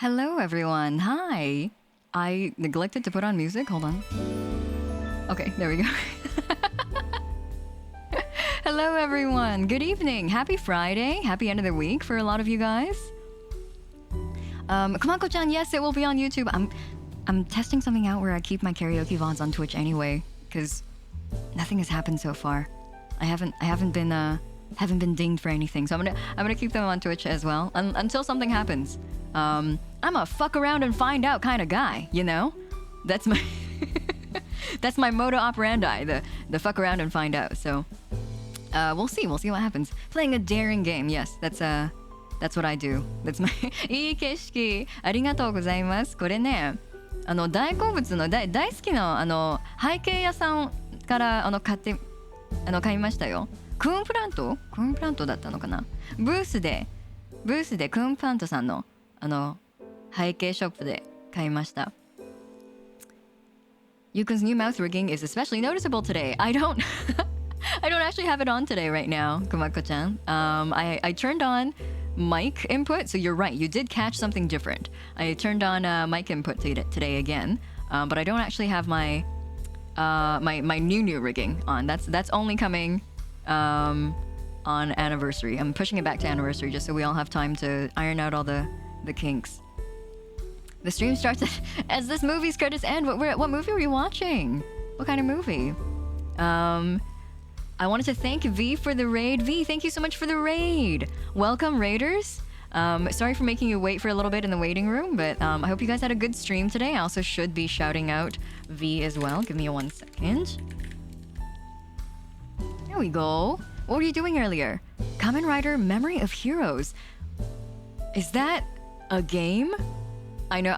Hello, everyone. Hi. I neglected to put on music. Hold on. Okay, there we go. Hello, everyone. Good evening. Happy Friday. Happy end of the week for a lot of you guys. Kamako-chan, yes, it will be on YouTube. I'm testing something out where I keep my karaoke VODs on Twitch anyway, because nothing has happened so far. I haven't been dinged for anything, so I'm gonna keep them on Twitch as well until something happens. I'm a fuck around and find out kind of guy, you know. That's my that's my modo operandi. The fuck around and find out. So we'll see what happens. Playing a daring game, yes, that's what I do. That's my いい景色ありがとうございます。これね、大好物の大好きな背景屋さんから買いましたよ。クーンプラントだったのかな。ブースでクーンプラントさんの背景ショップで買いました。Yukun's new mouth rigging is especially noticeable today. I don't actually have it on today right now, Kumako-chan. I turned on mic input, so you're right. You did catch something different. I turned on mic input today again, but I don't actually have my new rigging on. That's only coming on anniversary. I'm pushing it back to anniversary just so we all have time to iron out all the kinks. The stream starts as this movie's credits end. What movie were you watching? What kind of movie? I wanted to thank V for the raid. V, thank you so much for the raid. Welcome, raiders. Sorry for making you wait for a little bit in the waiting room, but I hope you guys had a good stream today. I also should be shouting out V as well. Give me 1 second. There we go. What were you doing earlier? Kamen Rider Memory of Heroes. Is that a game? I know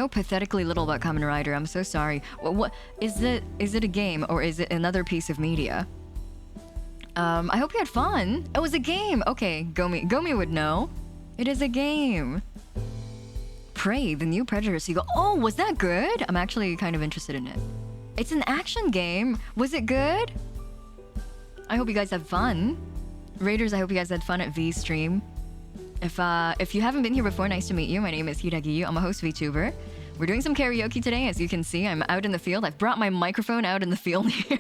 pathetically little about Kamen Rider. I'm so sorry. What is it? Is it a game or is it another piece of media? I hope you had fun. It was a game. Okay, Gomi would know. It is a game. Prey, the new Predator sequel. Oh, was that good? I'm actually kind of interested in it. It's an action game. Was it good? I hope you guys had fun. Raiders, I hope you guys had fun at V's stream. If you haven't been here before, nice to meet you. My name is Hiiragi. I'm a host VTuber. We're doing some karaoke today, as you can see. I'm out in the field. I've brought my microphone out in the field here.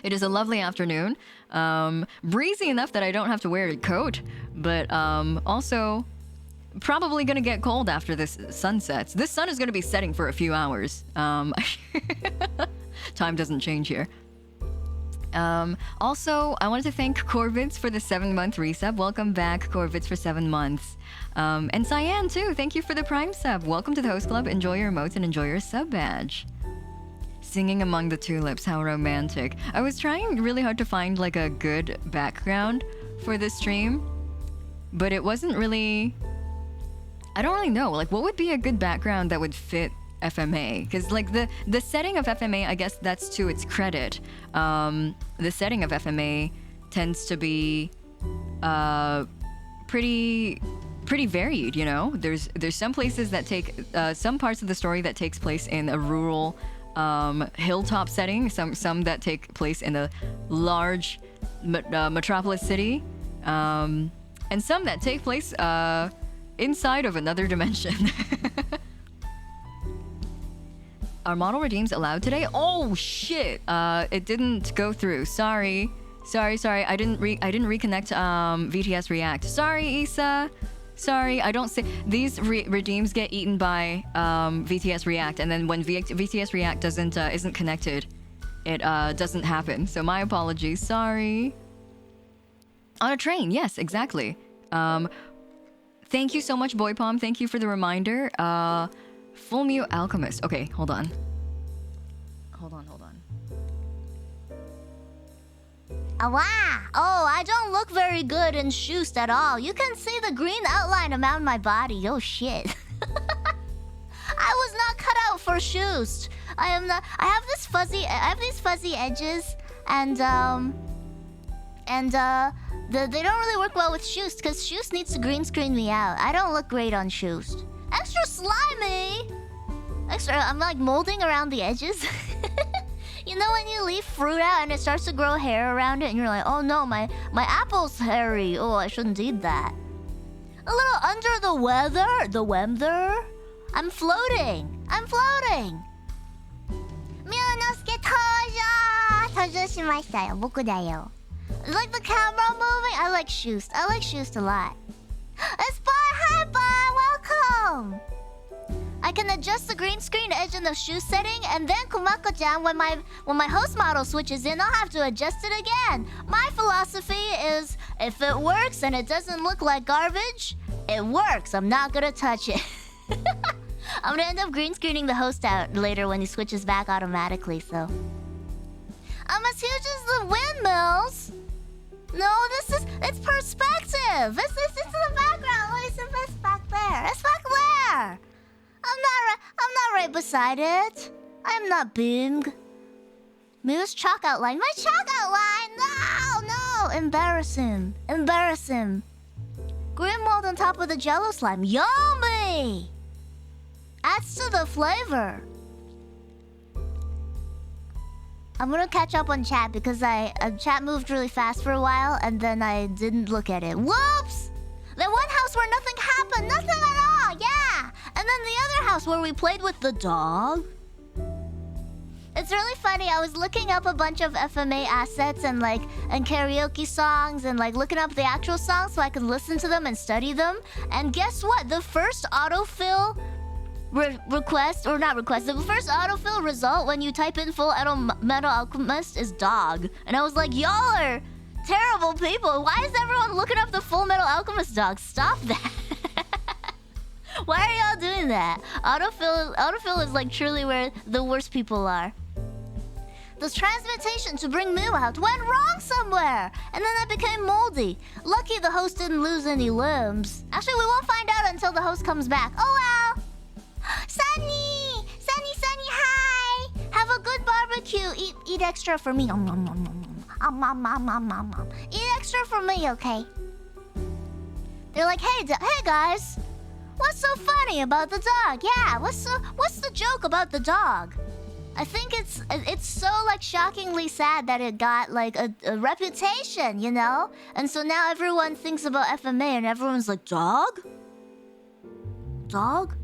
It is a lovely afternoon. Breezy enough that I don't have to wear a coat, but also probably gonna get cold after this sun sets. This sun is gonna be setting for a few hours. Time doesn't change here. Also, I wanted to thank Corvids for the 7-month resub. Welcome back, Corvids, for 7 months. And Cyan, too. Thank you for the Prime sub. Welcome to the Host Club. Enjoy your emotes and enjoy your sub badge. Singing Among the Tulips. How romantic. I was trying really hard to find, like, a good background for this stream. But it wasn't really... I don't really know. Like, what would be a good background that would fit FMA? Because like the setting of FMA, I guess that's to its credit. The setting of FMA tends to be pretty varied, you know. There's some places that take some parts of the story that takes place in a rural hilltop setting, some that take place in a large metropolis city, and some that take place inside of another dimension. Are model redeems allowed today? Oh shit! It didn't go through. Sorry. I didn't reconnect VTS React. Sorry, Issa. Sorry, I don't see these redeems get eaten by VTS React, and then when VTS React isn't connected, it doesn't happen. So my apologies. Sorry. On a train, yes, exactly. Thank you so much, Boypom. Thank you for the reminder. Full Mew Alchemist. Okay, hold on. Wow! Oh, I don't look very good in shoes at all. You can see the green outline around my body. Oh shit. I was not cut out for shoes. I am not. I have these fuzzy edges, and they don't really work well with shoes because shoes needs to green screen me out. I don't look great on shoes. Extra slimy. I'm like molding around the edges. You know when you leave fruit out and it starts to grow hair around it and you're like, oh no, my apple's hairy. Oh, I shouldn't eat that. A little under the weather. The weather. I'm floating. I'm floating. ミュウノスケ登場しましたよ。僕だよ。Like the camera moving. I like shoes. I like shoes a lot. It's Bar. Hi, Bar. Welcome. I can adjust the green screen edge in the shoe setting, and then Kumako-chan, when my host model switches in, I'll have to adjust it again. My philosophy is, if it works and it doesn't look like garbage, it works. I'm not gonna touch it. I'm gonna end up green screening the host out later when he switches back automatically, so. I'm as huge as the windmills. No, it's perspective. It's the background. What is this back there? It's back there. I'm not right beside it. I'm not big. Miu's chalk outline. My chalk outline. No. Embarrassing. Green mold on top of the jello slime. Yummy. Adds to the flavor. I'm gonna catch up on chat because chat moved really fast for a while and then I didn't look at it. Whoops! That one house where nothing happened, nothing at all, yeah! And then the other house where we played with the dog. It's really funny, I was looking up a bunch of FMA assets and karaoke songs and looking up the actual songs so I could listen to them and study them. And guess what? The first autofill the first autofill result when you type in Full Metal Alchemist is dog. And I was like, y'all are terrible people. Why is everyone looking up the Full Metal Alchemist dog? Stop that. Why are y'all doing that? Autofill is truly where the worst people are. The transmutation to bring Moo out went wrong somewhere, and then I became moldy. Lucky the host didn't lose any limbs. Actually, we won't find out until the host comes back. Oh well. Sunny, hi. Have a good barbecue. Eat extra for me. Eat extra for me, okay? They're like, hey guys, what's so funny about the dog? Yeah, what's the joke about the dog? I think it's so shockingly sad that it got a reputation, you know? And so now everyone thinks about FMA and everyone's like, dog? Dog?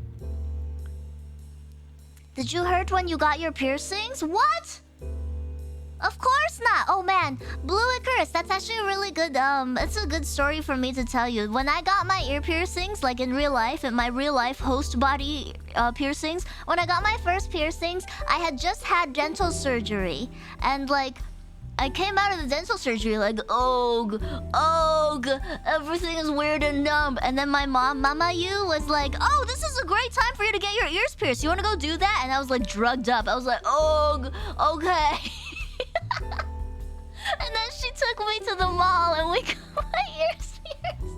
Did you hurt when you got your piercings? What? Of course not. Oh man, Blue Icarus, that's actually a really good it's a good story for me to tell you. When I got my ear piercings, in real life, in my real life host body piercings, when I got my first piercings, I had just had dental surgery. And I came out of the dental surgery everything is weird and numb. And then my mom, Mama Yuu, was like, oh, this is a great time for you to get your ears pierced. You want to go do that? And I was drugged up. I was like, okay. And then she took me to the mall and we got my ears pierced.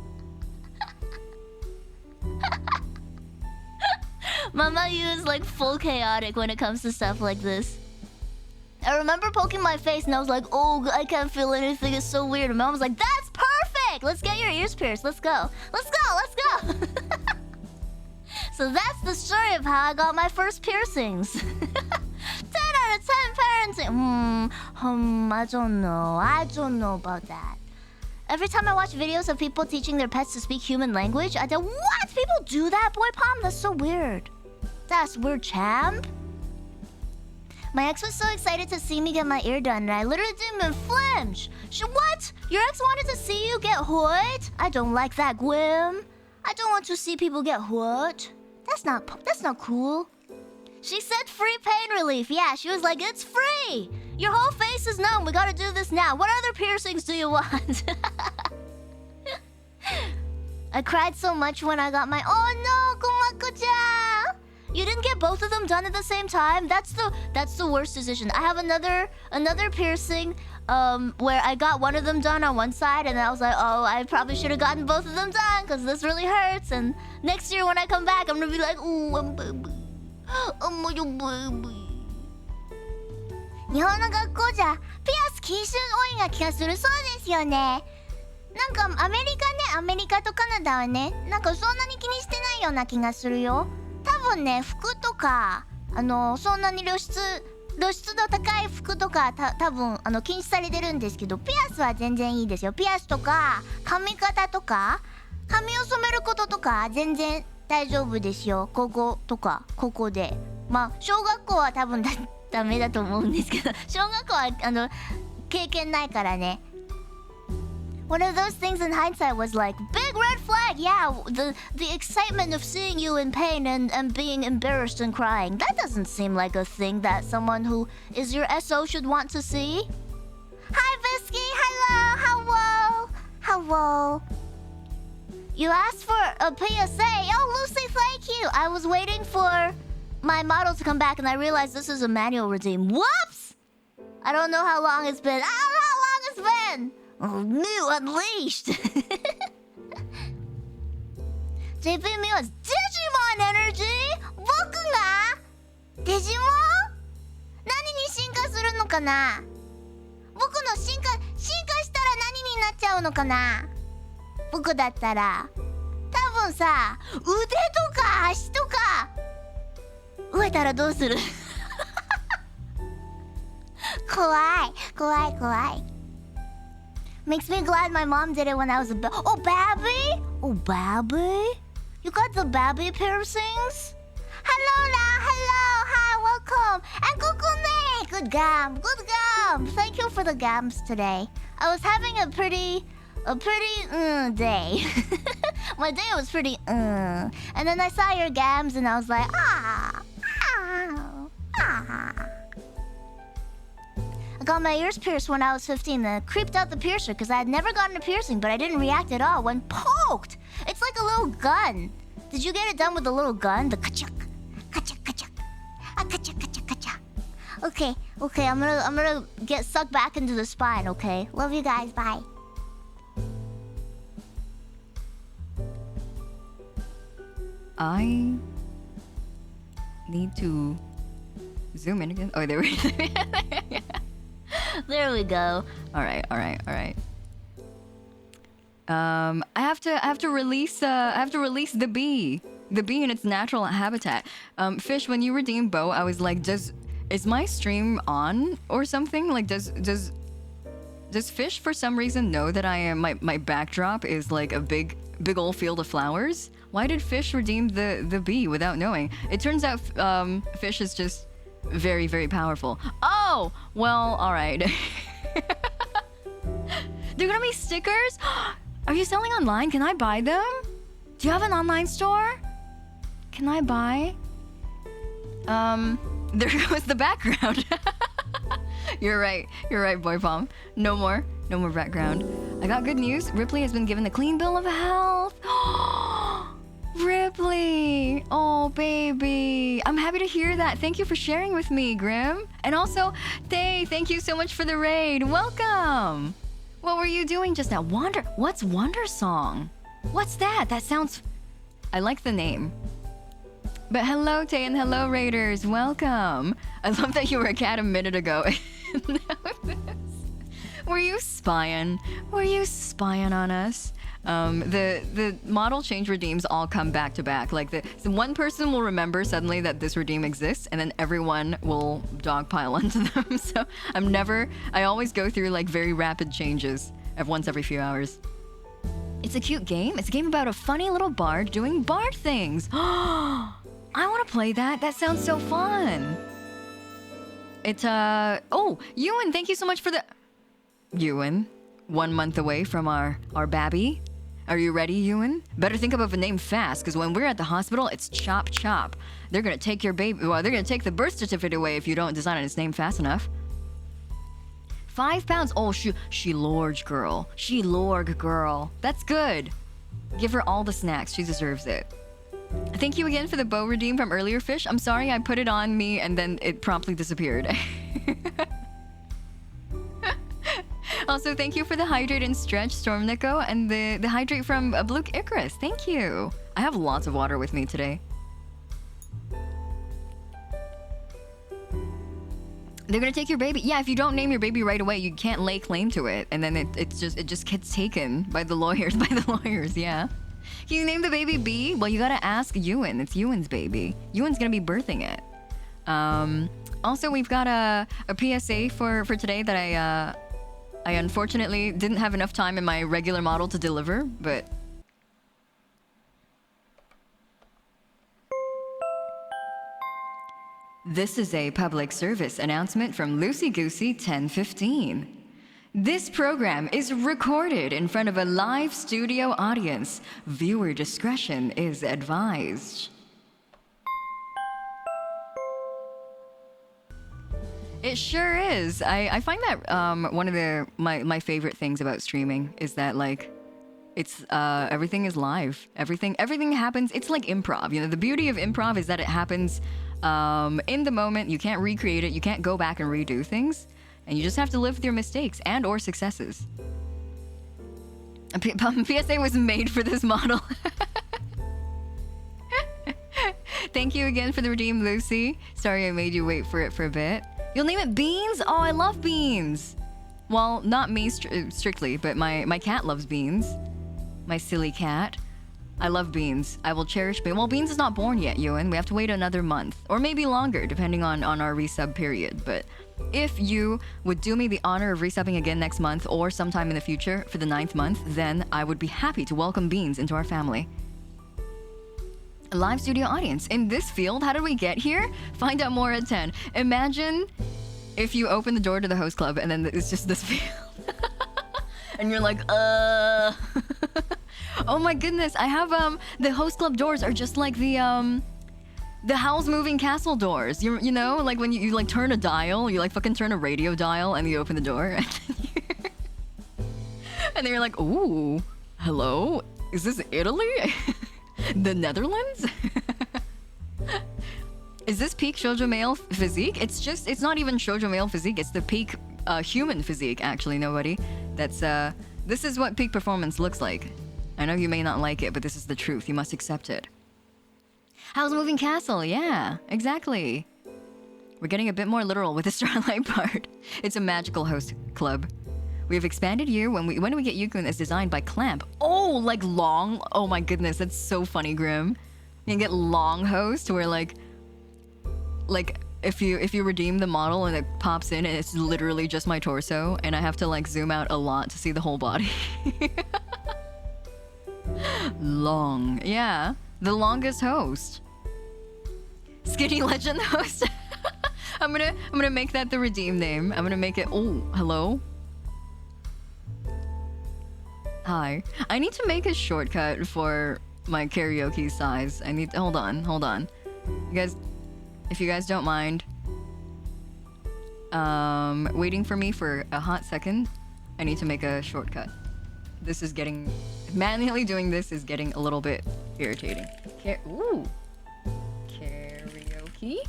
Mama Yuu is full chaotic when it comes to stuff like this. I remember poking my face and I was like, oh, I can't feel anything. It's so weird. And Mom was like, that's perfect. Let's get your ears pierced. Let's go. So that's the story of how I got my first piercings. 10 out of 10 parenting. I don't know about that. Every time I watch videos of people teaching their pets to speak human language, I go, what? People do that, Boy Palm? That's so weird. That's weird, champ. My ex was so excited to see me get my ear done, and I literally didn't even flinch. What? Your ex wanted to see you get hurt? I don't like that, Gwim. I don't want to see people get hurt. That's not cool. She said free pain relief. Yeah, she was like, it's free. Your whole face is numb. We gotta do this now. What other piercings do you want? I cried so much when I got my... Oh no, Kumako-chan! You didn't get both of them done at the same time? That's the worst decision. I have another piercing where I got one of them done on one side and I was like, oh, I probably should have gotten both of them done because this really hurts. And next year when I come back, I'm gonna be like, ooh, I'm baby. I'm my baby. 日本の学校じゃピアス禁止多いな気がする。そうですよね。なんかアメリカとカナダはね、なんかそんなに気にしてないような気がするよ。多分ね、服とかそんなに露出度高い服とか多分禁止されてるんですけど、ピアスは全然いいですよ。ピアスとか髪型とか髪を染めることとか全然大丈夫ですよ。こことかここで。まあ小学校は多分ダメだと思うんですけど、小学校は経験ないからね。One of those things in hindsight was like, big red flag, yeah, the excitement of seeing you in pain and being embarrassed and crying. That doesn't seem like a thing that someone who is your SO should want to see. Hi, Visky, hello. You asked for a PSA. Oh, Lucy, thank you. I was waiting for my model to come back and I realized this is a manual redeem. Whoops! I don't know how long it's been. Oh, Mew unleashed. JP Mew has Digimon energy? 僕がデジモン？何に進化するのかな？僕の進化したら何になっちゃうのかな？僕だったら多分さ、腕とか足とか植えたらどうする？怖い。Makes me glad my mom did it when I was a Oh, Babby? Oh, Babby? You got the Babby piercings? Hello. Hi, welcome. And Kukune! Good gam. Thank you for the gams today. I was having a pretty day. My day was pretty And then I saw your gams and I was like, ah. I got my ears pierced when I was 15 and it creeped out the piercer because I had never gotten a piercing, but I didn't react at all when poked. It's like a little gun. Did you get it done with a little gun? The kachak. Kachak. Okay, I'm gonna get sucked back into the spine, okay? Love you guys, bye. I need to zoom in again. Oh, there we go. There we go. All right. I have to release the bee in its natural habitat. Fish, when you redeem Bo, I was like, is my stream on or something? Like, does Fish for some reason know that I am my backdrop is like a big old field of flowers? Why did Fish redeem the bee without knowing? It turns out Fish is just very, very powerful. Oh, well, all right. They're gonna be stickers? Are you selling online? Can I buy them? Do you have an online store? Can I buy? There goes the background. You're right, Boy Palm. No more background. I got good news. Ripley has been given a clean bill of health. Ripley! Oh, baby. I'm happy to hear that. Thank you for sharing with me, Grim. And also, thank you so much for the raid. Welcome! What were you doing just now? What's Wonder Song? What's that? That sounds... I like the name. But hello, Tay, and hello, Raiders. Welcome. I love that you were a cat a minute ago. Were you spying? Were you spying on us? The model change redeems all come back to back. Like so one person will remember suddenly that this redeem exists, and then everyone will dogpile onto them. So I always go through like very rapid changes at once every few hours. It's a cute game. It's a game about a funny little bard doing bard things. I want to play that. That sounds so fun. Oh, Ewan, thank you so much for the... Ewan, 1 month away from our babby. Are you ready, Ewan? Better think of a name fast, because when we're at the hospital, it's chop chop. They're gonna take your baby... Well, they're gonna take the birth certificate away if you don't decide on its name fast enough. £5. Oh, she Lorg girl. She Lorg girl. That's good. Give her all the snacks. She deserves it. Thank you again for the bow redeem from earlier, Fish. I'm sorry I put it on me and then it promptly disappeared. Also, thank you for the hydrate and stretch, Storm NICO, and the hydrate from Bluke Icarus. Thank you. I have lots of water with me today. They're gonna take your baby. Yeah, if you don't name your baby right away, you can't lay claim to it, and then it just gets taken by the lawyers. Yeah. Can you name the baby B? Well, you gotta ask Ewan. It's Ewan's baby. Ewan's gonna be birthing it. Also, we've got a PSA for today that I unfortunately didn't have enough time in my regular model to deliver, but This is a public service announcement from Loosey Goosey 1015. This program is recorded in front of a live studio audience. Viewer discretion is advised. It sure is. I find that one of my favorite things about streaming is that like it's everything is live. Everything happens. It's like improv. You know, the beauty of improv is that it happens in the moment. You can't recreate it. You can't go back and redo things, and you just have to live with your mistakes and or successes. PSA was made for this model. Thank you again for the redeem, Lucy. Sorry I made you wait for it for a bit. You'll name it Beans? Oh, I love beans. Well, not me strictly, but my cat loves beans. My silly cat. I love beans. I will cherish beans. Well, Beans is not born yet, Ewan. We have to wait another month. Or maybe longer, depending on our resub period. But if you would do me the honor of resubbing again next month or sometime in the future for the 9th month, then I would be happy to welcome Beans into our family. A live studio audience. In this field, how did we get here? Find out more at 10. Imagine if you open the door to the host club and then it's just this field. And you're like, Oh my goodness, I have the host club doors are just like the Howl's Moving Castle doors. You know, like when you like turn a dial, you like fucking turn a radio dial and you open the door and then you're like, ooh, hello? Is this Italy? The Netherlands? Is this peak shoujo male physique? It's not even shoujo male physique, it's the peak human physique, actually, nobody. That's this is what peak performance looks like. I know you may not like it, but this is the truth. You must accept it. How's Moving Castle? Yeah, exactly. We're getting a bit more literal with the Starlight part. It's a magical host club. We have expanded here when we get Yukun is designed by Clamp. Oh, like long. Oh my goodness, that's so funny, Grim. You can get long host where like if you redeem the model and it pops in and it's literally just my torso and I have to like zoom out a lot to see the whole body. Long. Yeah, the longest host. Skinny Legend host. I'm gonna make that the redeem name. I'm gonna make it. Oh, hello. Hi. I need to make a shortcut for my karaoke size. I need. Hold on. You guys, if you guys don't mind, waiting for me for a hot second, I need to make a shortcut. This is getting manually doing this is getting a little bit irritating. Ooh. Karaoke.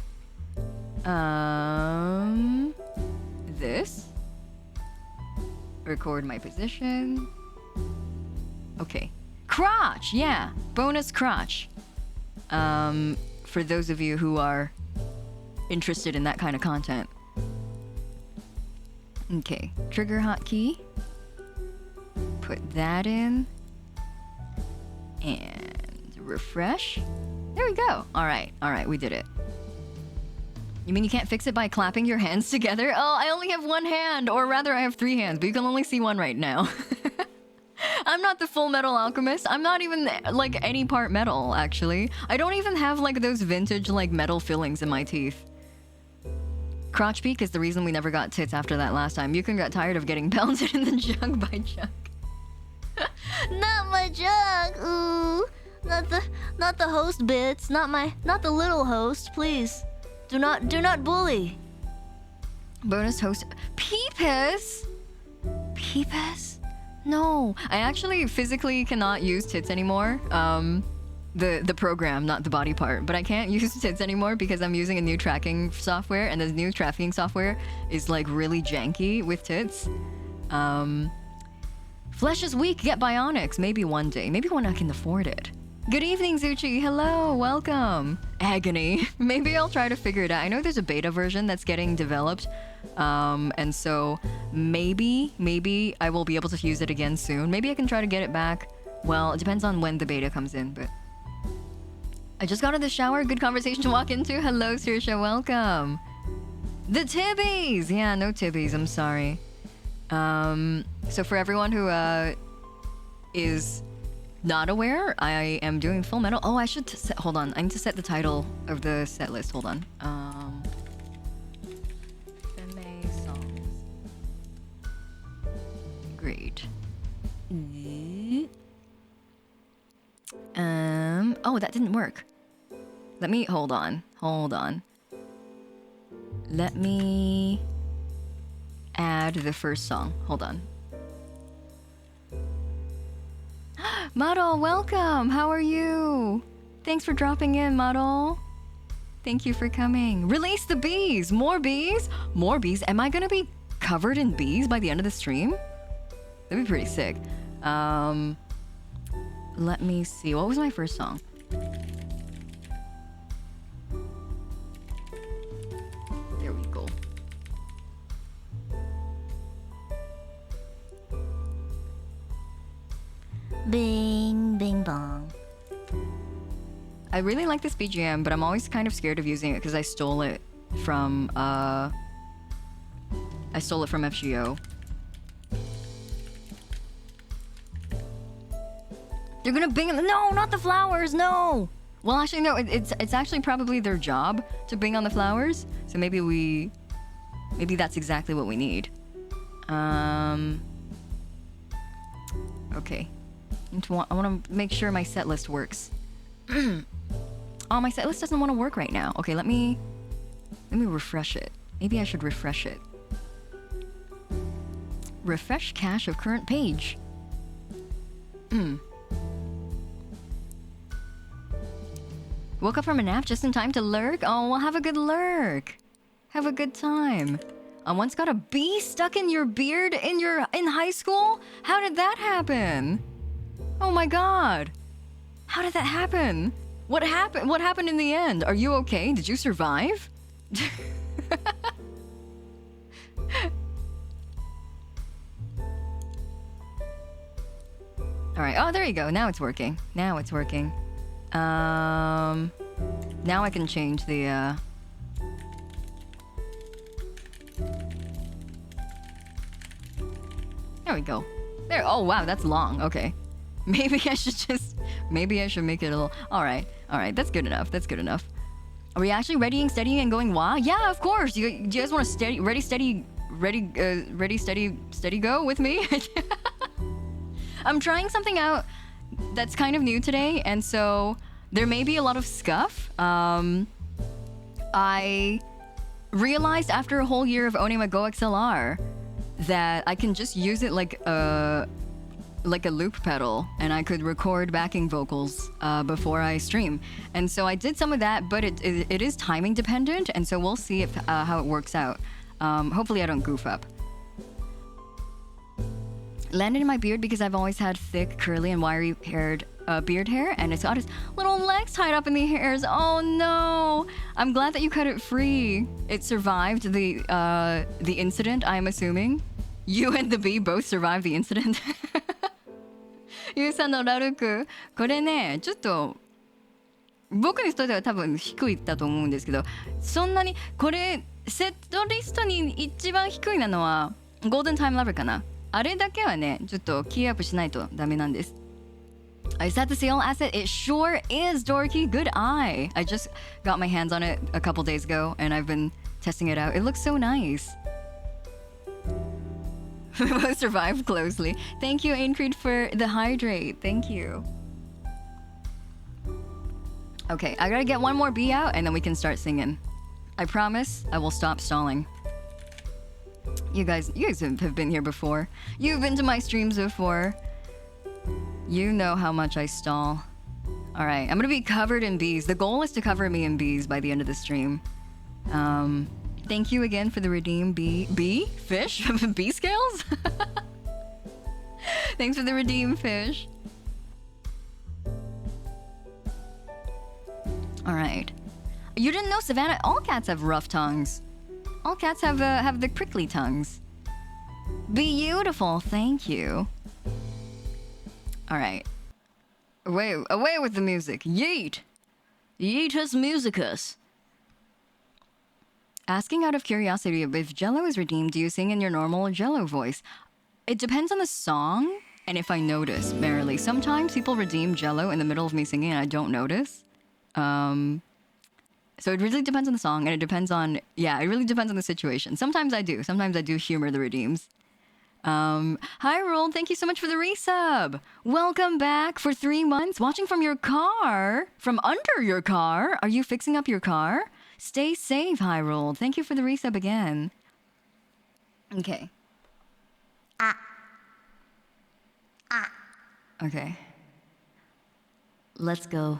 This. Record my position. Okay. Crotch, yeah. Bonus crotch. For those of you who are interested in that kind of content. Okay. Trigger hotkey. Put that in. And refresh. There we go. All right, we did it. You mean you can't fix it by clapping your hands together? Oh, I only have one hand, or rather I have 3 hands, but you can only see one right now. I'm not the Full Metal Alchemist. I'm not even like any part metal, actually. I don't even have like those vintage like metal fillings in my teeth. Crotch peak is the reason we never got tits after that last time. Yukun got tired of getting pounded in the jug by Chuck. Not my jug. Ooh. Not the host bits. Not the little host, please. Do not bully. Bonus host Peepus? Peepus? No. I actually physically cannot use tits anymore. The program, not the body part. But I can't use tits anymore because I'm using a new tracking software, and the new tracking software is like really janky with tits. Flesh is weak, get bionics. Maybe one day. Maybe when I can afford it. Good evening, Zuchi. Hello, welcome. Agony. Maybe I'll try to figure it out. I know there's a beta version that's getting developed. And so maybe I will be able to use it again soon. Maybe I can try to get it back. Well, it depends on when the beta comes in, but... I just got out of the shower. Good conversation to walk into. Hello, Saoirse. Welcome. The Tibbies! Yeah, no Tibbies. I'm sorry. So for everyone who is not aware, I am doing Full Metal. Oh, I should hold on. I need to set the title of the set list. Hold on. Great. Oh, that didn't work. Let me hold on. Let me add the first song. Hold on. Model, welcome. How are you? Thanks for dropping in, Model. Thank you for coming. Release the bees. More bees. More bees. Am I gonna be covered in bees by the end of the stream? That'd be pretty sick. Let me see. What was my first song? There we go. Bing, bing, bong. I really like this BGM, but I'm always kind of scared of using it because I stole it from FGO. They're gonna bing. No, not the flowers. No. Well, actually, no. It's actually probably their job to bing on the flowers. So maybe that's exactly what we need. Okay. I want to make sure my set list works. Oh, my set list doesn't want to work right now. Okay, let me refresh it. Maybe I should refresh it. Refresh cache of current page. Woke up from a nap just in time to lurk? Oh, well, have a good lurk. Have a good time. I once got a bee stuck in your beard in high school? How did that happen? Oh my god. How did that happen? What happened? What happened in the end? Are you okay? Did you survive? All right. Oh, there you go. Now it's working. Now I can change the There we go. There. Oh wow, that's long. Okay. Maybe I should make it a little. All right. That's good enough. Are we actually readying, steadying, and going wah? Yeah, of course. Do you guys want to steady, go with me? I'm trying something out that's kind of new today, and so there may be a lot of scuff. I realized after a whole year of owning my Go XLR that I can just use it like a loop pedal, and I could record backing vocals before I stream. And so I did some of that, but it is timing dependent, and so we'll see how it works out. Hopefully I don't goof up. Landed in my beard because I've always had thick, curly, and wiry-haired beard hair, and it's got its little legs tied up in the hairs. Oh no! I'm glad that you cut it free. It survived the incident, I'm assuming. You and the bee both survived the incident. ゆうさんのラルク、これね、ちょっと僕にとっては多分低いだと思うんですけど、そんなにこれセットリストに一番低いなのはゴールデンタイムラブかな。あれだけはね、ちょっとキーアップしないとダメなんです。Is that the Ciel asset? It sure is, Dorky. Good eye. I just got my hands on it a couple days ago, and I've been testing it out. It looks so nice. We both survived closely. Thank you, Aincreed, for the hydrate. Thank you. Okay, I gotta get one more bee out, and then we can start singing. I promise I will stop stalling. You guys have been here before. You've been to my streams before. You know how much I stall. All right, I'm gonna be covered in bees. The goal is to cover me in bees by the end of the stream. Thank you again for the redeem bee fish bee scales. Thanks for the redeem fish. All right. You didn't know, Savannah? All cats have rough tongues. All cats have the prickly tongues. Beautiful, thank you. All right. Away with the music. Yeet. Yeetus musicus. Asking out of curiosity, if Jello is redeemed, do you sing in your normal Jello voice? It depends on the song and if I notice, barely. Sometimes people redeem Jello in the middle of me singing and I don't notice. So it really depends on the song, and it really depends on the situation. Sometimes I do humor the redeems. Hi, Roll. Thank you so much for the resub. Welcome back for 3 months. Watching from your car, from under your car. Are you fixing up your car? Stay safe, Hi, Roll. Thank you for the resub again. Okay. Okay. Let's go.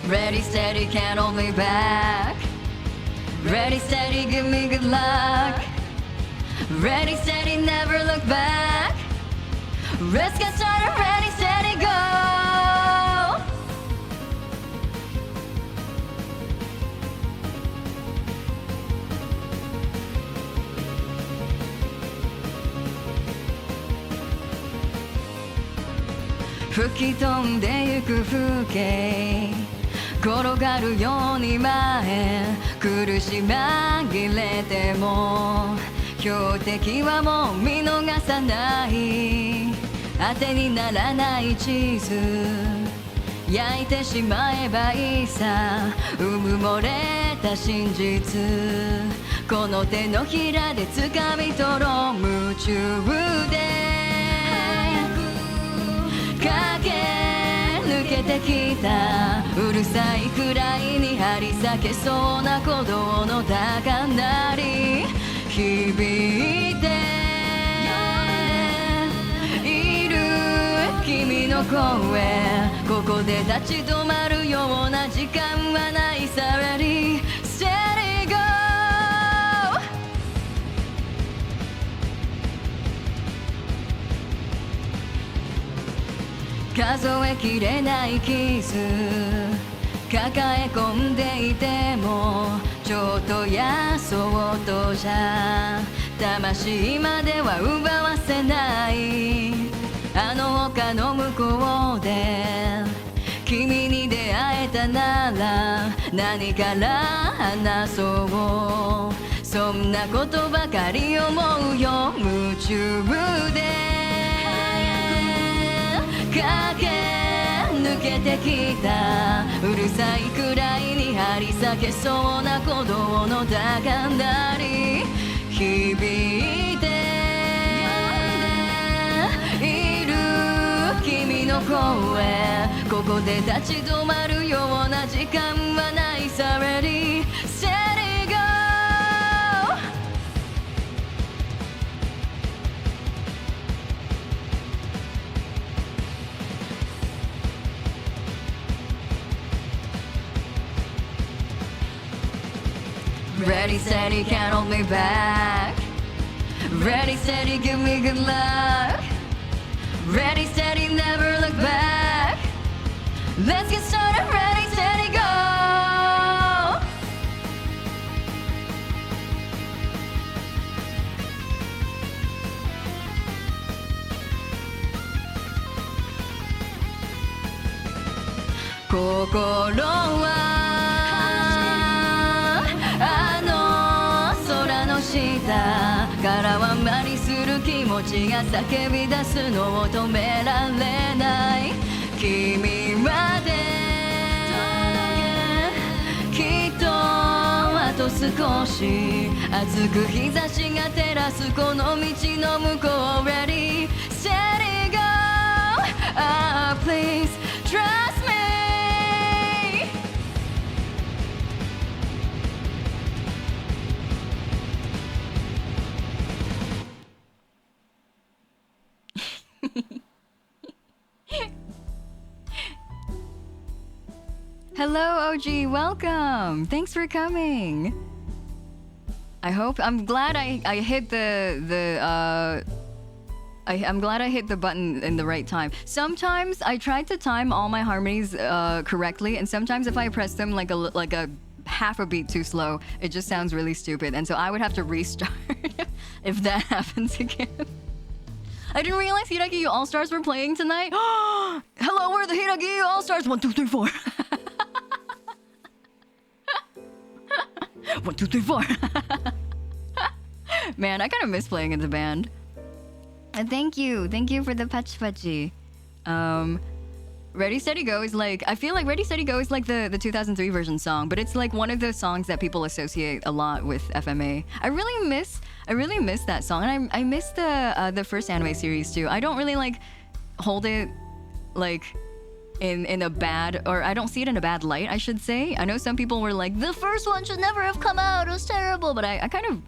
Ready, steady, can't hold me back. Ready, steady, give me good luck. Ready, steady, never look back. Let's get started, ready, steady, go.吹き飛んでゆく風景転がるように前苦し紛れても標的はもう見逃さない当てにならないチーズ焼いてしまえばいいさうむ漏れた真実この手のひらで掴み取ろう夢中で駆け抜けてきたうるさいくらいに張り裂けそうな鼓動の高鳴り響いている君の声ここで立ち止まるような時間はないさレディステディゴー数えきれないキス抱え込んでいてもちょっとやそうとじゃ魂までは奪わせないあの丘の向こうで君に出会えたなら何から話そうそんなことばかり思うよ夢中で駆け抜けてきたうるさいくらいに張り裂けそうな鼓動の高鳴り響いている君の声ここで立ち止まるような時間はないさレディステディゴーReady, steady, can't hold me back. Ready, steady, give me good luck. Ready, steady, never look back. Let's get started, ready, steady, go. Kokoro waからはまりする気持ちが叫び出すのを止められない君まできっとあと少し熱く日差しが照らすこの道の向こう Ready, steady, go please trust me Hello, OG. Welcome. Thanks for coming. I'm glad I hit I'm glad I hit the button in the right time. Sometimes I try to time all my harmonies correctly, and sometimes if I press them like a half a beat too slow, it just sounds really stupid. And so I would have to restart if that happens again. I didn't realize Hiiragi All-Stars were playing tonight. Hello, we're the Hiiragi All-Stars. 1, 2, 3, 4. 1, 2, 3, 4. Man, I kind of miss playing in the band. And thank you for the pachi pachi. Ready Steady Go is like, I feel like Ready Steady Go is like the 2003 version song, but it's like one of those songs that people associate a lot with FMA. I really miss that song, and I miss the first anime series too. I don't really like hold it like in a bad, or I don't see it in a bad light, I should say. I know some people were like, the first one should never have come out, it was terrible, but I kind of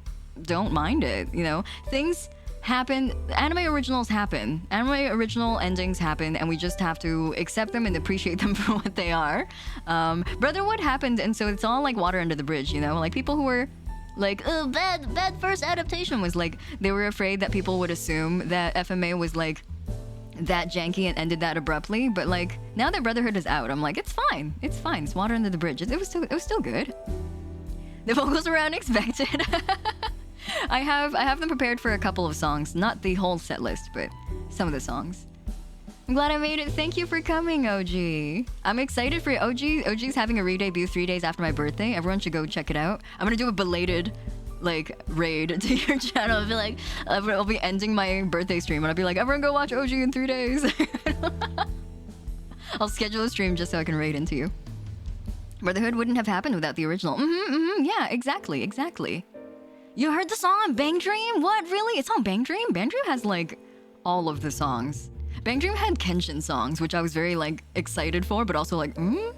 don't mind it, you know? Things happen, anime originals happen, anime original endings happen, and we just have to accept them and appreciate them for what they are. Brotherhood happened, and so it's all like water under the bridge, you know? Like people who were like, oh, bad first adaptation was like, they were afraid that people would assume that FMA was like that janky and ended that abruptly, but like now that Brotherhood is out, I'm like, it's fine, it's water under the bridge. It was still good. The vocals were unexpected. I have them prepared for a couple of songs, not the whole set list, but some of the songs. I'm glad I made it. Thank you for coming, OG. I'm excited for OG. OG's having a re-debut 3 days after my birthday. Everyone should go check it out. I'm gonna do a belated like raid to your channel. I'll be like, I'll be ending my birthday stream and I'll be like, everyone go watch OG in 3 days. I'll schedule a stream just so I can raid into you. Brotherhood wouldn't have happened without the original. Yeah, exactly. You heard the song on Bang Dream? What, really? It's on Bang Dream? Bang Dream has like all of the songs. Bang Dream had Kenshin songs, which I was very like excited for, but also like, I've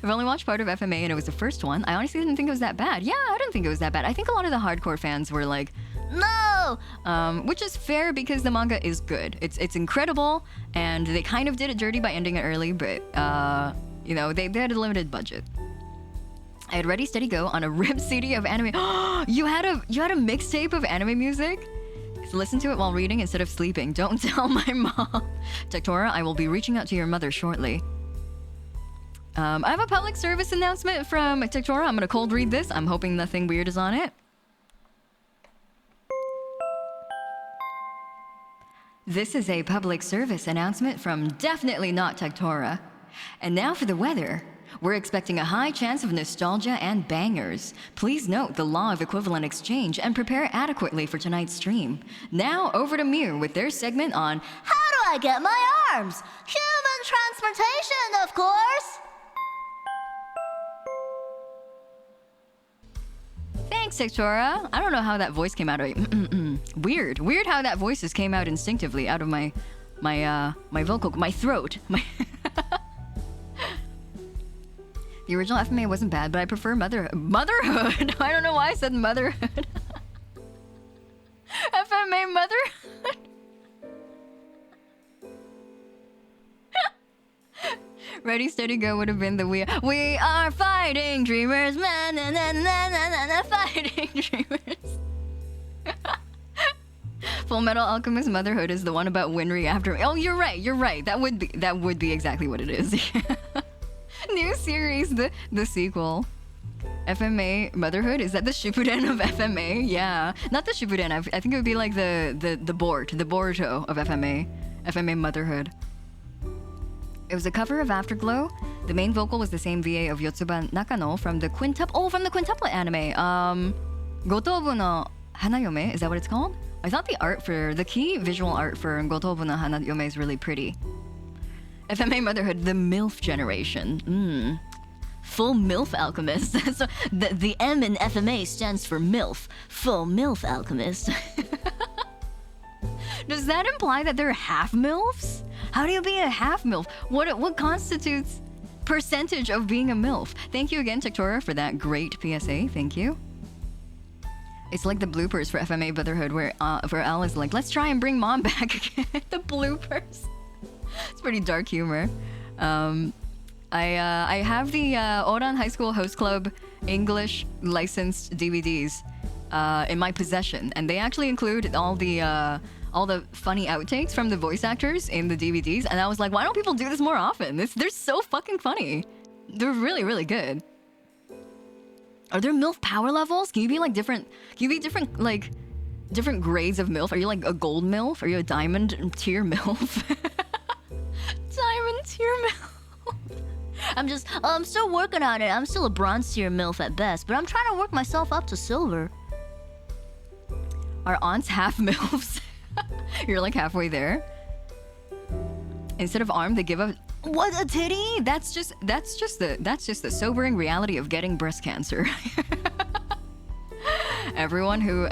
only watched part of FMA and it was the first one. I honestly didn't think it was that bad. Yeah, I didn't think it was that bad. I think a lot of the hardcore fans were like, no! Which is fair because the manga is good. It's incredible, and they kind of did it dirty by ending it early, but you know, they had a limited budget. I had Ready Steady Go on a ripped CD of anime. You had a mixtape of anime music? So listen to it while reading instead of sleeping. Don't tell my mom. Tektora, I will be reaching out to your mother shortly. I have a public service announcement from Tektora. I'm gonna cold read this. I'm hoping nothing weird is on it. This is a public service announcement from definitely not Tektora. And now for the weather. We're expecting a high chance of nostalgia and bangers. Please note the law of equivalent exchange and prepare adequately for tonight's stream. Now over to Mew with their segment on How do I get my arms? Human transportation, of course! Thanks, Tektora. I don't know how that voice came out of Weird how that voice just came out instinctively out of my throat. The original FMA wasn't bad, but I prefer Motherhood. I don't know why I said Motherhood. FMA Motherhood. Ready, Steady, Go would have been the we are fighting dreamers, man, fighting dreamers. Full Metal Alchemist Motherhood is the one about Winry after. Oh, you're right. That would be exactly what it is. New series, the sequel. FMA Motherhood, is that the Shippuden of FMA? Yeah, not the Shippuden. I think it would be like the Boruto of FMA Motherhood. It was a cover of Afterglow. The main vocal was the same VA of Yotsuba Nakano from the quintuplet anime. Gotobu no Hanayome, is that what it's called? I thought the key visual art for Gotobu no Hanayome is really pretty. FMA Motherhood, the MILF generation. Full MILF Alchemist. So the M in FMA stands for MILF. Full MILF Alchemist. Does that imply that they're half MILFs? How do you be a half MILF? What constitutes percentage of being a MILF? Thank you again, Tektora, for that great PSA. Thank you. It's like the bloopers for FMA Brotherhood where Al is like, let's try and bring mom back again. The bloopers. It's pretty dark humor. I have the Oran High School Host Club English licensed DVDs in my possession, and they actually include all the funny outtakes from the voice actors in the DVDs. And I was like, why don't people do this more often? They're so fucking funny. They're really, really good. Are there MILF power levels? Can you be different grades of MILF? Are you like a gold MILF? Are you a diamond tier MILF? Diamond tier MILF. I'm still working on it. I'm still a bronze tier MILF at best, but I'm trying to work myself up to silver. Are aunts half MILFs? You're like halfway there. Instead of arm, they give a what, a titty? That's just the sobering reality of getting breast cancer. Everyone who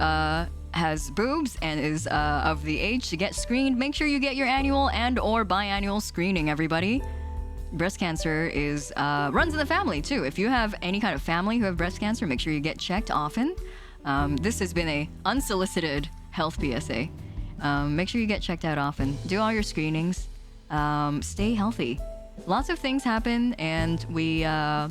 has boobs and is of the age to get screened, make sure you get your annual and or biannual screening, everybody. Breast cancer is runs in the family too. If you have any kind of family who have breast cancer, make sure you get checked often. This has been a unsolicited health PSA. Make sure you get checked out often. Do all your screenings. Stay healthy. Lots of things happen, and we are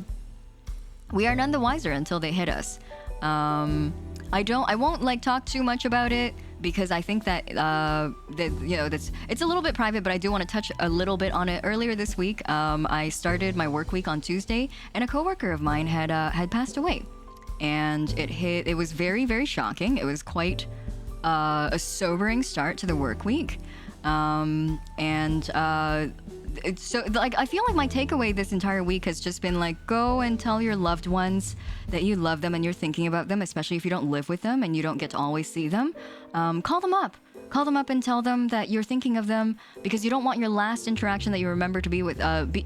none the wiser until they hit us. I won't like talk too much about it because I think that it's a little bit private, but I do want to touch a little bit on it. Earlier this week, I started my work week on Tuesday, and a coworker of mine had passed away, and it was very, very shocking. It was quite a sobering start to the work week, so like I feel like my takeaway this entire week has just been like, go and tell your loved ones that you love them and you're thinking about them, especially if you don't live with them and you don't get to always see them. Call them up and tell them that you're thinking of them, because you don't want your last interaction that you remember to be with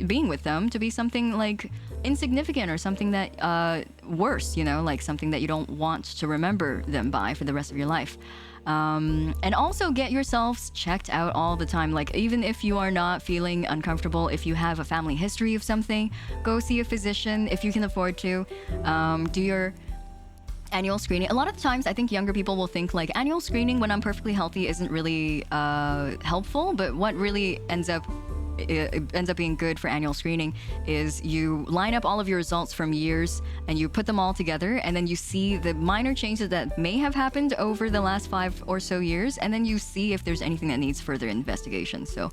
being with them to be something like insignificant or something that worse, like something that you don't want to remember them by for the rest of your life. And also get yourselves checked out all the time. Like, even if you are not feeling uncomfortable, if you have a family history of something, go see a physician if you can afford to. Do your annual screening. A lot of times I think younger people will think like annual screening when I'm perfectly healthy isn't really helpful, but what really ends up being good for annual screening is you line up all of your results from years and you put them all together, and then you see the minor changes that may have happened over the last 5 or so years, and then you see if there's anything that needs further investigation. So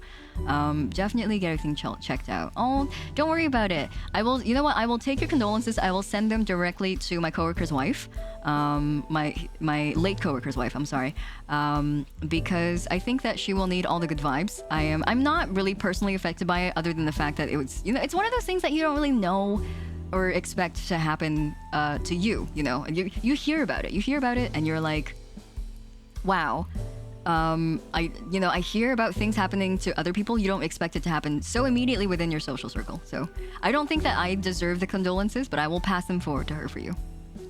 definitely get everything checked out. Oh, don't worry about it. I will take your condolences. I will send them directly to my coworker's wife, my late coworker's wife, I'm sorry, because I think that she will need all the good vibes. I'm not really personally affected by it, other than the fact that it's one of those things that you don't really know or expect to happen to you. You hear about it and you're like, wow. I hear about things happening to other people. You don't expect it to happen so immediately within your social circle. So I don't think that I deserve the condolences, but I will pass them forward to her for you.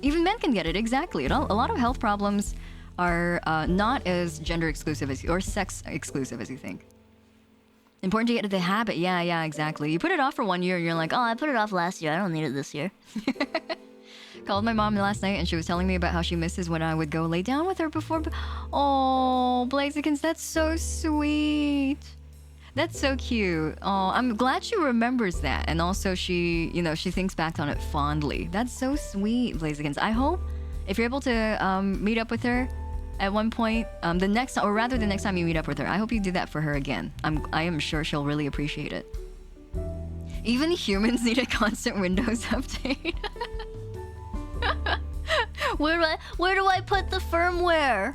Even men can get it, exactly. A lot of health problems are not as gender exclusive or sex exclusive as you think. Important to get to the habit. Yeah, exactly. You put it off for 1 year and you're like, oh, I put it off last year. I don't need it this year. Called my mom last night and she was telling me about how she misses when I would go lay down with her before. Oh, Blazikins, that's so sweet. That's so cute. Oh, I'm glad she remembers that. And also she thinks back on it fondly. That's so sweet, Blazikins. I hope if you're able to meet up with her at one point, the next time you meet up with her, I hope you do that for her again. I am sure she'll really appreciate it. Even humans need a constant Windows update. Where do I put the firmware?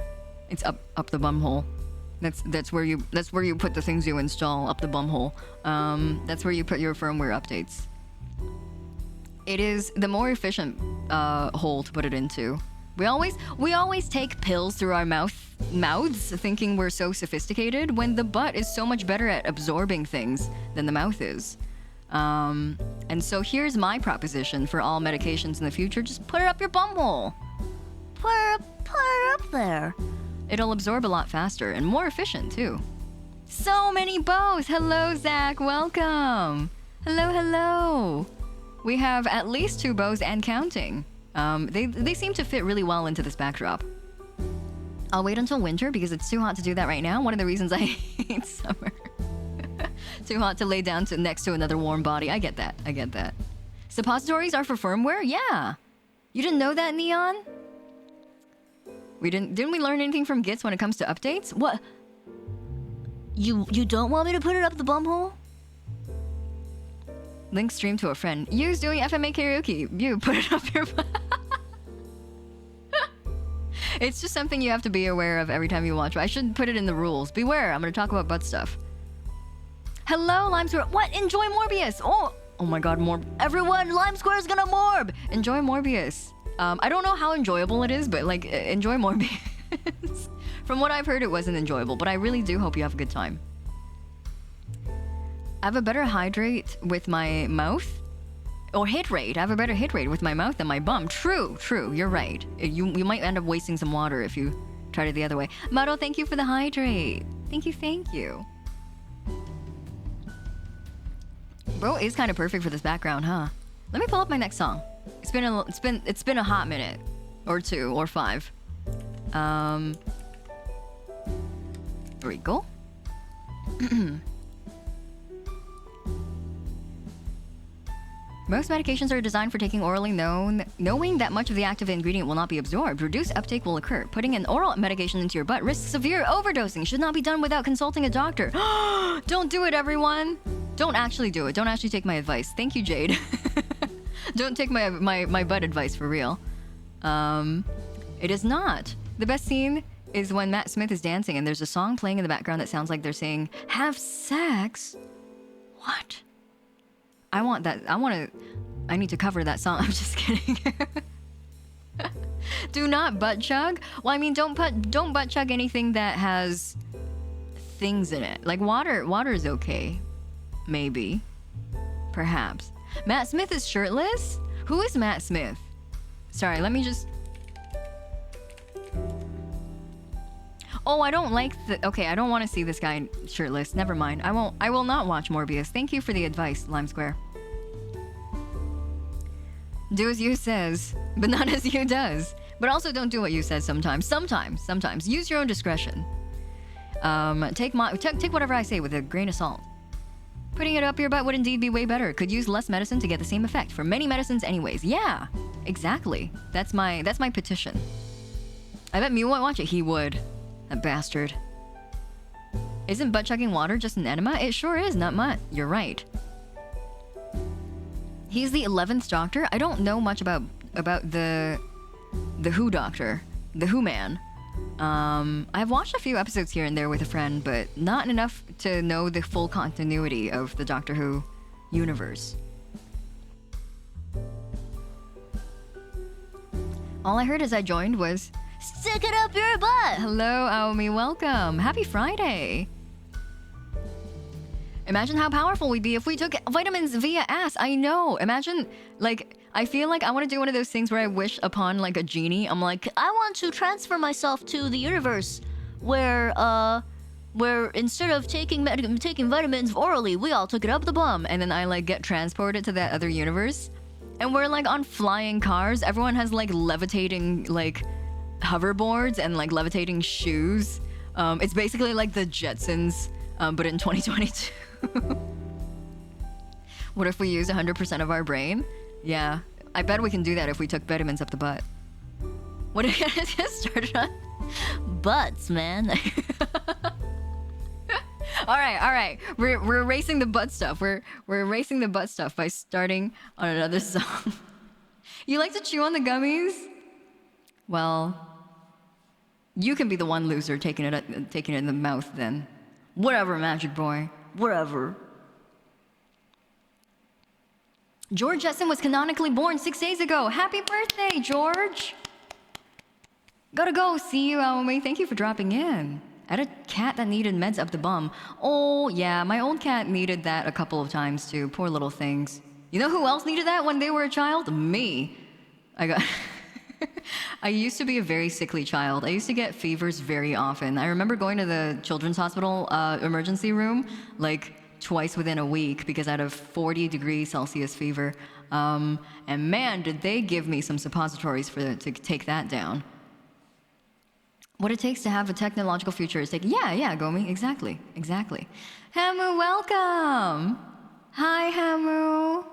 It's up the bumhole. That's where you put the things you install, up the bumhole. That's where you put your firmware updates. It is the more efficient hole to put it into. We always take pills through our mouths thinking we're so sophisticated, when the butt is so much better at absorbing things than the mouth is. And so here's my proposition for all medications in the future: just put it up your bumhole. Put it up there. It'll absorb a lot faster and more efficient too. So many bows. Hello, Zach. Welcome. Hello. We have at least 2 bows and counting. They seem to fit really well into this backdrop. I'll wait until winter because it's too hot to do that right now. One of the reasons I hate summer. Too hot to lay down next to another warm body. I get that. Suppositories are for firmware? Yeah. You didn't know that, Neon? Didn't we learn anything from Gits when it comes to updates? What? You don't want me to put it up the bumhole? Link stream to a friend. You's doing FMA karaoke. You put it up your butt. It's just something you have to be aware of every time you watch. I should put it in the rules. Beware, I'm gonna talk about butt stuff. Hello, Lime Square. What? Enjoy Morbius. Oh my god, everyone, Lime Square is gonna morb. Enjoy Morbius. I don't know how enjoyable it is, but like, enjoy Morbius. From what I've heard, it wasn't enjoyable, but I really do hope you have a good time. I have a better hydrate with my mouth. Or hit rate. I have a better hit rate with my mouth than my bum. True. You're right. You might end up wasting some water if you tried it the other way. Maro, thank you for the hydrate. Thank you. Bro is kind of perfect for this background, huh? Let me pull up my next song. It's been a hot minute, or 2 or 5. There we go. Most medications are designed for taking orally, knowing that much of the active ingredient will not be absorbed. Reduced uptake will occur. Putting an oral medication into your butt risks severe overdosing. Should not be done without consulting a doctor. Don't do it, everyone. Don't actually do it. Don't actually take my advice. Thank you, Jade. Don't take my butt advice for real. It is not. The best scene is when Matt Smith is dancing and there's a song playing in the background that sounds like they're saying, "Have sex?" What? I want that. I need to cover that song. I'm just kidding. Do not butt chug. Well, I mean, don't butt chug anything that has things in it. Like water. Water is okay. Maybe. Perhaps. Matt Smith is shirtless? Who is Matt Smith? Sorry, let me just... Oh, I don't like the... Okay, I don't want to see this guy shirtless. Never mind. I will not watch Morbius. Thank you for the advice, Lime Square. Do as you says, but not as you does. But also don't do what you said sometimes. Sometimes. Use your own discretion. Take whatever I say with a grain of salt. Putting it up your butt would indeed be way better. Could use less medicine to get the same effect. For many medicines anyways. Yeah, exactly. That's my petition. I bet Mew won't watch it. He would. That bastard. Isn't butt chugging water just an enema? It sure is, not much. You're right. He's the 11th Doctor. I don't know much about the Who Doctor. The Who Man. I've watched a few episodes here and there with a friend, but not enough to know the full continuity of the Doctor Who universe. All I heard as I joined was, "Stick it up your butt!" Hello, Aomi, welcome. Happy Friday. Imagine how powerful we'd be if we took vitamins via ass. I know. Imagine, like, I feel like I want to do one of those things where I wish upon, like, a genie. I'm like, I want to transfer myself to the universe where instead of taking vitamins orally, we all took it up the bum. And then I, like, get transported to that other universe. And we're, like, on flying cars. Everyone has, like, levitating, like, hoverboards and, like, levitating shoes. It's basically like the Jetsons, but in 2022. What if we use 100% of our brain? Yeah, I bet we can do that if we took vitamins up the butt. What did I just started on? Butts, man. All right. We're erasing the butt stuff. We're erasing the butt stuff by starting on another song. You like to chew on the gummies? Well, you can be the one loser taking it in the mouth then. Whatever, Magic Boy. Whatever. George Jetson was canonically born 6 days ago. Happy birthday, George! Gotta go. See you, Aomi. Thank you for dropping in. I had a cat that needed meds up the bum. Oh, yeah, my old cat needed that a couple of times too. Poor little things. You know who else needed that when they were a child? Me. I used to be a very sickly child. I used to get fevers very often. I remember going to the children's hospital emergency room like twice within a week because I had a 40 degrees Celsius fever. And man, did they give me some suppositories to take that down. What it takes to have a technological future is yeah, Gomi, exactly. Hamu, welcome. Hi, Hamu.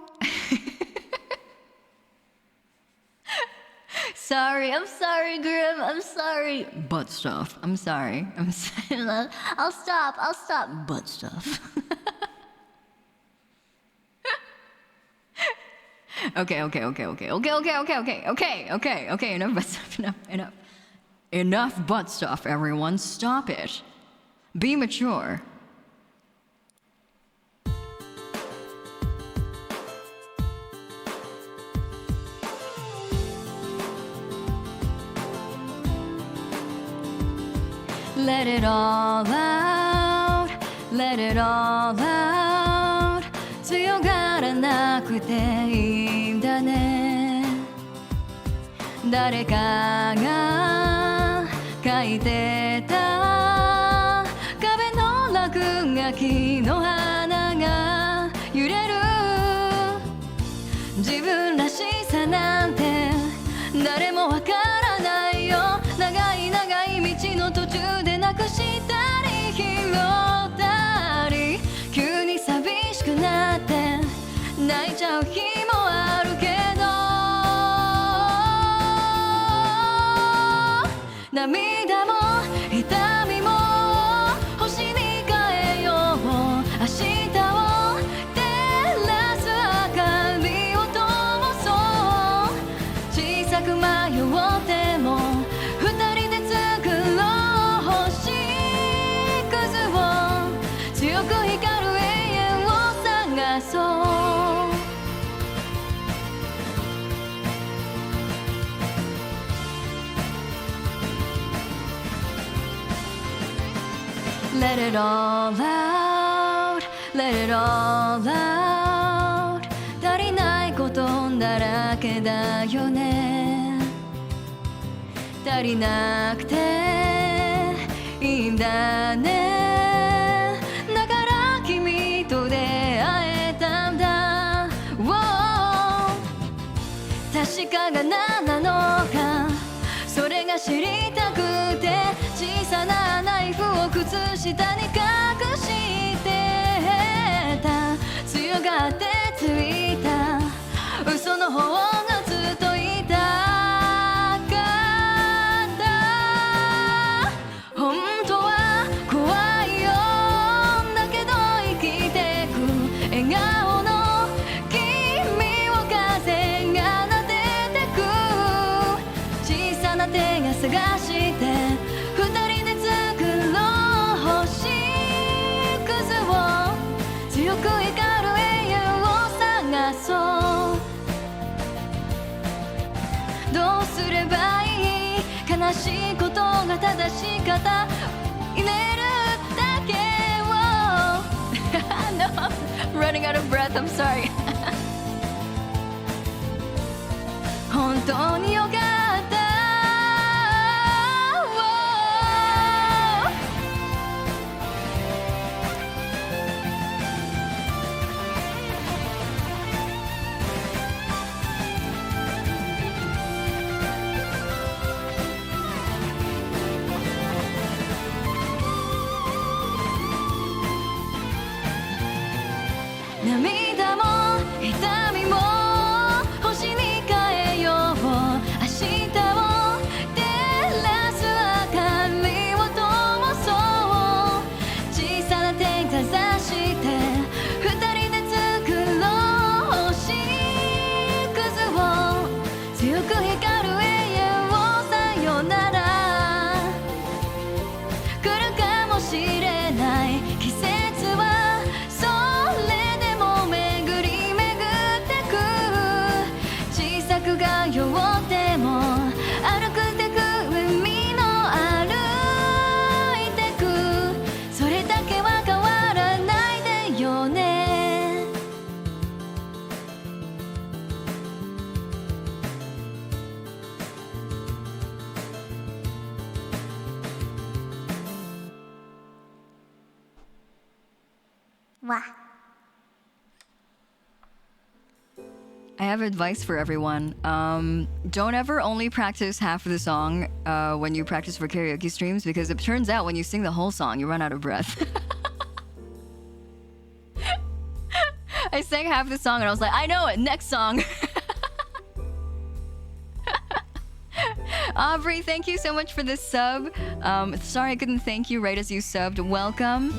I'm sorry, Grim. I'm sorry. Butt stuff. I'm sorry. I'll stop. Butt stuff. Okay. Enough butt stuff. Enough butt stuff, everyone. Stop it. Be mature. Let it all out. Let it all out. 強がらなくていいんだね。誰かが書いてた壁の落書きの花が揺れる。自分らしさなんて誰もわからないよ。長い長い道の途中でなくしたり拾ったり、急に寂しくなって泣いちゃう日もあるけど、涙も痛みも星に変えよう。明日を照らす明かりを灯そう。小さく迷っても二人で作ろう星屑を。強く光る永遠を探そう。Let it all out, let it all out。 足りないことだらけだよね。足りなくていいんだね。だから君と出会えたんだ、oh。 確かが何なのかそれが知りたくて、小さなナイフを靴下に隠してた。強がってついた嘘の方がずっと痛かった。本当は怖いよ、だけど生きてく笑顔の君を風が撫でてく。小さな手が探して二人で作ろう星屑を。強く光る永遠を探そう。どうすればいい、悲しいことが正しかった。祈るだけをNo, I'm running out of breath, I'm sorry 本当によかった。涙も痛みも星に変えよう。明日を照らす明かりを灯そう。小さな手かざして二人で作ろう星屑を。強く光る永遠をさよなら。来るかもしれない季節はそれでも巡り巡ってく。小さくが酔っても歩くてく海の歩いてく。それだけは変わらないでよね。わ I have advice for everyone. Don't ever only practice half of the song when you practice for karaoke streams, because it turns out when you sing the whole song, you run out of breath. I sang half the song and I was like, I know it, next song. Aubrey, thank you so much for this sub. Sorry I couldn't thank you right as you subbed. Welcome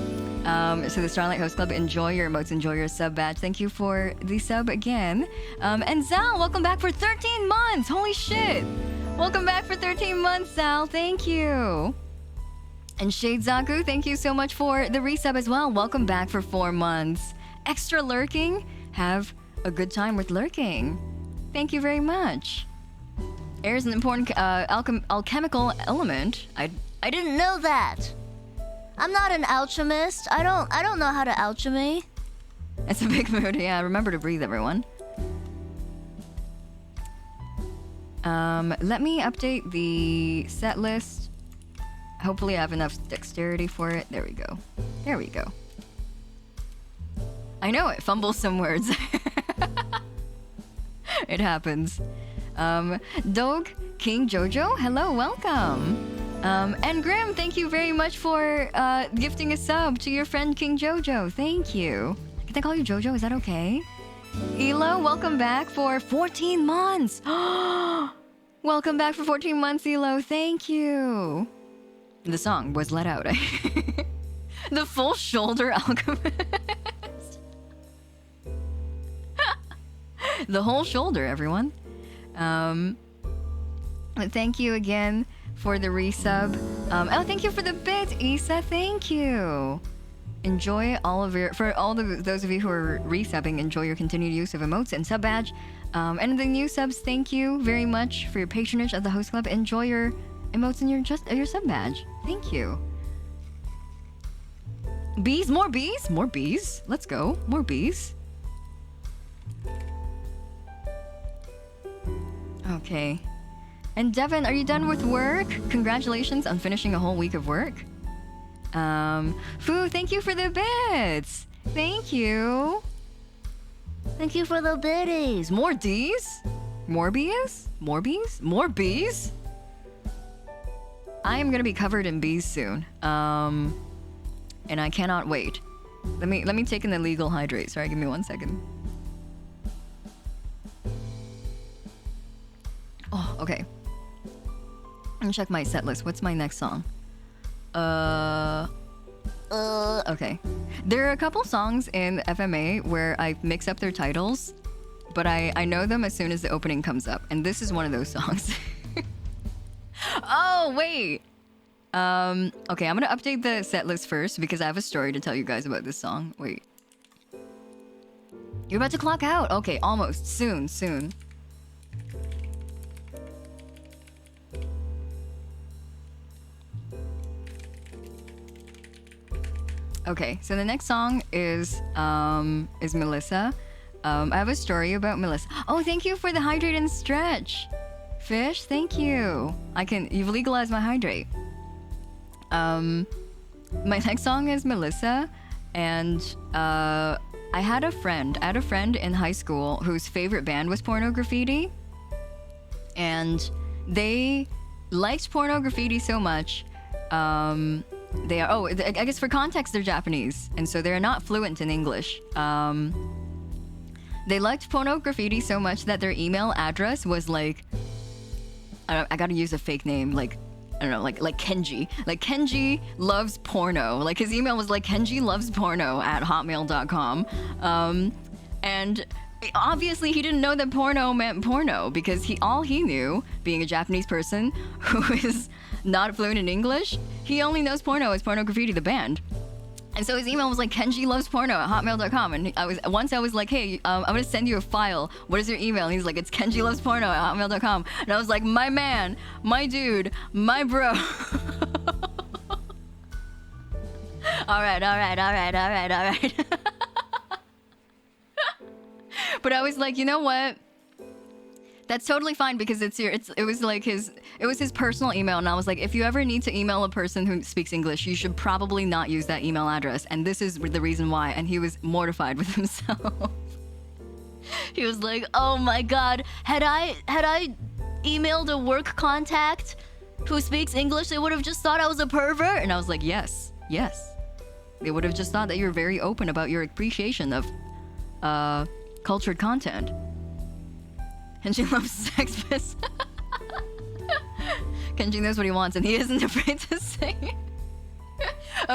to the Starlight Host Club. Enjoy your emotes, enjoy your sub badge. Thank you for the sub again. And Zal, welcome back for 13 months. Holy shit. Welcome back for 13 months, Zal. Thank you. And Shade Zaku, thank you so much for the resub as well. Welcome back for 4 months. Extra lurking. Have a good time with lurking. Thank you very much. Air is an important alchemical element. I didn't know that. I'm not an alchemist. I don't know how to alchemy. It's a big mood. Yeah, remember to breathe, everyone. Let me update the set list. Hopefully I have enough dexterity for it. There we go. There we go. I know it fumbles some words. It happens. Dog King Jojo, hello, welcome. And Grim, thank you very much for gifting a sub to your friend King Jojo. Thank you. Can I call you Jojo? Is that okay? Elo, welcome back for 14 months. Welcome back for 14 months, Elo. Thank you. The song was let out. The full shoulder Alchemist. The whole shoulder, everyone. Thank you again for the resub. Oh, thank you for the bit, Isa. Thank you. Enjoy all of your, for all those of you who are resubbing, enjoy your continued use of emotes and sub badge. And the new subs, thank you very much for your patronage of the host club. Enjoy your emotes and your sub badge. Thank you. Bees, more bees, more bees. Let's go, more bees. Okay. And Devin, are you done with work? Congratulations on finishing a whole week of work. Fu, thank you for the bits. Thank you. Thank you for the biddies. More D's? More bees? More bees? More bees? I am gonna be covered in bees soon. And I cannot wait. Let me take in the legal hydrate. Sorry, give me 1 second. Oh, okay. Let me check my set list. What's my next song? Okay. There are a couple songs in FMA where I mix up their titles, but I know them as soon as the opening comes up, and this is one of those songs. Oh, wait! Okay, I'm gonna update the set list first because I have a story to tell you guys about this song. Wait. You're about to clock out? Okay, almost. Soon. Okay, so the next song is Melissa. I have a story about Melissa. Oh, thank you for the hydrate and stretch. Fish, thank you. You've legalized my hydrate. My next song is Melissa, and I had a friend in high school whose favorite band was Porno Graffitti, and they liked Porno Graffitti so much. They are, I guess for context, they're Japanese, and so they're not fluent in English. They liked Porno Graffitti so much that their email address was like, I gotta use a fake name, like, I don't know, like Kenji. Like, Kenji loves porno. Like, his email was like, Kenji loves porno @hotmail.com. And obviously he didn't know that porno meant porno, because all he knew, being a Japanese person who is not fluent in English, he only knows porno as Porno Graffitti, the band. And so his email was like, Kenji loves porno @hotmail.com. And I was like, hey, I'm gonna send you a file. What is your email? And he's like, it's Kenji loves porno @hotmail.com. And I was like, my man, my dude, my bro. All right. But I was like, you know what? That's totally fine, because it was his personal email, and I was like, if you ever need to email a person who speaks English, you should probably not use that email address, and this is the reason why. And he was mortified with himself. He was like, oh my god, had I emailed a work contact who speaks English, they would have just thought I was a pervert. And I was like, yes, they would have just thought that you're very open about your appreciation of cultured content. Kenji loves Sex Piss. Kenji knows what he wants, and he isn't afraid to say it.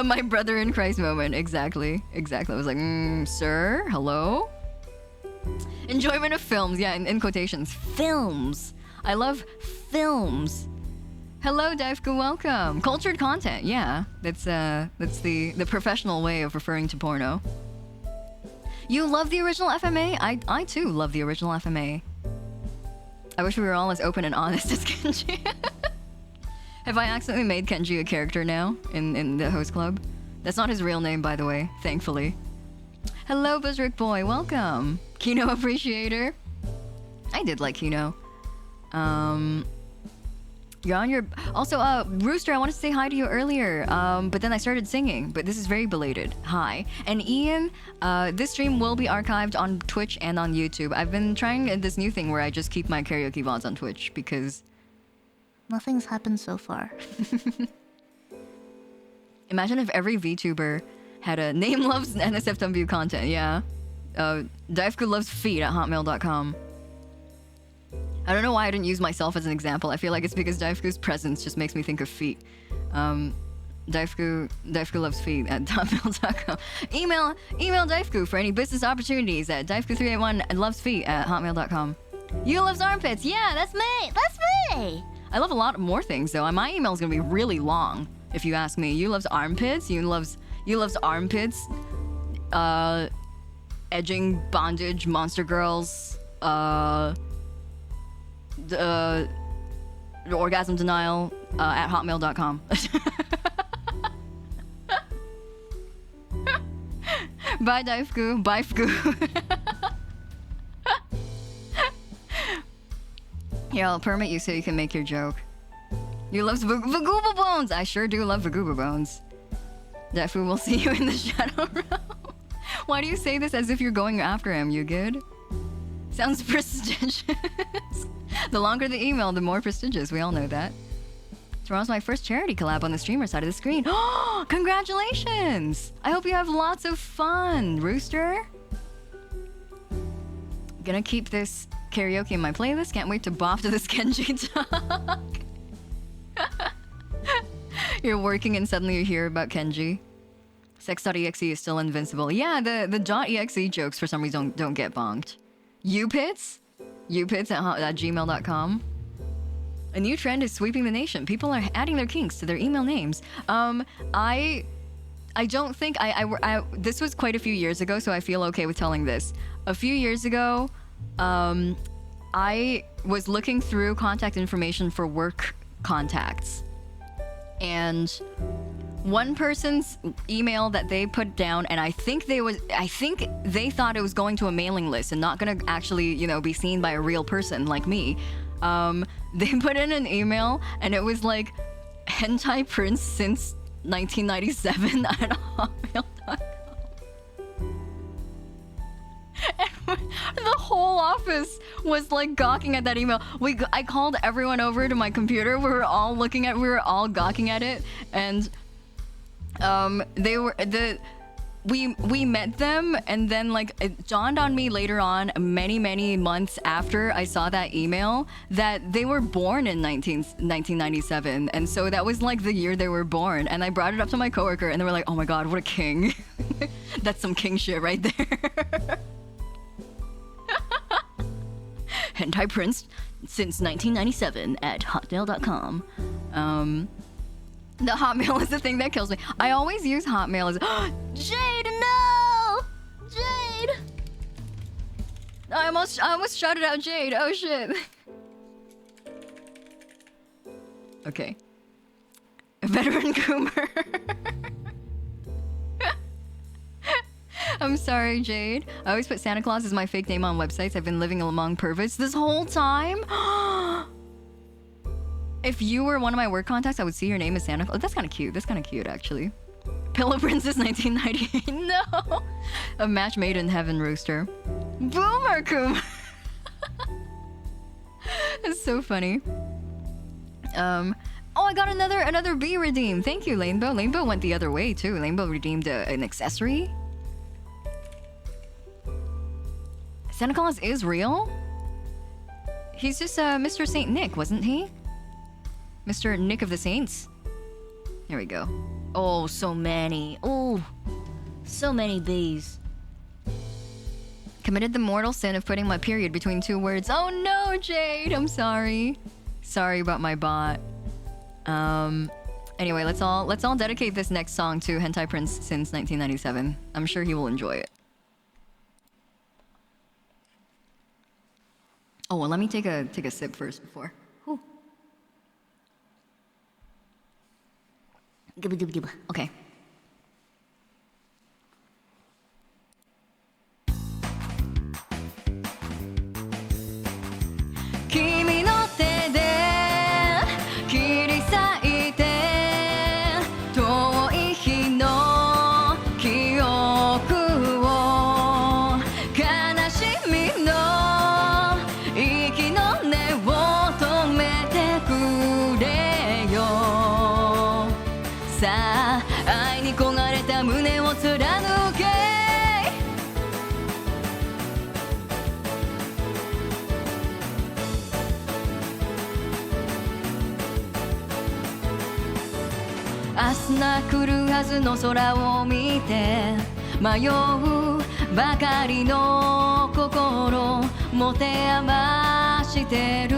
My brother in Christ moment. Exactly. I was like, sir, hello? Enjoyment of films. Yeah, in quotations. Films. I love films. Hello, Daifku, welcome. Cultured content, yeah. That's the professional way of referring to porno. You love the original FMA? I too love the original FMA. I wish we were all as open and honest as Kenji. Have I accidentally made Kenji a character now in the host club? That's not his real name, by the way, thankfully. Hello, Buzzrick Boy. Welcome. Kino Appreciator. I did like Kino. You're on your... Also, Rooster, I wanted to say hi to you earlier, but then I started singing, but this is very belated. Hi. And Ian, this stream will be archived on Twitch and on YouTube. I've been trying this new thing where I just keep my karaoke VODs on Twitch because... Nothing's happened so far. Imagine if every VTuber had a name loves NSFW content, yeah. Daifku loves feet at hotmail.com. I don't know why I didn't use myself as an example. I feel like it's because Daifku's presence just makes me think of feet. Daifku loves feet at hotmail.com. Email Daifku for any business opportunities at daifku381 loves feet at hotmail.com. You loves armpits. Yeah, that's me. That's me. I love a lot more things though. My email is gonna be really long if you ask me. You loves armpits. You loves armpits. Edging, bondage, monster girls. The orgasm denial at hotmail.com. Bye Daifku. Bye Fku. Here, I'll permit you so you can make your joke. You love Vagooba Bones! I sure do love Vagooba Bones. Daifku will see you in the shadow realm. Why do you say this as if you're going after him? You good? Sounds prestigious. The longer the email, the more prestigious. We all know that. Tomorrow's my first charity collab on the streamer side of the screen. Oh, congratulations! I hope you have lots of fun, Rooster. Gonna keep this karaoke in my playlist. Can't wait to bop to this Kenji talk. You're working and suddenly you hear about Kenji. Sex.exe is still invincible. Yeah, the .exe jokes for some reason don't get bonked. Upits at gmail.com. A new trend is sweeping the nation. People are adding their kinks to their email names. I don't think this was quite a few years ago, so I feel okay with telling this. A few years ago, I was looking through contact information for work contacts, and one person's email that they put down, and I think they thought it was going to a mailing list and not gonna actually, be seen by a real person like me. They put in an email, and it was like, hentai prince since 1997 at hotmail.com. And the whole office was like gawking at that email. I called everyone over to my computer. We were all gawking at it, and we met them, and then like it dawned on me later on, many months after I saw that email, that they were born in 1997, and so that was like the year they were born. And I brought it up to my coworker, and they were like, "Oh my god, what a king!" That's some king shit right there. Hentai Prince since 1997 at hotmail.com. The Hotmail is the thing that kills me. I always use Hotmail as Jade, no! Jade! I almost shouted out Jade. Oh shit. Okay. Veteran Coomer. I'm sorry, Jade. I always put Santa Claus as my fake name on websites. I've been living among perverts this whole time. If you were one of my work contacts, I would see your name as Santa Claus. That's kind of cute. That's kind of cute, actually. Pillow Princess 1998. No! A match made in heaven, Rooster. Boomer Coomer. That's so funny. Oh, I got another B redeem. Thank you, Lanebo. Lanebo went the other way, too. Lanebo redeemed an accessory. Santa Claus is real? He's just Mr. Saint Nick, wasn't he? Mr. Nick of the Saints? There we go. Oh, so many. Oh, so many bees. Committed the mortal sin of putting my period between two words. Oh no, Jade, I'm sorry. Sorry about my bot. Anyway, let's all dedicate this next song to Hentai Prince since 1997. I'm sure he will enjoy it. Oh, well, let me take a sip first before. Whew. Okay. を貫け明日が来るはずの空を見て迷うばかりの心持て余してる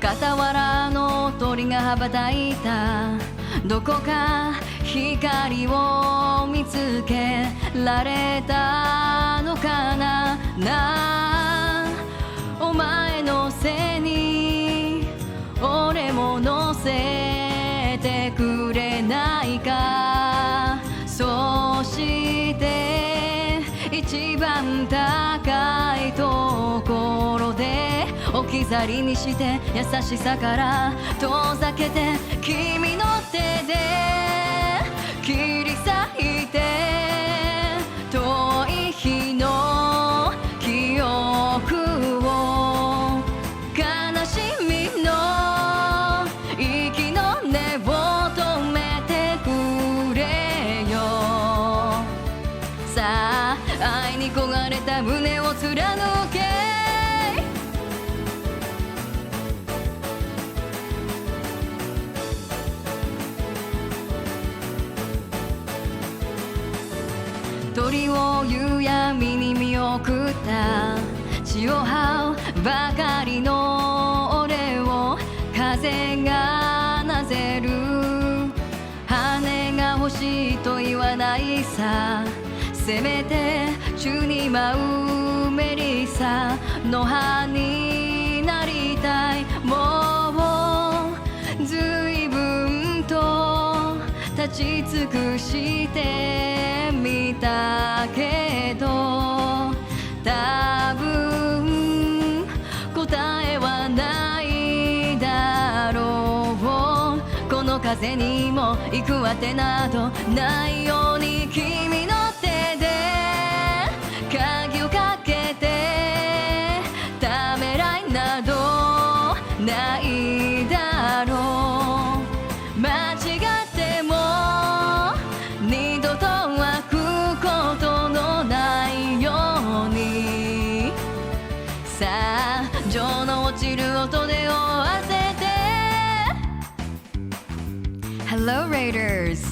傍らの鳥が羽ばたいたどこか光を見つけられたのかなお前の背に俺も乗せてくれないかそして一番高いところで置き去りにして優しさから遠ざけて君の手で切り裂いて遠い日の記憶を悲しみの息の根を止めてくれよさあ愛に焦がれた胸を貫け鳥を夕闇に見送った血を這うばかりの俺を風がなぜる羽が欲しいと言わないさせめて宙に舞うメリッサの葉になりたいもう随分と立ち尽くしてみたけど多分答えはないだろうこの風にも行くあてなどないように君の手で鍵をかけてためらいなどないだろう間違っても二度と湧くことのないようにさあ情の落ちる音で追わせて Hello Raiders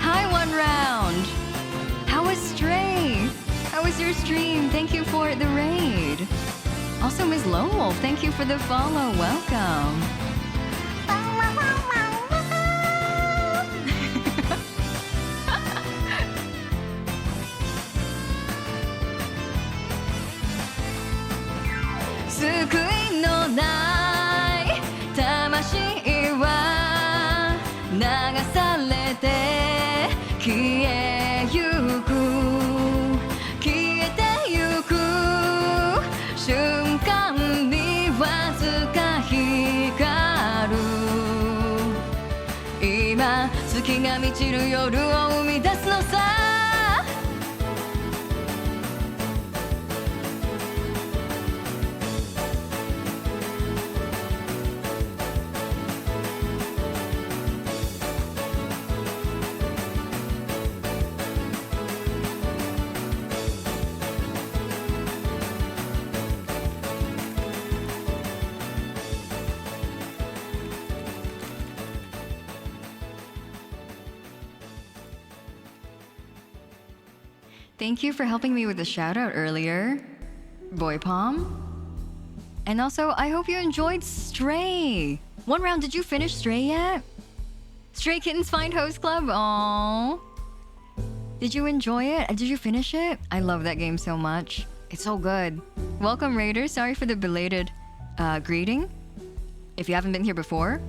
Hi One Round How was Stray? How was your stream? Thank you for the raid Also Ms. Lone Wolf Thank you for the follow Welcome救いのない魂は流されて消えゆく消えてゆく瞬間にわずか光る今月が満ちる夜を生み出すのさThank you for helping me with the shout out earlier, Boy Palm. And also, I hope you enjoyed Stray. One round, did you finish Stray yet? Stray Kittens Find Host Club? Aww. Did you enjoy it? Did you finish it? I love that game so much. It's so good. Welcome, Raiders. Sorry for the belated greeting. If you haven't been here before,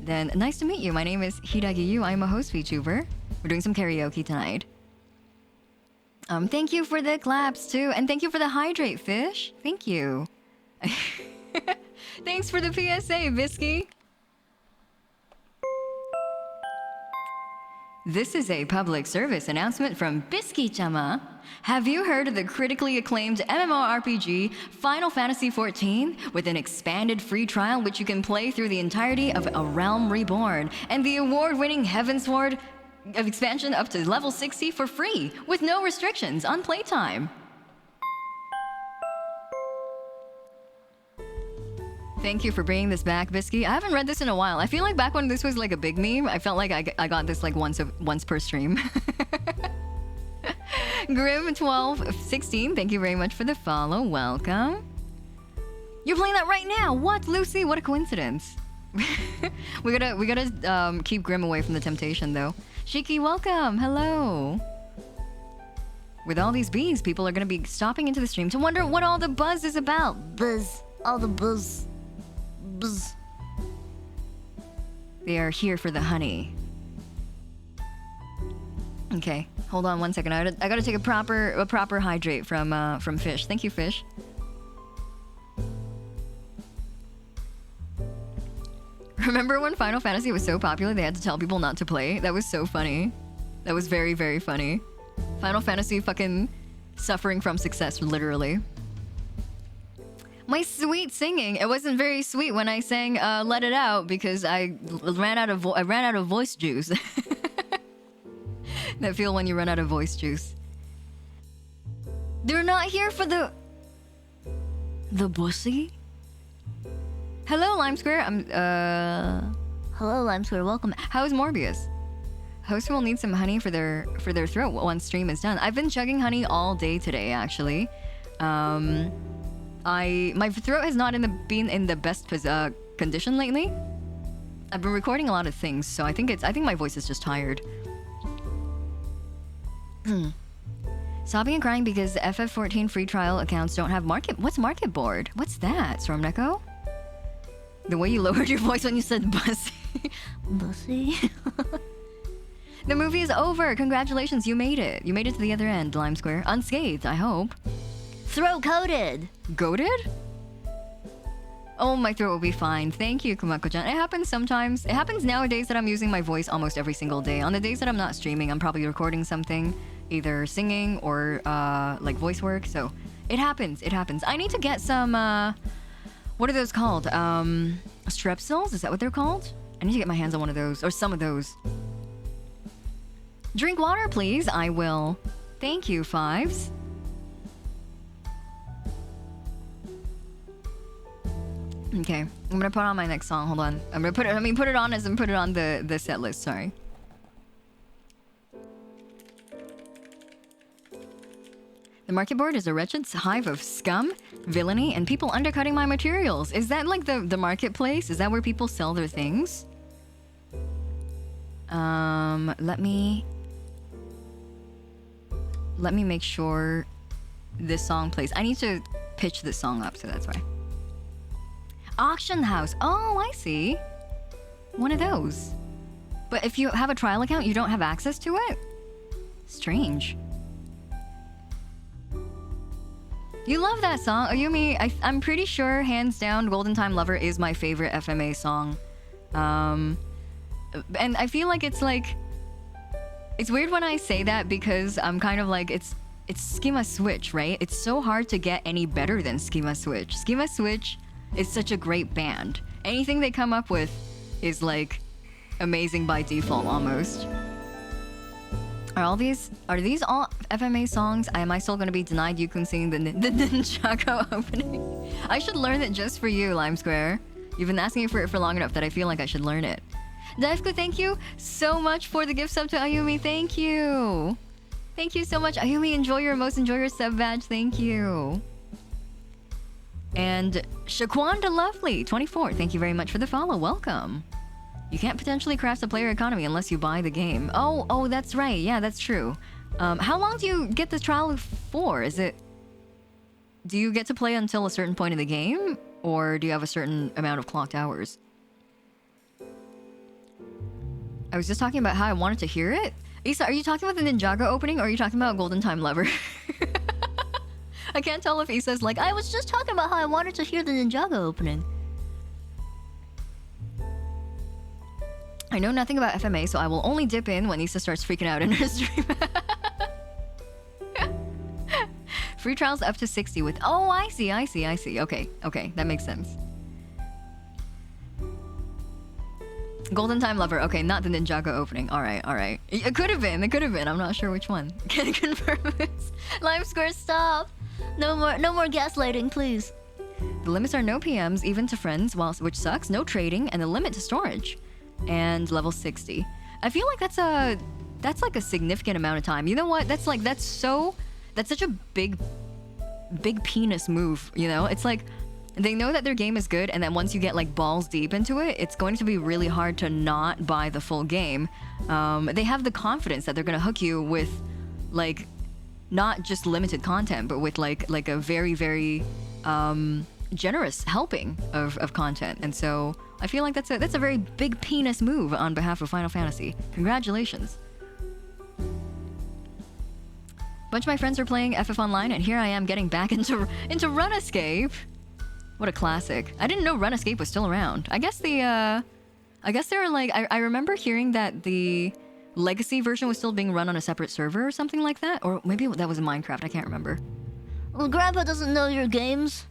then nice to meet you. My name is Hiiragi. I'm a host VTuber. We're doing some karaoke tonight. Thank you for the claps too, and thank you for the hydrate fish. Thank you. Thanks for the PSA, Bisky. This is a public service announcement from Bisky-chama. Have you heard of the critically acclaimed MMORPG Final Fantasy XIV with an expanded free trial which you can play through the entirety of A Realm Reborn and the award-winning Heavensward expansion up to level 60 for free with no restrictions on playtime. Thank you for bringing this back, Bisky. I haven't read this in a while. I feel like back when this was like a big meme, I felt like I got this like once per stream. Grim1216, thank you very much for the follow. Welcome. You're playing that right now. What, Lucy? What a coincidence. we gotta keep Grim away from the temptation, though. Shiki, welcome. Hello. With all these bees, people are gonna be stopping into the stream to wonder what all the buzz is about. Buzz. All the buzz. Buzz. They are here for the honey. Okay, hold on 1 second. I gotta take a proper hydrate from Fish. Thank you, Fish. Remember when Final Fantasy was so popular they had to tell people not to play? That was so funny. That was very, very funny. Final Fantasy fucking suffering from success, literally. My sweet singing. It wasn't very sweet when I sang "Let It Out" because I ran out of voice juice. That feel when you run out of voice juice. They're not here for the bussy. Hello, Lime Square. Hello, Lime Square. Welcome. How's Morbius? Host will need some honey for their throat once stream is done. I've been chugging honey all day today, actually. My throat has not been in the best condition lately. I've been recording a lot of things, so I think my voice is just tired. Sobbing and crying because FF14 free trial accounts don't have market. What's market board? What's that, Stormneco? The way you lowered your voice when you said bussy. Bussy? The movie is over. Congratulations, you made it. You made it to the other end, Lime Square. Unscathed, I hope. Throat coated. Goated? Oh, my throat will be fine. Thank you, Kumako-chan. It happens sometimes. It happens nowadays that I'm using my voice almost every single day. On the days that I'm not streaming, I'm probably recording something, either singing or like voice work. So it happens. It happens. I need to get some. What are those called? Strepsils? Is that what they're called? I need to get my hands on one of those, or some of those. Drink water, please. I will. Thank you, Fives. Okay, I'm gonna put on my next song. Hold on. I'm gonna put it on as in put it on the set list. Sorry. The market board is a wretched hive of scum, villainy, and people undercutting my materials. Is that like the marketplace? Is that where people sell their things? Let me make sure this song plays. I need to pitch this song up, so that's why. Auction house. Oh, I see. One of those. But if you have a trial account, you don't have access to it? Strange. You love that song. Ayumi, I'm pretty sure, hands down, Golden Time Lover is my favorite FMA song. And I feel like it's weird when I say that because I'm kind of like, it's Schema Switch, right? It's so hard to get any better than Schema Switch. Schema Switch is such a great band. Anything they come up with is like amazing by default almost. Are these all FMA songs? Am I still gonna be denied you can sing the Ninjago opening? I should learn it just for you, Lime Square. You've been asking for it for long enough that I feel like I should learn it. Daifku, thank you so much for the gift sub to Ayumi. Thank you. Thank you so much. Ayumi, enjoy your sub badge. Thank you. And Shaquanda Lovely, 24. Thank you very much for the follow. Welcome. You can't potentially craft a player economy unless you buy the game. Oh, that's right. Yeah, that's true. How long do you get the trial for? Do you get to play until a certain point in the game? Or do you have a certain amount of clocked hours? I was just talking about how I wanted to hear it. Issa, are you talking about the Ninjago opening or are you talking about Golden Time Lover? I can't tell if Issa's like, I was just talking about how I wanted to hear the Ninjago opening. I know nothing about FMA, so I will only dip in when Issa starts freaking out in her stream. Free trials up to 60 with... Oh, I see. Okay, that makes sense. Golden Time Lover. Okay, not the Ninjago opening. All right. It could have been. It could have been. I'm not sure which one. Can you confirm this? Live score, stop. No more gaslighting, please. The limits are no PMs, even to friends, which sucks. No trading, and the limit to storage, and level 60. I feel like that's like a significant amount of time. You know what? That's such a big penis move. You know, it's like they know that their game is good, and then once you get like balls deep into it, it's going to be really hard to not buy the full game. They have the confidence that they're gonna hook you with like not just limited content, but with like a very, very generous helping of content. And so I feel like that's a very big penis move on behalf of Final Fantasy. Congratulations. Bunch of my friends are playing FF Online, and here I am getting back into Run Escape. What a classic. I didn't know Run Escape was still around. I guess there are like, I remember hearing that the legacy version was still being run on a separate server or something like that. Or maybe that was in Minecraft, I can't remember. Well, Grandpa doesn't know your games.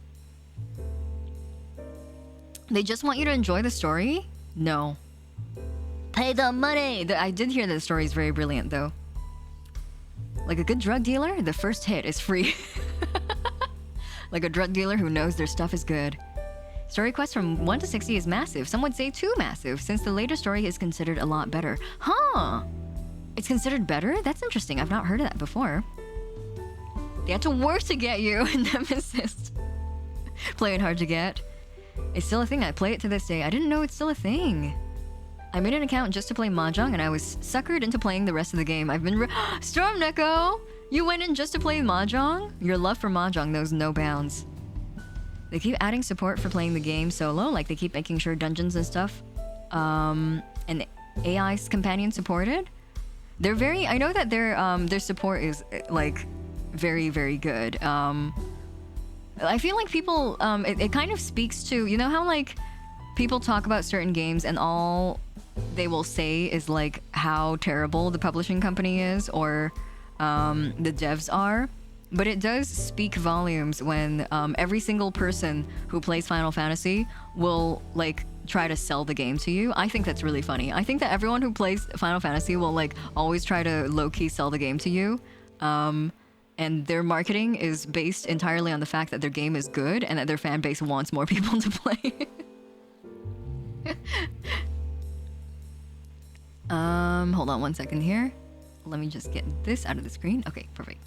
They just want you to enjoy the story? No. Pay the money! I did hear that the story is very brilliant, though. Like a good drug dealer, the first hit is free. Like a drug dealer who knows their stuff is good. Story quest from 1 to 60 is massive. Some would say too massive, since the later story is considered a lot better. Huh! It's considered better? That's interesting. I've not heard of that before. They had to work to get you, Nemesis. Playing hard to get. It's still a thing. I play it to this day. I didn't know it's still a thing. I made an account just to play Mahjong, and I was suckered into playing the rest of the game. I've been Storm Neko! You went in just to play Mahjong? Your love for Mahjong knows no bounds. They keep adding support for playing the game solo, like they keep making sure dungeons and stuff, and AI's companion supported. They're very, I know that their support is like very, very good. I feel like people, it kind of speaks to, you know how like people talk about certain games and all they will say is like how terrible the publishing company is or the devs are. But it does speak volumes when every single person who plays Final Fantasy will like try to sell the game to you. I think that's really funny. I think that everyone who plays Final Fantasy will like always try to low-key sell the game to you. And their marketing is based entirely on the fact that their game is good and that their fan base wants more people to play. Hold on one second here. Let me just get this out of the screen. Okay, perfect.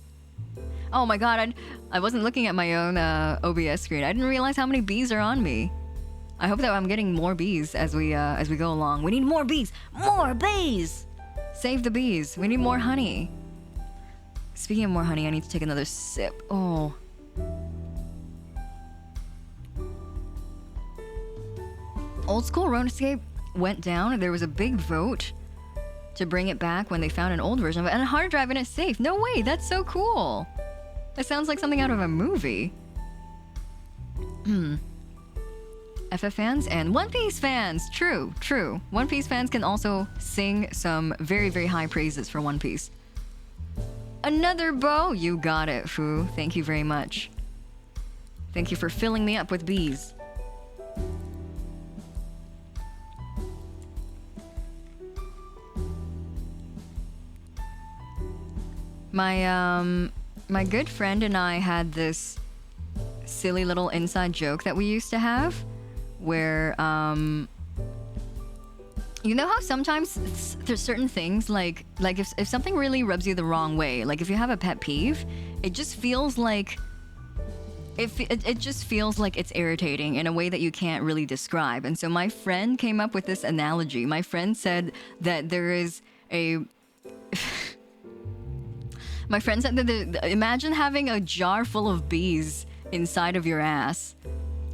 Oh my god, I wasn't looking at my own OBS screen. I didn't realize how many bees are on me. I hope that I'm getting more bees as we go along. We need more bees! More bees! Save the bees. We need more honey. Speaking of more honey, I need to take another sip. Oh. Old school RuneScape went down and there was a big vote to bring it back when they found an old version of it and a hard drive in it safe. No way, that's so cool. That sounds like something out of a movie. FF fans and One Piece fans. True. One Piece fans can also sing some very, very high praises for One Piece. Another bow? You got it, Fu. Thank you very much. Thank you for filling me up with bees. My good friend and I had this silly little inside joke that we used to have where you know how sometimes there's certain things like if something really rubs you the wrong way, like if you have a pet peeve, it just feels like it just feels like it's irritating in a way that you can't really describe. And so my friend came up with this analogy. My friend said that there is a my friend said that imagine having a jar full of bees inside of your ass.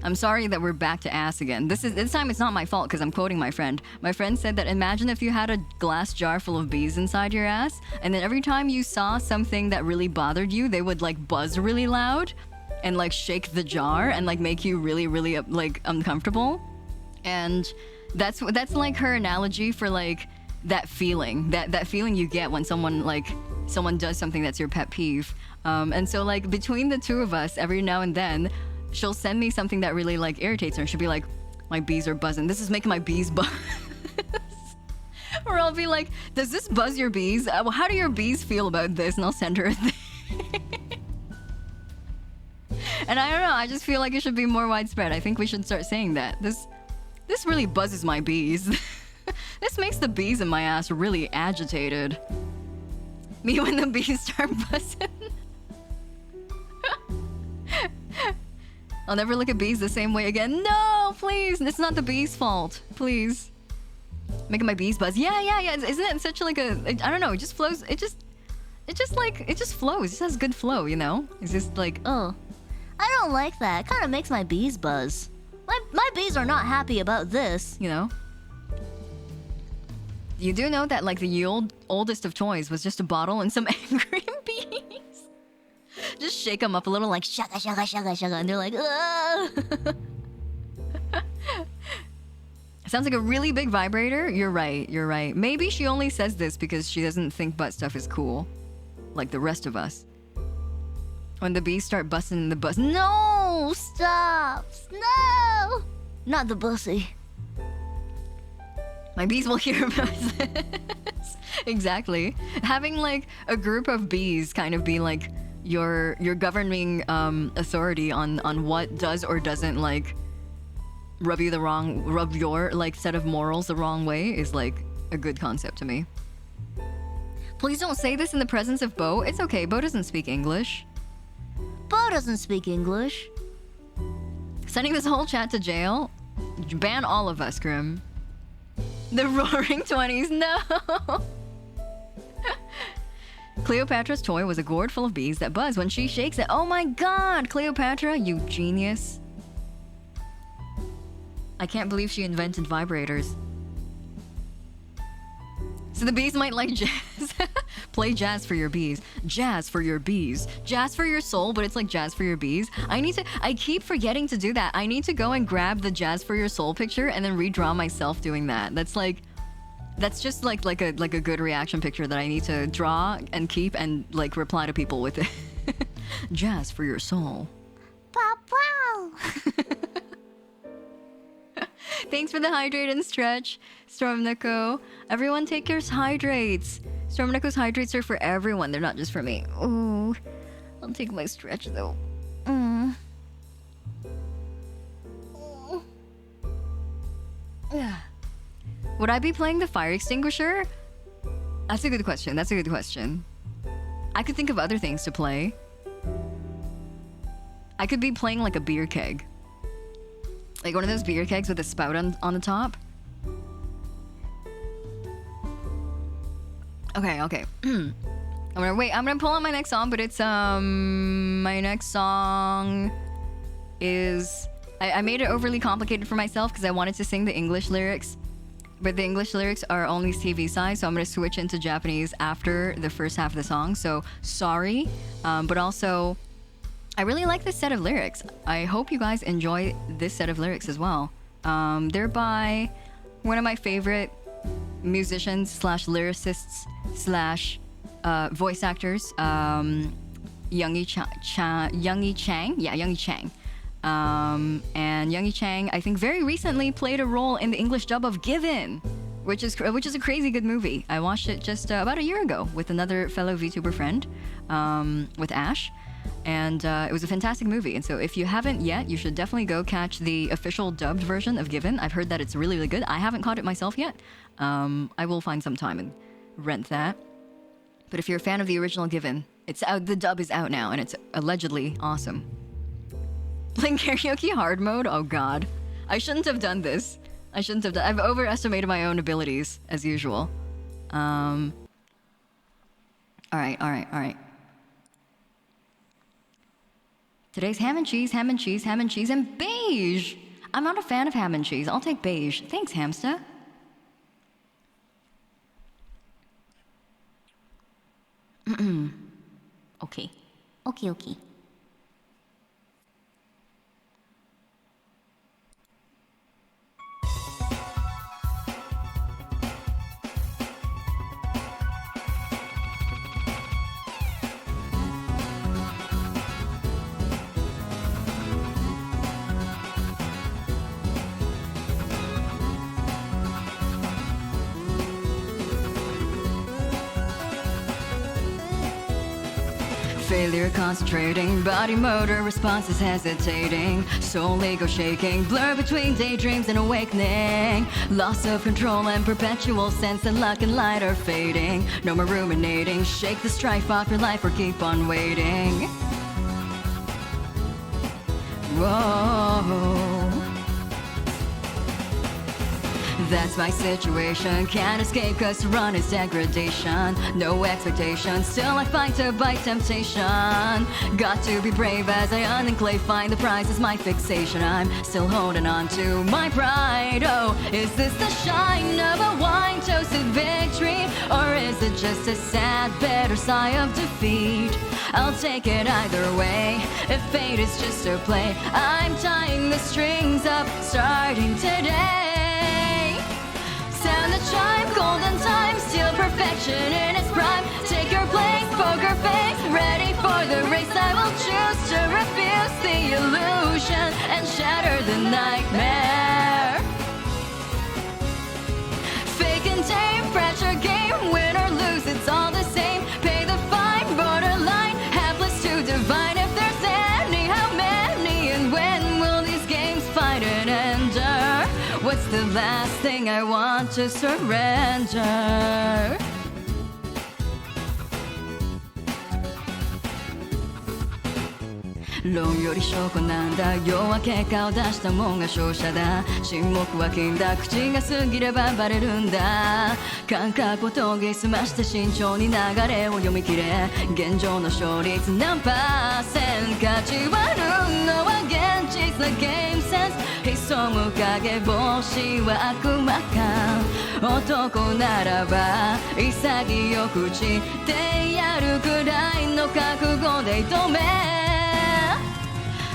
I'm sorry that we're back to ass again. This time it's not my fault because I'm quoting my friend. My friend said that imagine if you had a glass jar full of bees inside your ass, and then every time you saw something that really bothered you, they would like buzz really loud and like shake the jar and like make you really, really like uncomfortable. And that's like her analogy for like that feeling, that feeling you get when someone does something that's your pet peeve. And so like between the two of us, every now and then, she'll send me something that really like irritates her. She'll be like, my bees are buzzing. This is making my bees buzz. Or I'll be like, does this buzz your bees? How do your bees feel about this? And I'll send her a thing. And I don't know, I just feel like it should be more widespread. I think we should start saying that. This really buzzes my bees. This makes the bees in my ass really agitated. Me when the bees start buzzing. I'll never look at bees the same way again. No, please. It's not the bees' fault. Please. Making my bees buzz. Yeah. Isn't it such like a... I don't know. It just flows. It just flows. It just has good flow, you know? It's just like... Oh. I don't like that. It kind of makes my bees buzz. My bees are not happy about this. You know? You do know that like the oldest of toys was just a bottle and some angry bees. Just shake them up a little like shaka shaka shaka shaka, and they're like, ugh. Sounds like a really big vibrator. You're right. Maybe she only says this because she doesn't think butt stuff is cool, like the rest of us. When the bees start busting in the bus. No, stop. No, not the bussy. My bees will hear about this. Exactly. Having like a group of bees kind of be like your governing authority on what does or doesn't like rub your like set of morals the wrong way is like a good concept to me. Please don't say this in the presence of Bo. It's okay, Bo doesn't speak English. Bo doesn't speak English. Sending this whole chat to jail? Ban all of us, Grim. The Roaring 20s, no! Cleopatra's toy was a gourd full of bees that buzz when she shakes it. Oh my god, Cleopatra, you genius. I can't believe she invented vibrators. So the bees might like jazz. Play jazz for your bees. Jazz for your bees. Jazz for your soul, but it's like jazz for your bees. I keep forgetting to do that. I need to go and grab the jazz for your soul picture and then redraw myself doing that. That's just like a good reaction picture that I need to draw and keep and like reply to people with it. Jazz for your soul. Pow pow. Thanks for the hydrate and stretch, Storm NICO. Everyone take your hydrates. Storm NICO's hydrates are for everyone. They're not just for me. Ooh, I'll take my stretch though. Would I be playing the fire extinguisher? That's a good question. I could think of other things to play. I could be playing like a beer keg. Like one of those beer kegs with a spout on the top. Okay. I'm gonna pull out my next song, but it's my next song is I made it overly complicated for myself because I wanted to sing the English lyrics. But the English lyrics are only CV size, so I'm gonna switch into Japanese after the first half of the song. So sorry, but also I really like this set of lyrics. I hope you guys enjoy this set of lyrics as well. They're by one of my favorite musicians / lyricists / voice actors, Youngie Chang. Yeah, Youngie Chang. And Youngie Chang, I think, very recently played a role in the English dub of Given, which is a crazy good movie. I watched it just about a year ago with another fellow VTuber friend, with Ash, and it was a fantastic movie. And so if you haven't yet, you should definitely go catch the official dubbed version of Given. I've heard that it's really, really good. I haven't caught it myself yet. I will find some time and rent that. But if you're a fan of the original Given, it's out. The dub is out now, and it's allegedly awesome. Playing karaoke hard mode? Oh god. I shouldn't have done this. I've overestimated my own abilities, as usual. Alright. Today's ham and cheese, and beige! I'm not a fan of ham and cheese. I'll take beige. Thanks, Hamster. Okay. Failure concentrating, body motor responses hesitating, soul ego shaking, blur between daydreams and awakening, loss of control and perpetual sense that luck and light are fading. No more ruminating, shake the strife off your life or keep on waiting. Whoa. That's my situation, can't escape cause to run is degradation. No expectation, still I fight to bite temptation. Got to be brave as I unenclave, find the prize is my fixation. I'm still holding on to my pride. Oh, is this the shine of a wine toasted victory? Or is it just a sad, bitter sigh of defeat? I'll take it either way, if fate is just a play. I'm tying the strings up, starting today. Sound the chime, golden time, still perfection in its prime. Take your place, poker face, ready for the race. I will choose to refuse the illusion and shatter the nightmare. Fake and tame, pressure game, win or lose, it's all the same. Pay the fine, borderline, hapless to divine. If there's any, how many, and when will these games fight and endure? What's the last thing I want to surrender?論より証拠なんだ、要は結果を出したもんが勝者だ。沈黙は金だ、口が過ぎればバレるんだ。感覚を研ぎ澄まして慎重に流れを読み切れ。現状の勝率何パーセント、勝ち割るのは現実なゲームセンス。潜む影帽子は悪魔か、男ならば潔く散ってやるくらいの覚悟で挑め。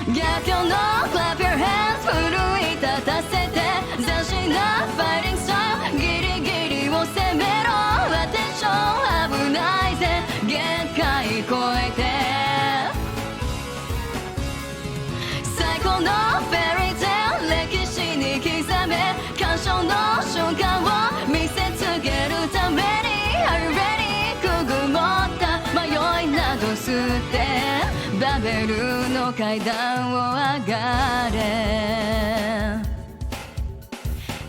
逆境の clap your hands 奮い立たせて、斬新なファイティングスタイル、ギリギリを攻めろ。アテンション危ないぜ、限界超えて。最高のフェリーテイル、歴史に刻め。感傷の瞬間を見せつけるために Are you ready? くぐもった迷いなど捨て、バベルの階段を上がれ。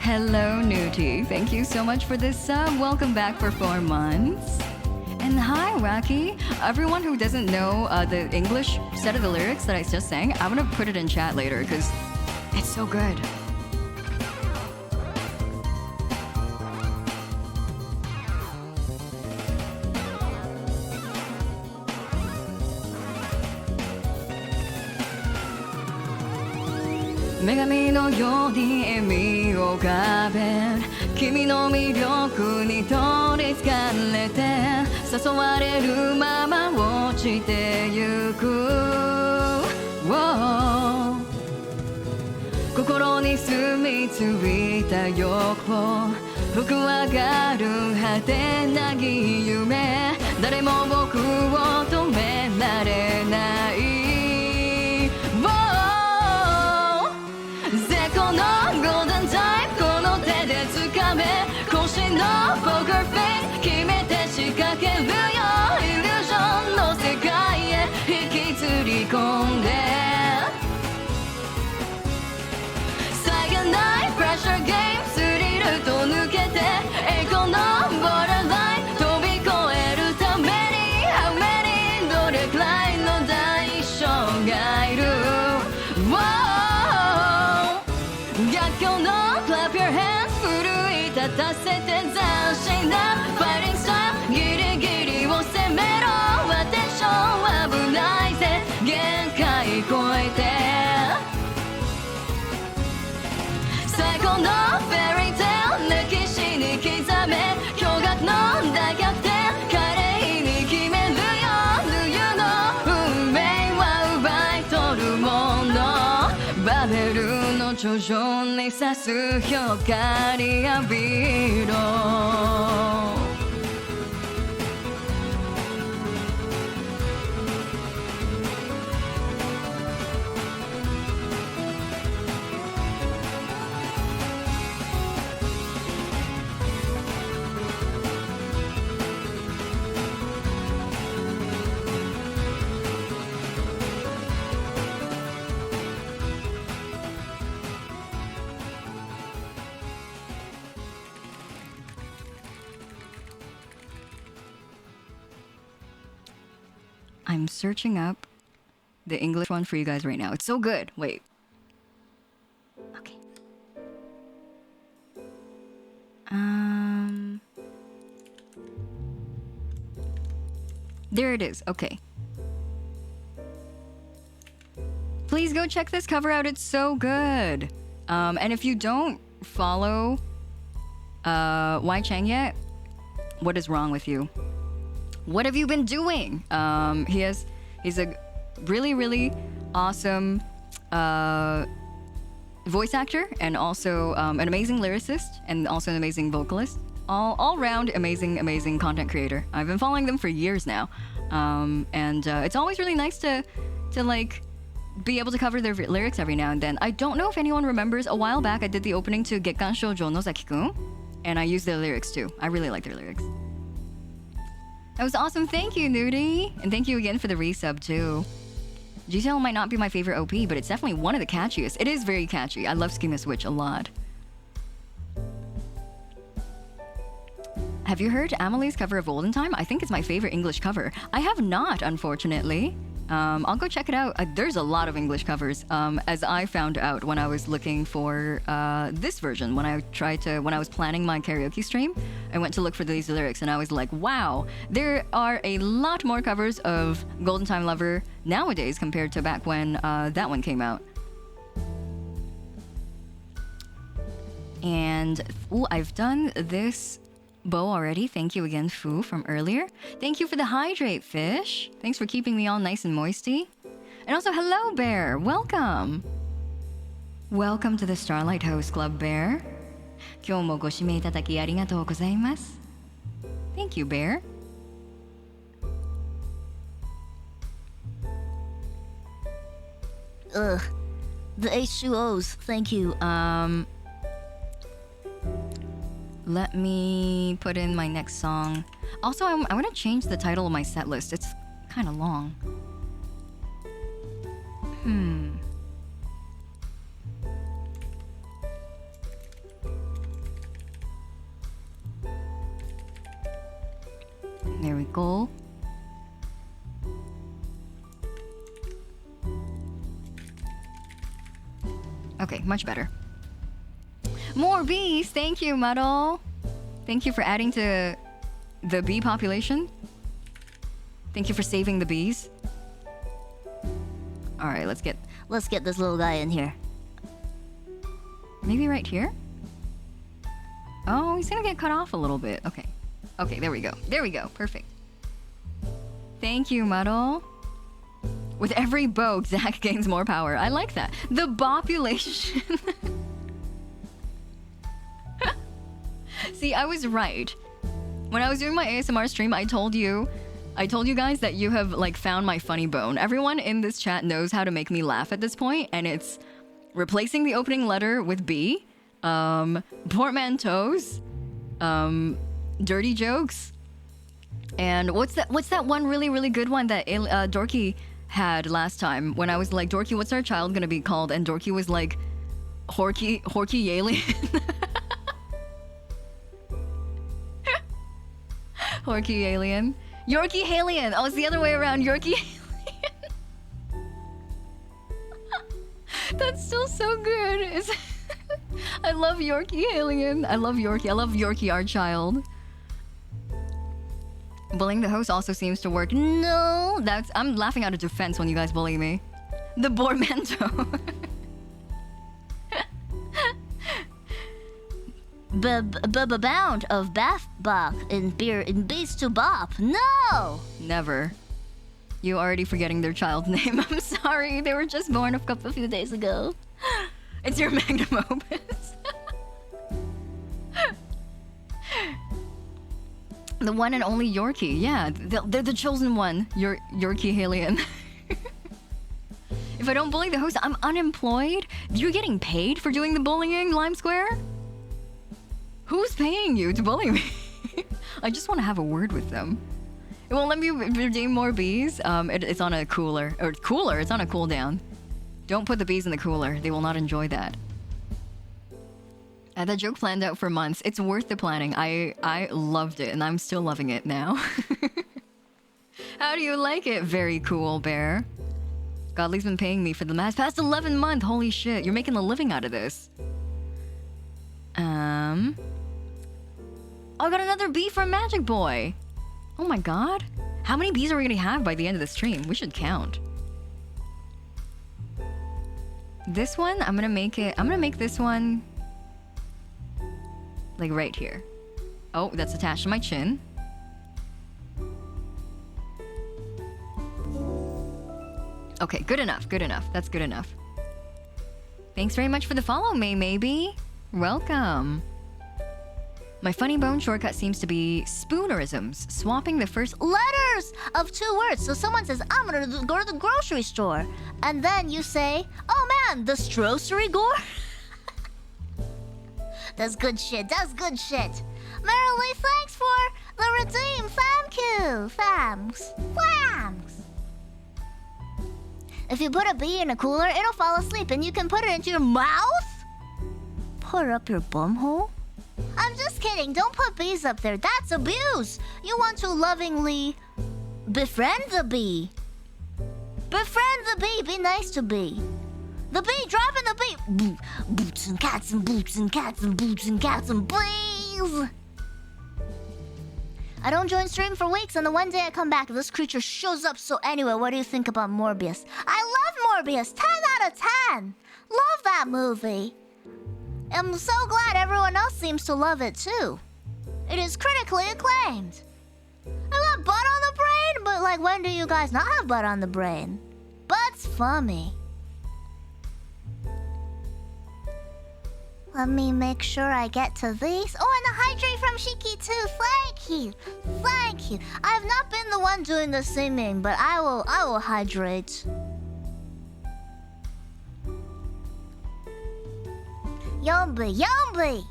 Hello Newty, thank you so much for this sub. Welcome back for 4 months. And hi Rocky. Everyone who doesn't know the English set of the lyrics that I just sang, I'm gonna put it in chat later because it's so good. "女神のように笑みを浮かべる、君の魅力に取りつかれて、誘われるまま落ちてゆく、心に住み着いた欲を吹く上がる果てなき夢、誰も僕を止められない。絶好のゴールデンタイム、この手で掴め。渾身のポーカーフェイス決めて仕掛けるよ。イリュージョンの世界へ引きずり込んで、際がないプレッシャーゲーム、スリルと抜けて栄光のボーダーライン飛び越えるために How many どれくらいの代償がいる。逆境の Clap your hands 奮い立たせて、斬新なファイティングスタイル、ギリギリを攻めろ。アテンション危ないぜ、限界超えて。最高のフェリーテイル、歴史に刻め。驚愕の大逆転、華麗に決めるよ。冬の運命は奪い取るもの、バベルの頂上に差す光浴びろ。I'm searching up the English one for you guys right now. It's so good. Wait. Okay. There it is. Okay. Please go check this cover out. It's so good. And if you don't follow Y Chang yet, what is wrong with you? What have you been doing? He's a really, really awesome voice actor and also an amazing lyricist and also an amazing vocalist. All round amazing content creator. I've been following them for years now. And it's always really nice to like be able to cover their lyrics every now and then. I don't know if anyone remembers, a while back I did the opening to Gekkan Shoujo Nozaki-kun, and I used their lyrics too. I really like their lyrics. That was awesome. Thank you, Nudie. And thank you again for the resub too. Ciel might not be my favorite OP, but it's definitely one of the catchiest. It is very catchy. I love Sukima Switch a lot. Have you heard Amelie's cover of Olden Time? I think it's my favorite English cover. I have not, unfortunately. I'll go check it out. There's a lot of English covers, as I found out when I was looking for this version. When I was planning my karaoke stream, I went to look for these lyrics and I was like, wow, there are a lot more covers of Golden Time Lover nowadays compared to back when that one came out. And, ooh, I've done this bow already. Thank you again, Fu, from earlier. Thank you for the hydrate, fish. Thanks for keeping me all nice and moisty. And also, hello, Bear. Welcome. Welcome to the Starlight Host Club, Bear. 今日もご指名いただきありがとうございます. Thank you, Bear. Ugh. The H2Os. Thank you. Let me put in my next song. Also, I want to change the title of my set list. It's kind of long. There we go. Okay, much better. More bees! Thank you, Muddle. Thank you for adding to the bee population. Thank you for saving the bees. Alright, let's get this little guy in here. Maybe right here? Oh, he's gonna get cut off a little bit. Okay. Okay, there we go. There we go. Perfect. Thank you, Muddle. With every bow, Zach gains more power. I like that. The population. See, I was right. When I was doing my ASMR stream, I told you guys that you have like found my funny bone. Everyone in this chat knows how to make me laugh at this point, and it's replacing the opening letter with B, portmanteaus, dirty jokes, and what's that one really good one that Dorky had last time when I was like, Dorky, what's our child gonna be called? And Dorky was like, Horky Alien. Horky Alien. Yorkie Alien. Oh, it's the other way around. Yorkie Alien. That's still so good. I love Yorkie Alien. I love Yorkie. I love Yorkie, our child. Bullying the host also seems to work. No, I'm laughing out of defense when you guys bully me. The Bormento. Bound of Bath Bach in beer in Beast to Bop. No! Never. You already forgetting their child's name. I'm sorry. They were just born a few days ago. It's your magnum opus. The one and only Yorkie. Yeah, they're the chosen one. Yorkie Alien. If I don't bully the host, I'm unemployed? You're getting paid for doing the bullying, Lime Square? Who's paying you to bully me? I just want to have a word with them. It won't let me redeem more bees. It's on a cooler. It's on a cooldown. Don't put the bees in the cooler. They will not enjoy that. I had that joke planned out for months. It's worth the planning. I loved it, and I'm still loving it now. How do you like it? Very cool, Bear. Godly's been paying me for the past 11 months. Holy shit, you're making a living out of this. Oh, I got another bee from Magic Boy. Oh my god. How many bees are we gonna have by the end of the stream? We should count. This one, I'm gonna make this one like right here. Oh, that's attached to my chin. Okay, good enough, good enough. That's good enough. Thanks very much for the follow, maybe. Welcome. My funny bone shortcut seems to be spoonerisms, swapping the first letters of 2 words. So someone says, I'm gonna go to the grocery store. And then you say, oh man, the strocery gore? That's good shit, that's good shit. Merrily, thanks for the redeem. Thank you. Thanks. Thanks. If you put a bee in a cooler, it'll fall asleep and you can put it into your mouth? Put it up your bumhole? I'm just kidding. Don't put bees up there. That's abuse. You want to lovingly befriend the bee. Befriend the bee. Be nice to bee. The bee, dropping the bee. Boots and cats and boots and cats and boots and cats and bees. I don't join stream for weeks, and the one day I come back, this creature shows up. So anyway, what do you think about Morbius? I love Morbius. 10 out of 10. Love that movie. I'm so glad everyone else seems to love it too. It is critically acclaimed. I got butt on the brain, but like, when do you guys not have butt on the brain? Butt's funny. Let me make sure I get to these. Oh, and a hydrate from Shiki too. Thank you. Thank you. I have not been the one doing the singing, but I will hydrate. Yumby, yumby!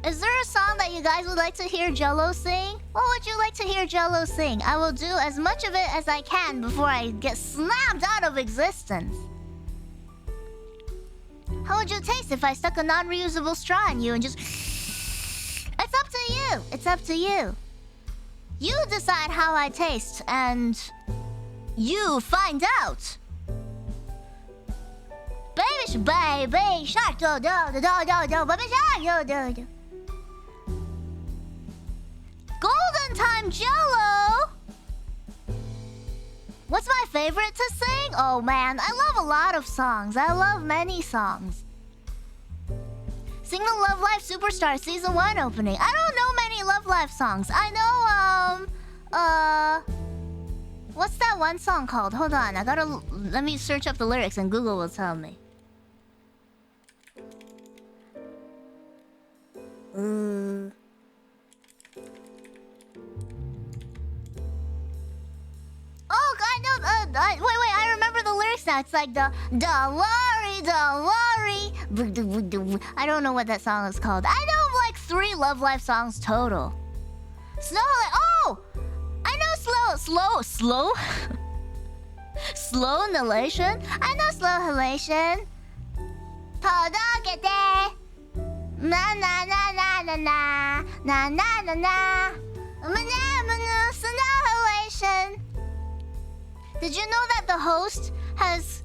Is there a song that you guys would like to hear Jello sing? What would you like to hear Jello sing? I will do as much of it as I can before I get slammed out of existence. How would you taste if I stuck a non-reusable straw in you and just... It's up to you. It's up to you. You decide how I taste and you find out. Baby shark, do do do do do, baby shark, do do do. Golden time Jello. What's my favorite to sing? Oh man, I love a lot of songs. I love many songs. Sing the Love Life Superstar Season 1 opening. I don't know many Love Life songs. I know, what's that one song called? Hold on, let me search up the lyrics and Google will tell me. Oh, I know. Wait, I remember the lyrics now. It's like don't worry. I don't know what that song is called. I know like 3 Love Life songs total. Oh, I know slow. Slow halation. I know slow halation. 도덕에 na na na na na na na na na na. Did you know that the host has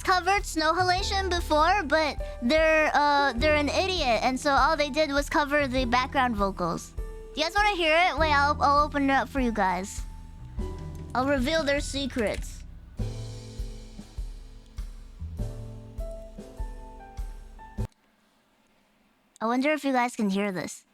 covered snow halation before, but they're an idiot, and so all they did was cover the background vocals. Do you guys want to hear it? Wait, I'll open it up for you guys. I'll reveal their secrets. I wonder if you guys can hear this.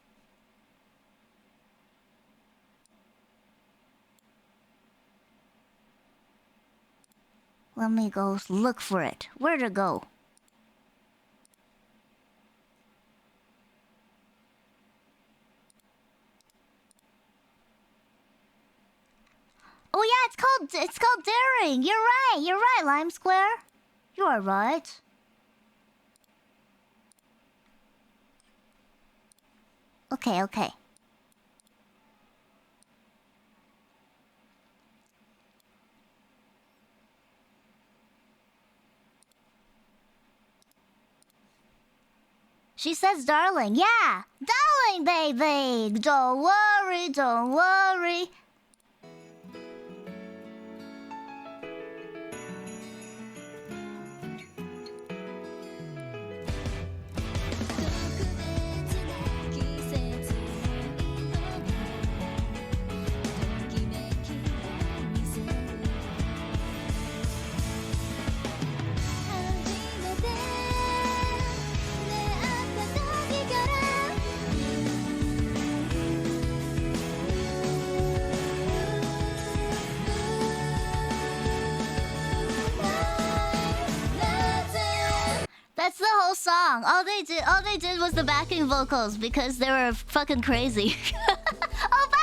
Let me go look for it. Where'd it go? Oh yeah, it's called Daring. You're right, Lime Square. You are right. Okay. She says darling. Yeah, darling, baby. Don't worry. song. All they did was the backing vocals because they were fucking crazy. Oh, bye.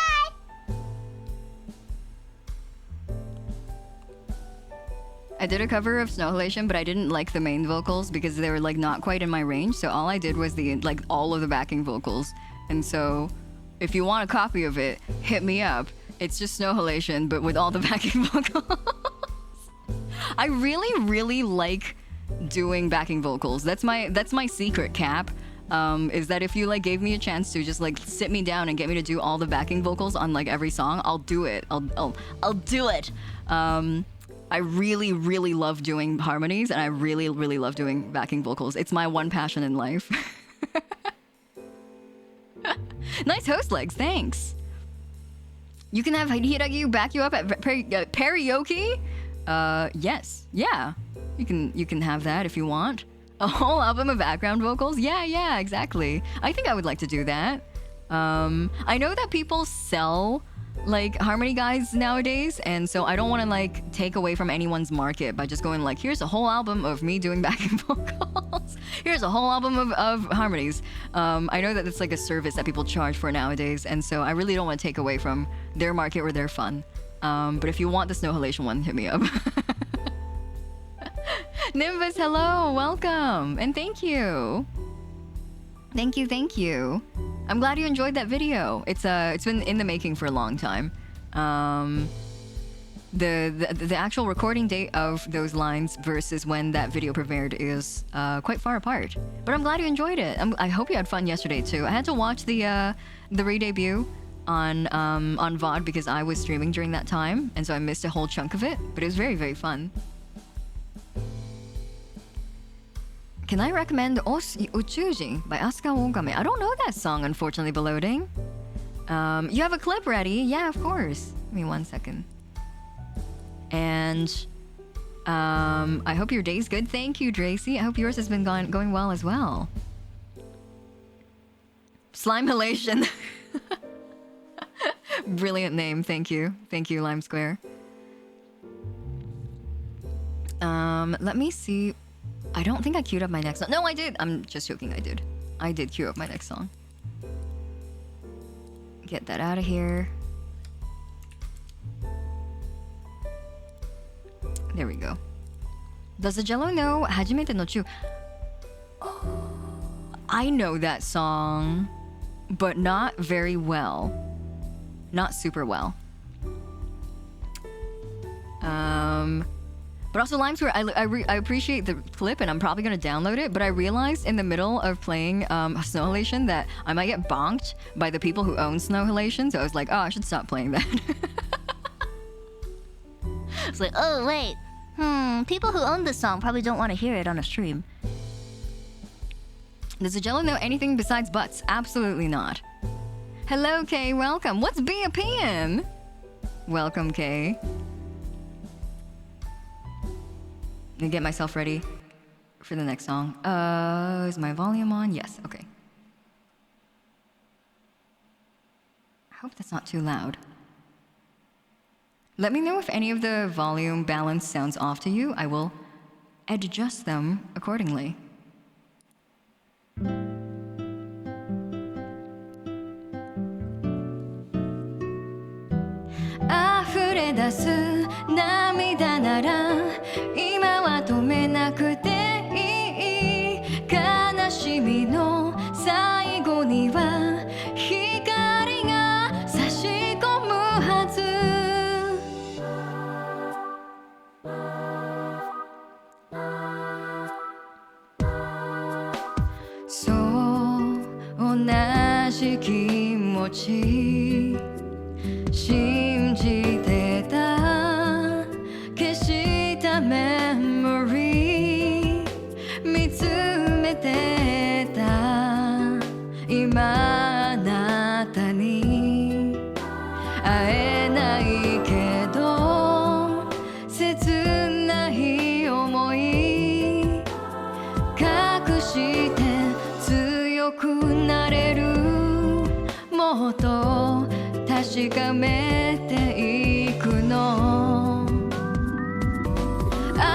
I did a cover of Snow Halation, but I didn't like the main vocals because they were like not quite in my range. So all I did was the like all of the backing vocals. And so, if you want a copy of it, hit me up. It's just Snow Halation, but with all the backing vocals. I really like doing backing vocals. That's my secret, Cap. Is that if you like gave me a chance to just like sit me down and get me to do all the backing vocals on like every song, I'll do it. I'll do it. I really love doing harmonies, and I really love doing backing vocals. It's my one passion in life. Nice host legs, thanks. You can have Hiiragi back you up at karaoke. Yes, yeah. You can have that if you want. A whole album of background vocals? Yeah, exactly. I think I would like to do that. I know that people sell like harmony guides nowadays, and so I don't want to like take away from anyone's market by just going like, here's a whole album of me doing backing vocals. Here's a whole album of harmonies. I know that it's like a service that people charge for nowadays, and so I really don't want to take away from their market or their fun. But if you want the Snow Halation one, hit me up. Nimbus, hello, welcome, and thank you. Thank you. I'm glad you enjoyed that video. It's been in the making for a long time. The actual recording date of those lines versus when that video premiered is quite far apart. But I'm glad you enjoyed it. I hope you had fun yesterday too. I had to watch the re-debut on VOD because I was streaming during that time, and so I missed a whole chunk of it. But it was very fun. Can I recommend Uchuji by Asuka Ogame? I don't know that song, unfortunately, Beloading. You have a clip ready? Yeah, of course. Give me 1 second. And I hope your day's good. Thank you, Dracy. I hope yours has been going well as well. Slime Halation. Brilliant name. Thank you, Lime Square. Let me see. I don't think I queued up my next song. No, I did. I'm just joking. I did queue up my next song. Get that out of here. There we go. Does the Jello know Hajimete no Chu? I know that song, but not very well. Not super well. But also, Lime Square, I appreciate the clip, and I'm probably going to download it, but I realized in the middle of playing Snow Halation that I might get bonked by the people who own Snow Halation, so I was like, oh, I should stop playing that. It's like, oh, wait. People who own this song probably don't want to hear it on a stream. Does the Jello know anything besides butts? Absolutely not. Hello, Kay, welcome. What's be a peeing? Welcome, Kay. Gonna get myself ready for the next song. Is my volume on? Yes, okay. I hope that's not too loud. Let me know if any of the volume balance sounds off to you. I will adjust them accordingly. Afuredasu namida nara ima wa tomenaku te ii kanashimi no saigo ni wa hikari ga sashikomu hazu. So onaji kimochi 信じてた消したメモリー見つめてた今あなたに会えないけど切ない思い隠して強くなれるもっと確かめていくのあ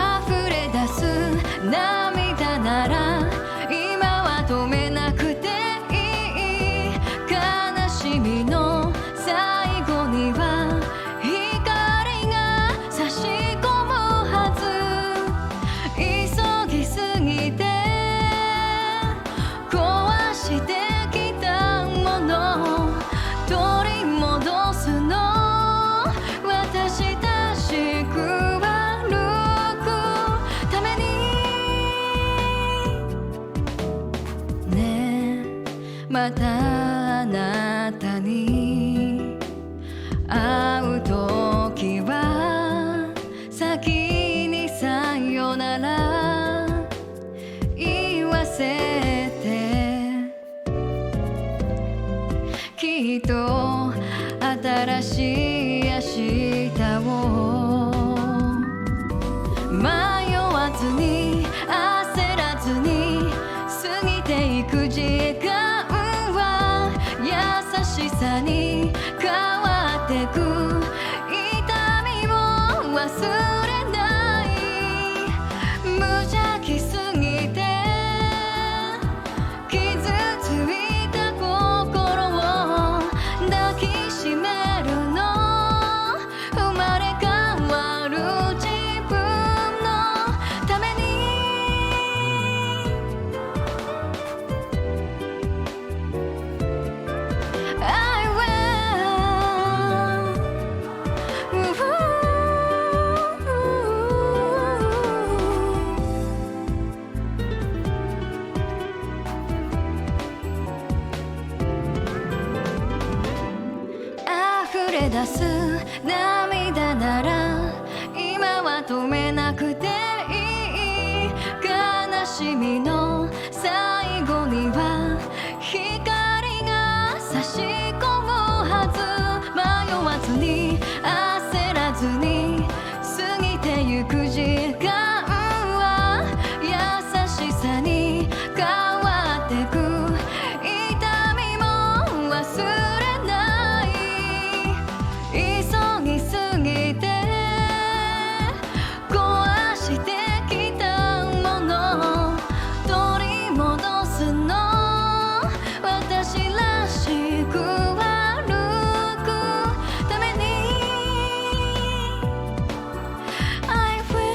またあなたに会うときは先にさよなら言わせてきっと新しい明日を迷わずに焦らずに過ぎていく時間は優しさに変わってく痛みを忘れない無邪気すぎて傷ついた心を抱きしめるの生まれ変わる自分のためにI will溢れ出す涙なら今は止めなくていい悲しみの最後には光が差し込むはず迷わずに焦らずに過ぎてゆく時間は優しさに変わってく痛みも忘れない急ぎすぎて壊してきたもの取り戻すの私らしく歩くために I will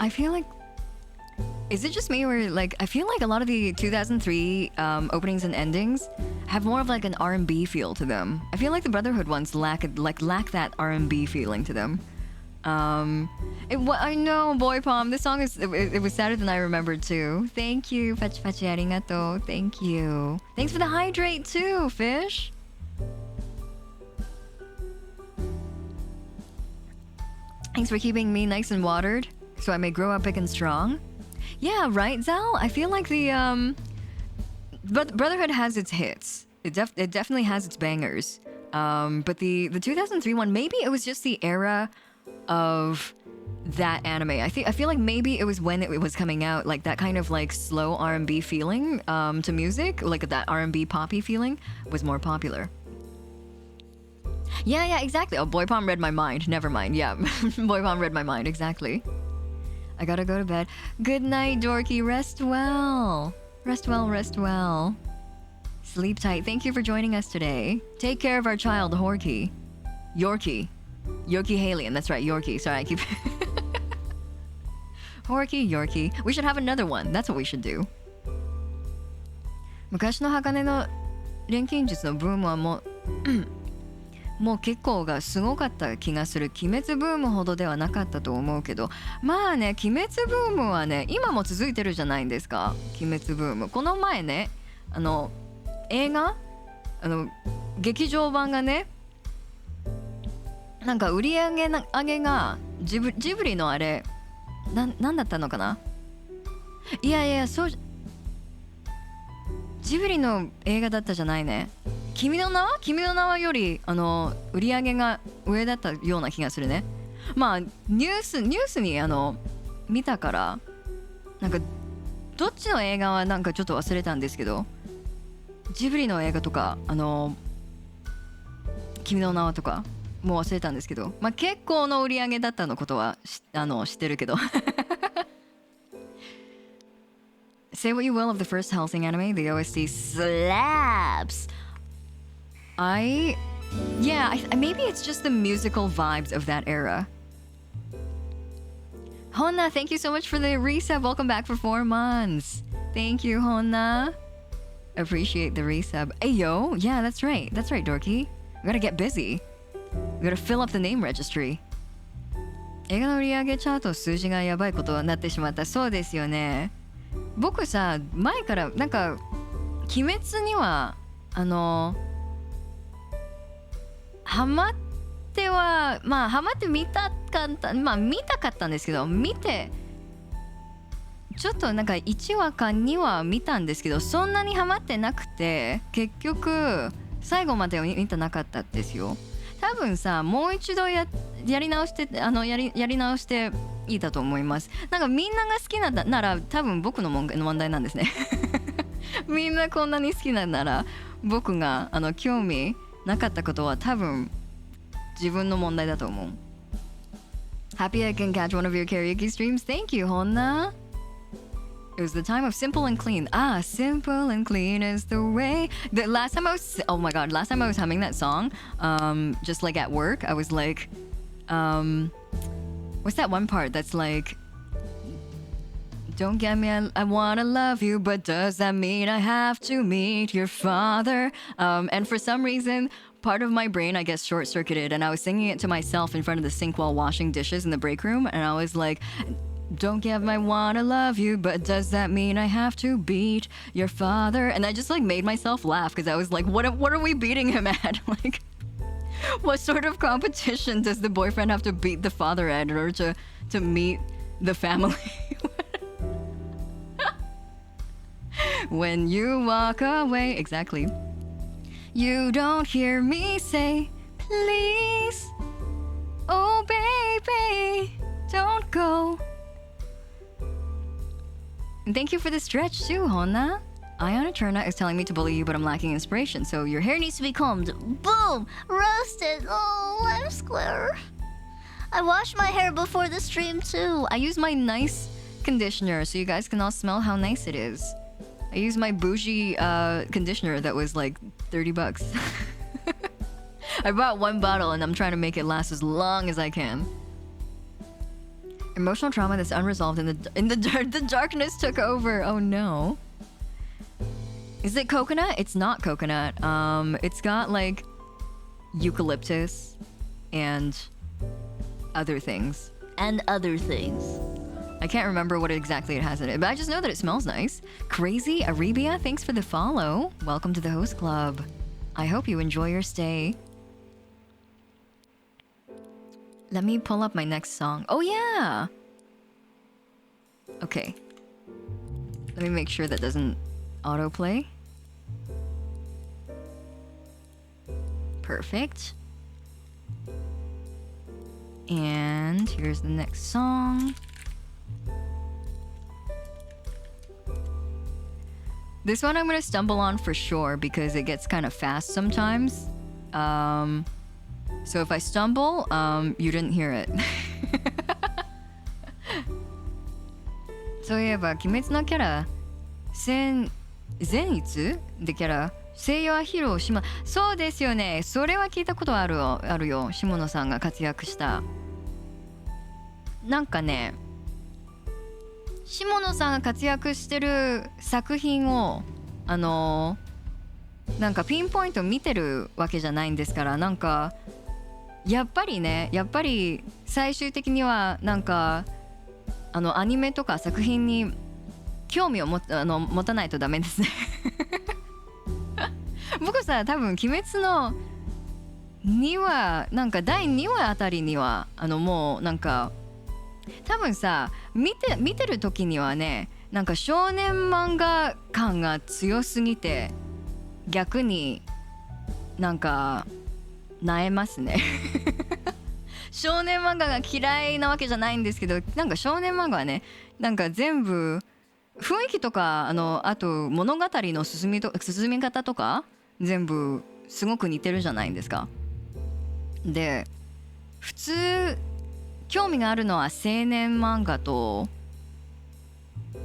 I feel like, is it just me or like I feel like a lot of the 2003 openings and endings have more of like an R&B feel to them. I feel like the Brotherhood ones lack that R&B feeling to them. I know, Boy Palm. This song it was sadder than I remembered too. Thank you, Pachi Pachi arigato. Thank you. Thanks for the hydrate too, Fish. Thanks for keeping me nice and watered, so I may grow up big and strong. Yeah, right, Zal? I feel like the Brotherhood has its hits. It definitely has its bangers. But the 2003 one, maybe it was just the era of that anime. I feel like maybe it was when it was coming out, like that kind of like slow R&B feeling to music, like that R&B poppy feeling was more popular. Yeah, exactly. Oh, Boy Palm read my mind. Never mind. Yeah, Boy Palm read my mind. Exactly. I gotta go to bed. Good night, Dorky. Rest well. Rest well. Sleep tight. Thank you for joining us today. Take care of our child, Yorkie. Yorkie Halian. That's right, Yorkie. Sorry, I keep... Yorkie. We should have another one. That's what we should do. 昔の鋼の錬金術のブームはもう結構がすごかった気がする。鬼滅ブームほどではなかったと思うけど、まあね、鬼滅ブームはね、今も続いてるじゃないですか。鬼滅ブーム。この前ね、映画、劇場版がね、なんか売り上げがジブリのあれ、なんだったのかな。いやそうジブリの映画だったじゃないね。君の名はより売り上げが上だったような気がするね。まあニュースに見たから、なんかどっちの映画はなんかちょっと忘れたんですけど、ジブリの映画とか君の名はとかもう忘れたんですけど、まあ結構の売り上げだったのことは知ってるけど。Say what you will of the first Hellsing anime, the OST slaps. I Yeah, maybe it's just the musical vibes of that era. Honna, thank you so much for the resub. Welcome back for 4 months. Thank you, Honna. Appreciate the resub. Ayo, yeah, that's right, Dorky. We gotta get busy. We gotta fill up the name registry. 映画の売り上げチャート数字がやばいことになってしまった。そうですよね。僕さ、前からなんか鬼滅にはハマって見たかったんですけど、見てちょっとなんか1話か2話見たんですけど、そんなにハマってなくて、結局最後までは見てなかったんですよ。多分さ、もう一度やり直してやり直していいだと思います。なんかみんなが好きなら多分僕の問題なんですね。みんなこんなに好きなら僕が興味なかったことは多分自分の問題だと思う。Happy I can catch one of your karaoke streams. Thank you, Honna. It was the time of simple and clean. Ah, simple and clean is the way. The last time I was humming that song, just like at work, I was like, what's that one part that's like, don't get me, I wanna love you, but does that mean I have to meet your father? And for some reason, part of my brain, I guess, short-circuited, and I was singing it to myself in front of the sink while washing dishes in the break room, and I was like, don't get me, I wanna love you, but does that mean I have to beat your father? And I just like made myself laugh because I was like, what are we beating him at? Like, what sort of competition does the boyfriend have to beat the father at in order to meet the family? When you walk away, exactly. You don't hear me say, please, oh baby, don't go. And thank you for the stretch too, Honna. Ayana Turna is telling me to bully you, but I'm lacking inspiration, so your hair needs to be combed. Boom! Roasted. Oh, I'm square. I washed my hair before the stream too. I use my nice conditioner so you guys can all smell how nice it is. I use my bougie conditioner that was like $30. I bought 1 bottle and I'm trying to make it last as long as I can. Emotional trauma that's unresolved the darkness took over. Oh no. Is it coconut? It's not coconut. It's got like eucalyptus and other things. I can't remember what exactly it has in it, but I just know that it smells nice. Crazy Arabia, thanks for the follow. Welcome to the host club. I hope you enjoy your stay. Let me pull up my next song. Oh yeah! Okay. Let me make sure that doesn't autoplay. Perfect. And here's the next song. This one I'm gonna stumble on for sure because it gets kind of fast sometimes. So if I stumble, you didn't hear it. そういえば鬼滅のキャラ善逸でキャラ声優は披露しまそうですよね。それは聞いたことあるよ。下野さんが活躍したなんかね、下野さんが活躍してる作品をなんかピンポイント見てるわけじゃないんですから、なんかやっぱり最終的にはなんかアニメとか作品に興味を持たないとダメですね。僕さ、多分鬼滅の2話なんか第2話あたりにはもうなんか多分さ見てる時にはね、なんか少年漫画感が強すぎて逆になんか萎えますね。少年漫画が嫌いなわけじゃないんですけど、なんか少年漫画はね、なんか全部雰囲気とかあと物語の進み方とか全部すごく似てるじゃないですか。で普通興味があるのは青年漫画と、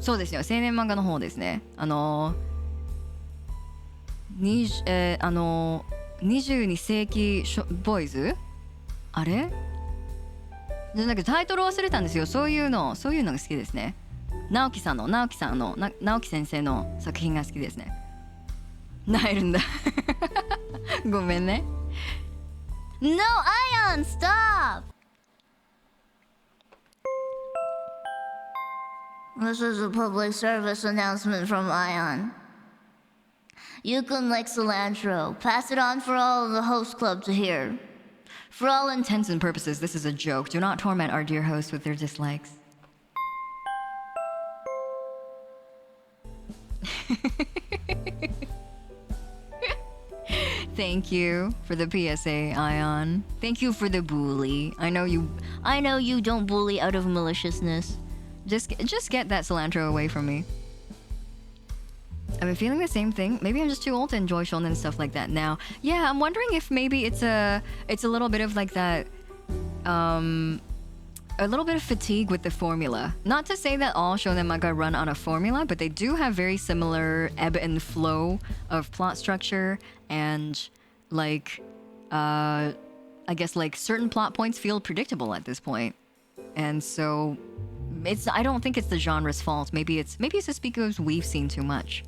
そうですよ、青年漫画の方ですね。22世紀ボーイズあれでなんかタイトル忘れたんですよ。そういうのが好きですね。直樹先生の作品が好きですね。なえるんだごめんね。 No, Ion, stop! This is a public service announcement from Ion. You can like cilantro. Pass it on for all of the host club to hear. For all intents and purposes, this is a joke. Do not torment our dear hosts with their dislikes. Thank you for the PSA, Ion. Thank you for the bully. I know you don't bully out of maliciousness. Just get that cilantro away from me. I've been feeling the same thing. Maybe I'm just too old to enjoy shonen and stuff like that now. Yeah, I'm wondering if maybe it's a little bit of like that, a little bit of fatigue with the formula. Not to say that all shonen manga run on a formula, but they do have very similar ebb and flow of plot structure and like, I guess like certain plot points feel predictable at this point, and so I don't think it's the genre's fault. Maybe it's just because we've seen too much.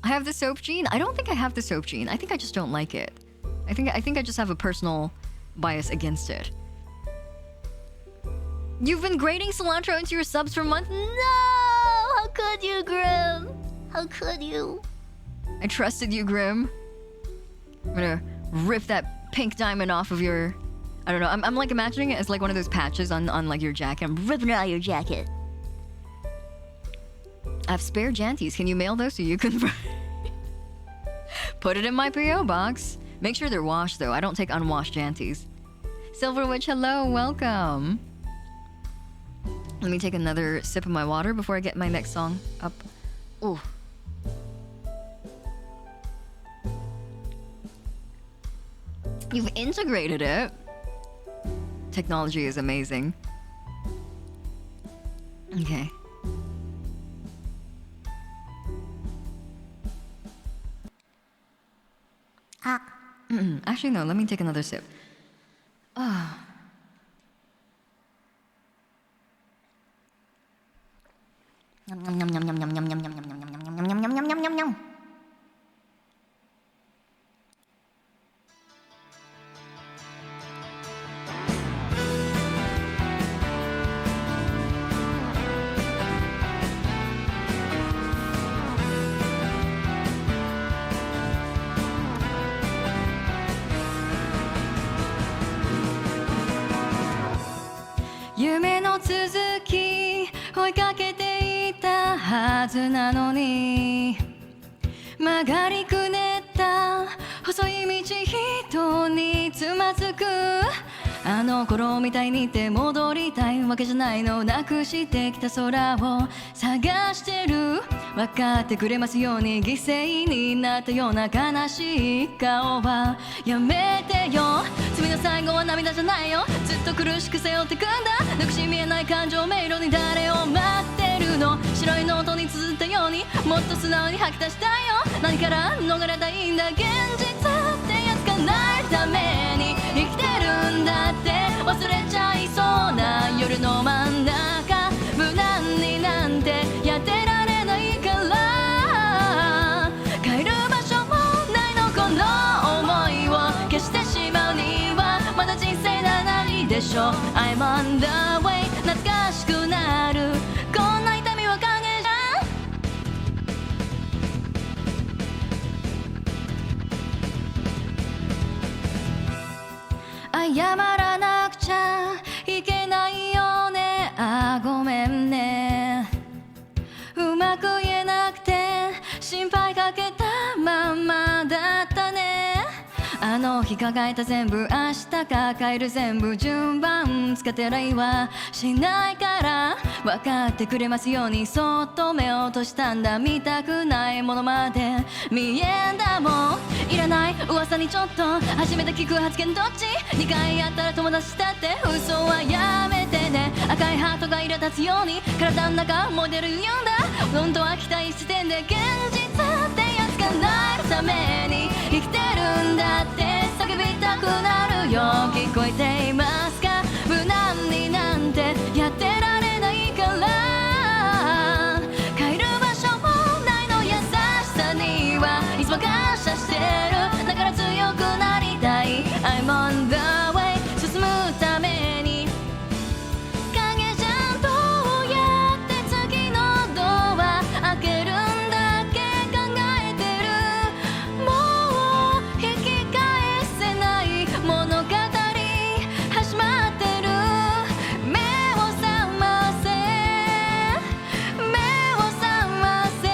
I have the soap gene. I don't think I have the soap gene. I think I just don't like it. I think I just have a personal bias against it. You've been grating cilantro into your subs for months? No! How could you, Grim? How could you? I trusted you, Grim. I'm gonna rip that pink diamond off of your... I don't know. I'm like imagining it as like one of those patches on like your jacket. I'm ripping it out of your jacket. I have spare janties. Can you mail those so you can put it in my PO box? Make sure they're washed though. I don't take unwashed janties. Silver Witch, hello, welcome. Let me take another sip of my water before I get my next song up. Ooh. You've integrated it. Technology is amazing. Okay. Actually, no, let me take another sip. Ah. Yum, yum, yum, yum, yum, yum, yum, yum, yum, yum, yum, yum, yum, yum, yum, yum, yum.夢の続き追いかけていたはずなのに曲がりくねった細い道人につまずくあの頃みたいにって戻りたいわけじゃないのなくしてきた空を探してる分かってくれますように犠牲になったような悲しい顔はやめてよ罪の最後は涙じゃないよずっと苦しく背負ってくんだなくし見えない感情迷路に誰を待ってるの白いノートに綴ったようにもっと素直に吐き出したいよ何から逃れたいんだ現実ってやつがないために生きてるんだって忘れちゃいそうな夜の真ん中無難になんてやってられないから帰る場所もないのこの思いを消してしまうにはまだ人生長いでしょ I'm on the way 懐かしくなるこんな痛みは影じゃ謝らなくちゃいけないよねあごめんねうまく言えなくて心配かけたままだったねあの日抱えた全部明日抱える全部順番つけてらいはしないから分かってくれますようにそっと目を落としたんだ見たくないものまで見えんだもんいらない噂にちょっと初めて聞く発言どっち2回やったら友達だって嘘はやめてね赤いハートが苛立つように体の中モデル言うんだ本当は期待してんで現実ってやつがないたために生きてるんだって叫びたくなるよ聞こえていますか無難になんてやってられないから帰る場所もないの優しさにはいつも感謝してるだから強くなりたい I'm on the way 進むために影じゃんどうやって次のドア開けるんだっけ考えてるもう引き返せない物語始まってる目を覚ませ目を覚ませ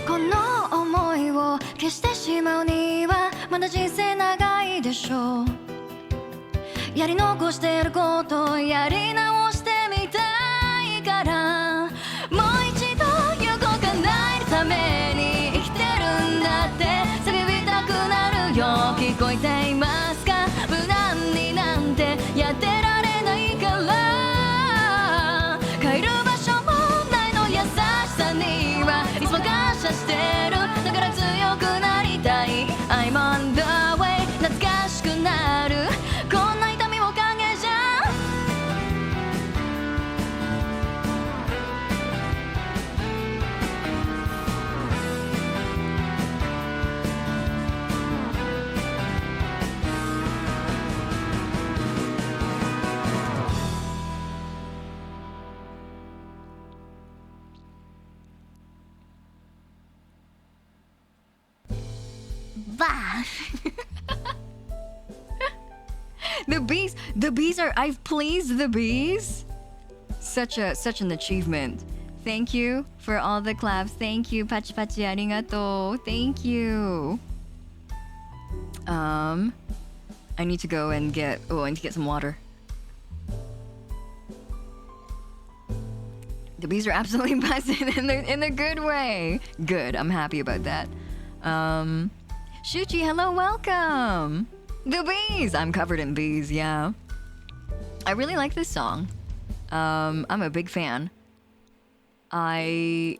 この思いを消してしまうにはまだ人生長いでしょうやり残してることをやり直してみたいからもう一度横叶えるために生きてるんだって叫びたくなるよ聞こえていますか無難になんてやってられないから帰る場所もないの優しさにはいつも感謝してるだから強くなりたい I'm on the way 懐かしくなるこんな痛みも影じゃんBah. The bees are I've pleased the bees. Such an achievement. Thank you for all the claps. Thank you. Pachi pachi arigato. Thank you. I need to go and get I need to get some water. The bees are absolutely buzzing in a good way. Good. I'm happy about that. Shuchi, hello, welcome. The bees. I'm covered in bees. Yeah. I really like this song. I'm a big fan. I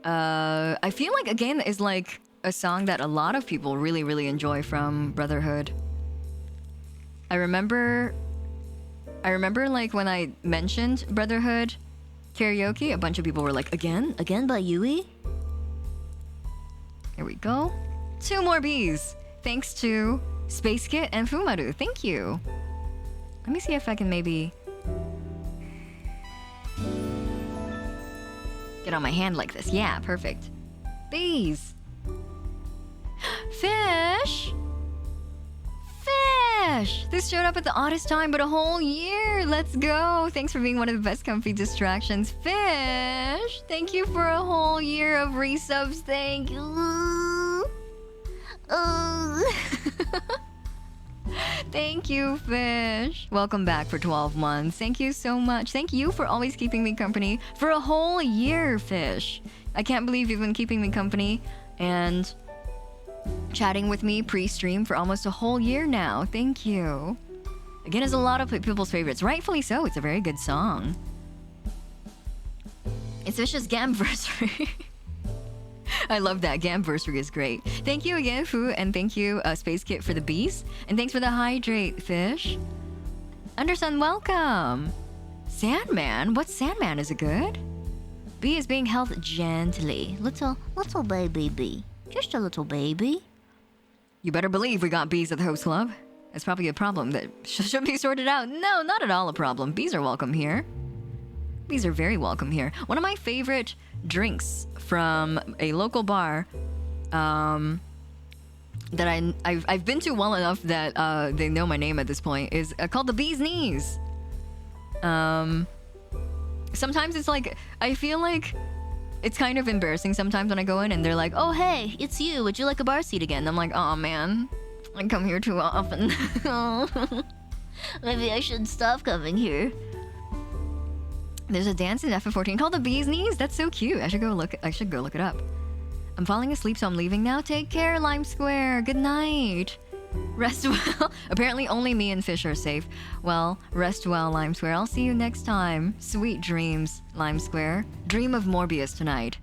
feel like again is like a song that a lot of people really enjoy from Brotherhood. I remember like when I mentioned Brotherhood karaoke, a bunch of people were like, again by Yui? Here we go. 2 more bees. Thanks to Space Kit and Fumaru. Thank you. Let me see if I can maybe get on my hand like this. Yeah, perfect. Bees. Fish. Fish. This showed up at the oddest time, but a whole year. Let's go. Thanks for being one of the best comfy distractions. Fish. Thank you for a whole year of resubs. Thank you. Thank you, Fish. Welcome back for 12 months. Thank you so much. Thank you for always keeping me company for a whole year, Fish. I can't believe you've been keeping me company and chatting with me pre-stream for almost a whole year now. Thank you. Again, it's a lot of people's favorites. Rightfully so. It's a very good song. It's Fish's Gamversary. I love that. Gamversary is great. Thank you again, Fu, and thank you, Space Kit, for the bees. And thanks for the hydrate, Fish. Undersun, welcome. Sandman? What Sandman? Is it good? Bee is being held gently. Little baby bee. Just a little baby. You better believe we got bees at the host club. It's probably a problem that should be sorted out. No, not at all a problem. Bees are welcome here. Bees are very welcome here. One of my favorite drinks from a local bar that I've been to well enough that they know my name at this point is called the Bee's Knees. Sometimes it's like, I feel like it's kind of embarrassing sometimes when I go in and they're like, oh, hey, it's you. Would you like a bar seat again? I'm like, oh, man, I come here too often. Maybe I should stop coming here. There's a dance in FF14 called the Bee's Knees. That's so cute. I should go look it up. I'm falling asleep, so I'm leaving now. Take care, Lime Square. Good night. Rest well. Apparently only me and Fish are safe. Well, rest well, Lime Square. I'll see you next time. Sweet dreams, Lime Square. Dream of Morbius tonight.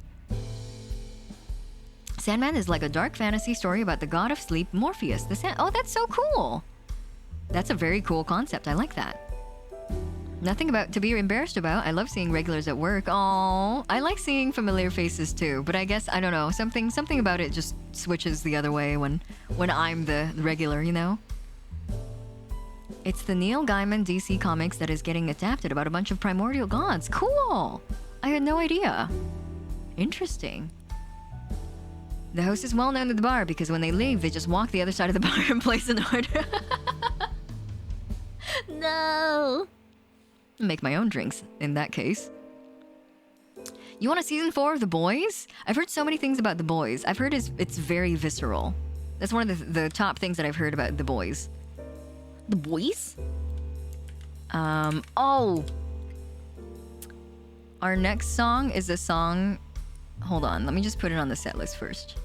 Sandman is like a dark fantasy story about the god of sleep, Morpheus. Oh, that's so cool. That's a very cool concept. I like that. Nothing about to be embarrassed about. I love seeing regulars at work. Oh, I like seeing familiar faces too. But I guess I don't know. Something about it just switches the other way when I'm the regular, you know. It's the Neil Gaiman DC comics that is getting adapted about a bunch of primordial gods. Cool. I had no idea. Interesting. The host is well known at the bar because when they leave, they just walk the other side of the bar and place an order. No. Make my own drinks in that case. You want a season 4 of The Boys? I've heard so many things about The Boys. I've heard it's very visceral. That's one of the top things that I've heard about The Boys. The Boys? Oh. Our next song is a song... Hold on, let me just put it on the set list first.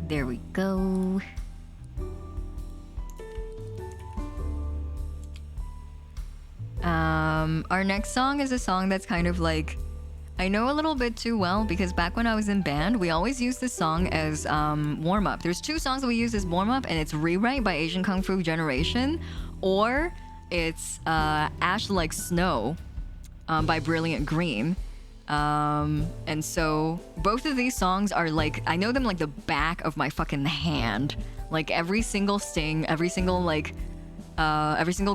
There we go. Our next song is a song that's kind of like, I know a little bit too well because back when I was in band, we always used this song as warm-up. There's 2 songs that we use as warm-up, and it's Rewrite by Asian Kung Fu Generation, or it's Ash Like Snow by Brilliant Green. And so both of these songs are like, I know them like the back of my fucking hand. Like every single sting, every single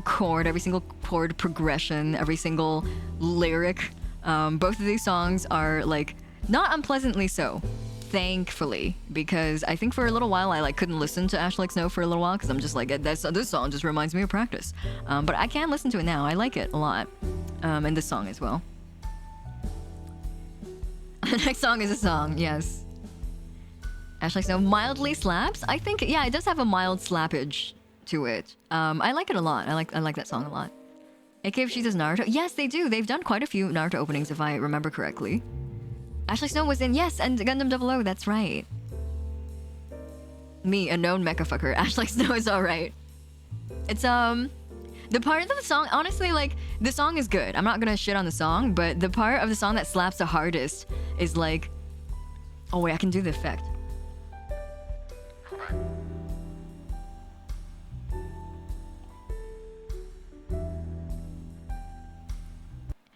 chord, every single chord progression, every single lyric. Both of these songs are like not unpleasantly so, thankfully, because I think for a little while I like couldn't listen to Ash Like Snow for a little while because I'm just like, this song just reminds me of practice. But I can listen to it now. I like it a lot, and this song as well. The next song is a song, yes. Ash Like Snow mildly slaps. I think, yeah, it does have a mild slappage to it. I like it a lot. I like that song a lot. AK if she does Naruto. Yes, they do. They've done quite a few Naruto openings, if I remember correctly. Ash Like Snow was in, yes, and Gundam 00. That's right. Me, a known mecha fucker. Ash Like Snow is alright. It's the part of the song, honestly, like, the song is good. I'm not gonna shit on the song, but the part of the song that slaps the hardest is like... Oh wait, I can do the effect.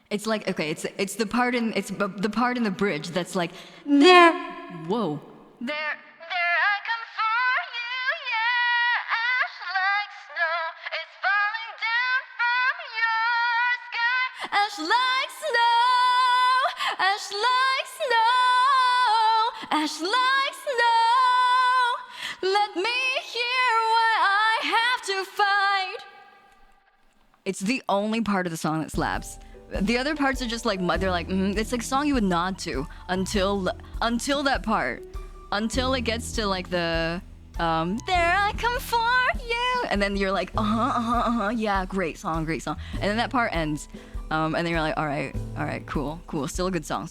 It's like, okay, it's the part in the bridge that's like, there, whoa. There I come for you, yeah. Ash like snow, it's falling down from your sky. Ash like snow, ash like snow, ash like snow. Let me hear what I have to fight. It's the only part of the song that slaps. The other parts are just like, they're like, it's like a song you would nod to until that part. Until it gets to like the, there I come for you. And then you're like, yeah, great song. And then that part ends. And then you're like, all right, cool. Still a good song.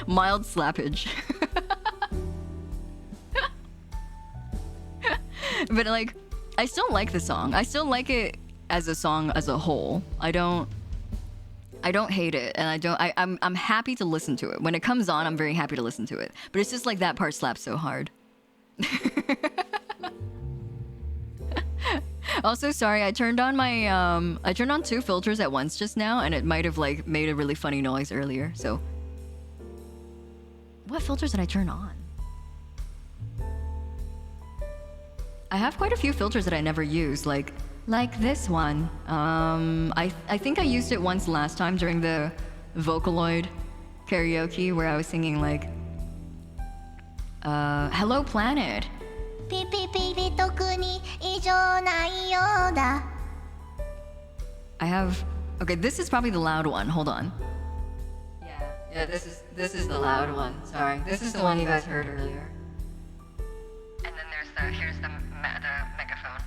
Mild slappage. But like, I still like the song. I still like it as a song as a whole. I don't hate it, and I'm happy to listen to it. When it comes on, I'm very happy to listen to it. But it's just like that part slaps so hard. Also, sorry, I turned on 2 filters at once just now, and it might have like made a really funny noise earlier. So, what filters did I turn on? I have quite a few filters that I never use, like this one. I think I used it once last time during the Vocaloid karaoke where I was singing like Hello Planet. I have, okay, this is probably the loud one. Hold on. Yeah, this is the loud one. Sorry, this is the one you guys heard earlier. And then here's the megaphone.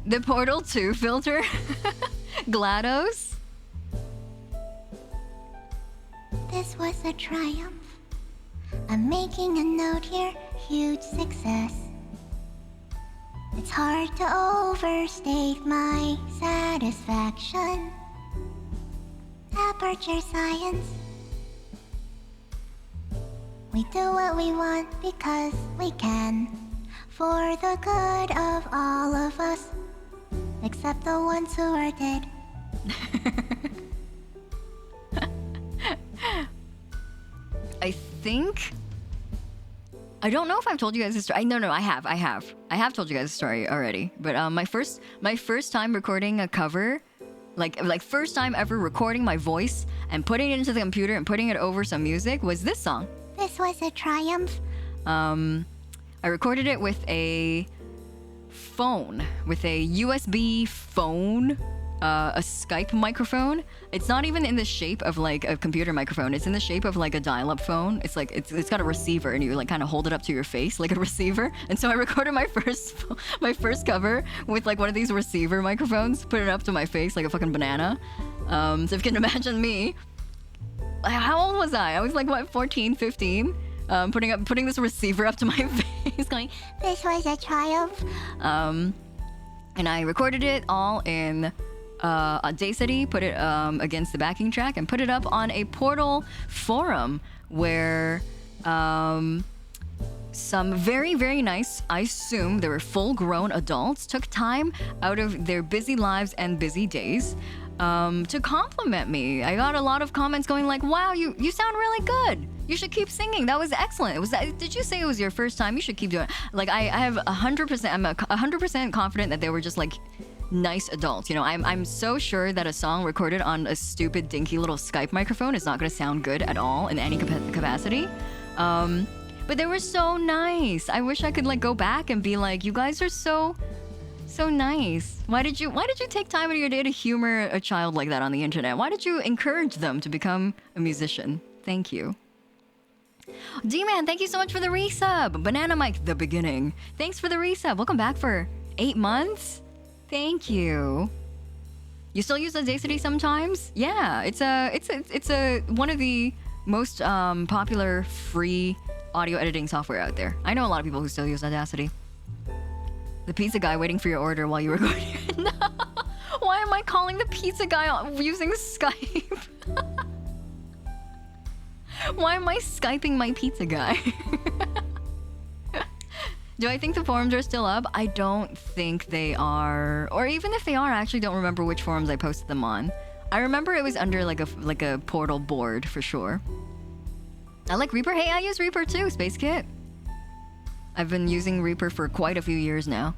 The Portal 2 filter. GLaDOS. This was a triumph. I'm making a note here, huge success. It's hard to overstate my satisfaction. Aperture science. We do what we want because we can. For the good of all of us. Except the ones who are dead. I think... I don't know if I've told you guys this story. No, I have. I have told you guys the story already. But my first time recording a cover, like first time ever recording my voice and putting it into the computer and putting it over some music was this song. This was a triumph. I recorded it with a phone, with a USB phone, a Skype microphone. It's not even in the shape of like a computer microphone. It's in the shape of like a dial-up phone. It's like it's got a receiver, and you like kind of hold it up to your face like a receiver. And so I recorded my first cover with like one of these receiver microphones, put it up to my face like a fucking banana. So if you can imagine me, how old was I? I was like what, 14, 15. Putting this receiver up to my face, going, "This was a triumph." And I recorded it all in Audacity, put it against the backing track, and put it up on a Portal forum where some very, very nice, I assume they were full-grown adults, took time out of their busy lives and busy days to compliment me. I got a lot of comments going like, "Wow, you sound really good. You should keep singing. That was excellent. Did you say it was your first time? You should keep doing it." Like I have 100%. I'm 100% confident that they were just like nice adults. You know, I'm so sure that a song recorded on a stupid dinky little Skype microphone is not going to sound good at all in any capacity. But they were so nice. I wish I could like go back and be like, "You guys are so nice. Why did you take time out of your day to humor a child like that on the internet? Why did you encourage them to become a musician? Thank you." D-Man, thank you so much for the resub. Banana Mike, the beginning. Thanks for the resub. Welcome back for 8 months. Thank you. You still use Audacity sometimes? Yeah, it's a one of the most popular free audio editing software out there. I know a lot of people who still use Audacity. The pizza guy waiting for your order while you were recording. No. Why am I calling the pizza guy using Skype? Why am I Skyping my pizza guy? Do I think the forums are still up? I don't think they are. Or even if they are, I actually don't remember which forums I posted them on. I remember it was under like a Portal board for sure. I like Reaper. Hey, I use Reaper too, Space Kit. I've been using Reaper for quite a few years now.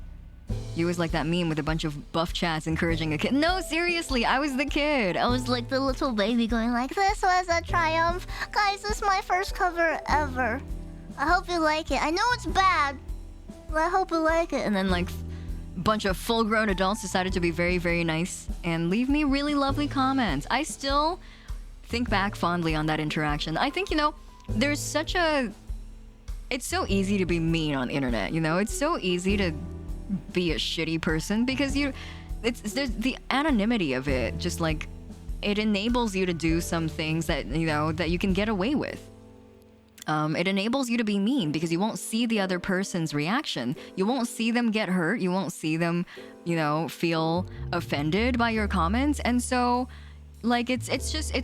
You was like that meme with a bunch of buff chats encouraging a kid. No, seriously, I was the kid. I was Like the little baby going like, "This was a triumph. Guys, this is my first cover ever. I hope you like it. I know it's bad, but I hope you like it." And then like a bunch of full-grown adults decided to be very, very nice and leave me really lovely comments. I still think back fondly on that interaction. I think, you know, there's such a... It's so easy to be mean on the internet, you know? It's so easy to be a shitty person because there's the anonymity of it. Just like, it enables you to do some things that, you know, that you can get away with. It enables you to be mean because you won't see the other person's reaction. You won't see them get hurt. You won't see them, you know, feel offended by your comments. And so, like, it's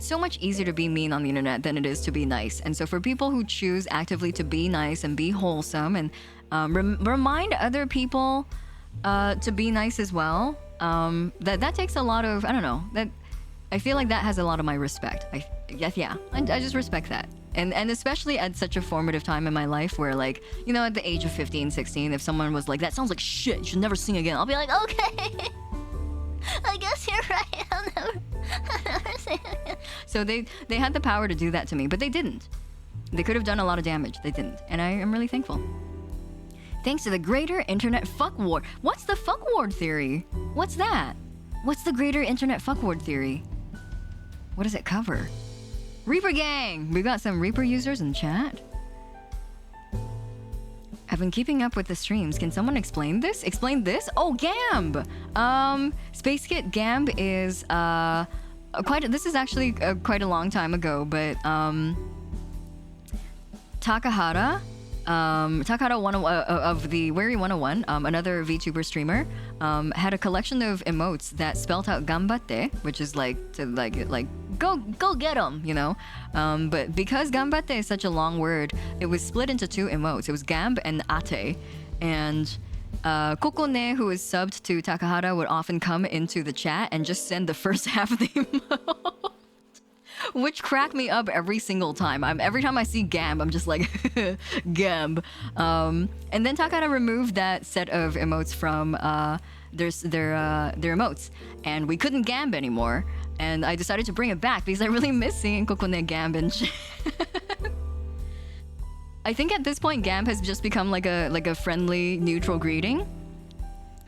so much easier to be mean on the internet than it is to be nice. And so for people who choose actively to be nice and be wholesome and remind other people to be nice as well, that takes a lot of, I don't know, that I feel like that has a lot of my respect. I just respect that. And especially at such a formative time in my life where, like, you know, at the age of 15, 16, if someone was like, "That sounds like shit, you should never sing again," I'll be like, "Okay, I guess you're right. I'll never sing again." So they had the power to do that to me, but they didn't. They could have done a lot of damage. They didn't. And I am really thankful. Thanks to the greater internet fuck ward. What's the fuck ward theory? What's that? What's the greater internet fuck ward theory? What does it cover? Reaper gang! We got some Reaper users in chat. I've been keeping up with the streams. Can someone explain this? Explain this? Oh, Gamb! Space Kit Gamb is this is actually quite a long time ago, but Takahara of the Wary 101, another VTuber streamer, had a collection of emotes that spelt out "gambatte," which is like to like go get 'em, you know. But because "gambatte" is such a long word, it was split into two emotes. It was "gamb" and "ate," and Kokone, who is subbed to Takahara, would often come into the chat and just send the first half of the emote. Which cracked me up every single time. Every time I see Gamb, I'm just like, Gamb. And then Takahara removed that set of emotes from their emotes, and we couldn't Gamb anymore. And I decided to bring it back because I really miss seeing Kokone Gamb and shit. I think at this point, Gamb has just become like a friendly, neutral greeting.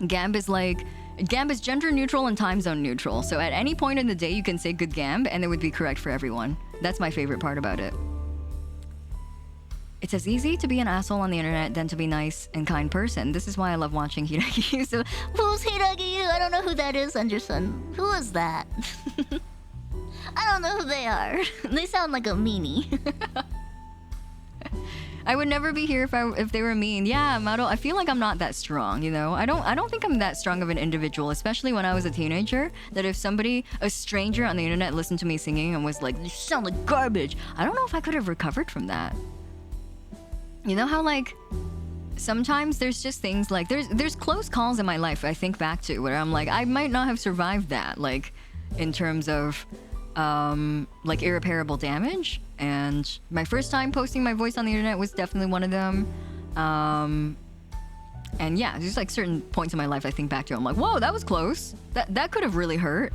Gamb is gender neutral and time zone neutral. So at any point in the day, you can say good Gamb and it would be correct for everyone. That's my favorite part about it. It's as easy to be an asshole on the internet than to be nice and kind person. This is why I love watching Hiiragi. So Who's Hiiragi? I don't know who that is, Anderson. Who is that? I don't know who they are. They sound like a meanie. I would never be here if they were mean. Yeah, Maro, I feel like I'm not that strong, you know? I don't think I'm that strong of an individual, especially when I was a teenager, that if a stranger on the internet listened to me singing and was like, "You sound like garbage," I don't know if I could have recovered from that. You know how like sometimes there's just things like there's close calls in my life I think back to where I'm like, I might not have survived that, like in terms of like irreparable damage. And my first time posting my voice on the internet was definitely one of them. And yeah, there's like certain points in my life I think back to. I'm like, whoa, that was close. That could have really hurt.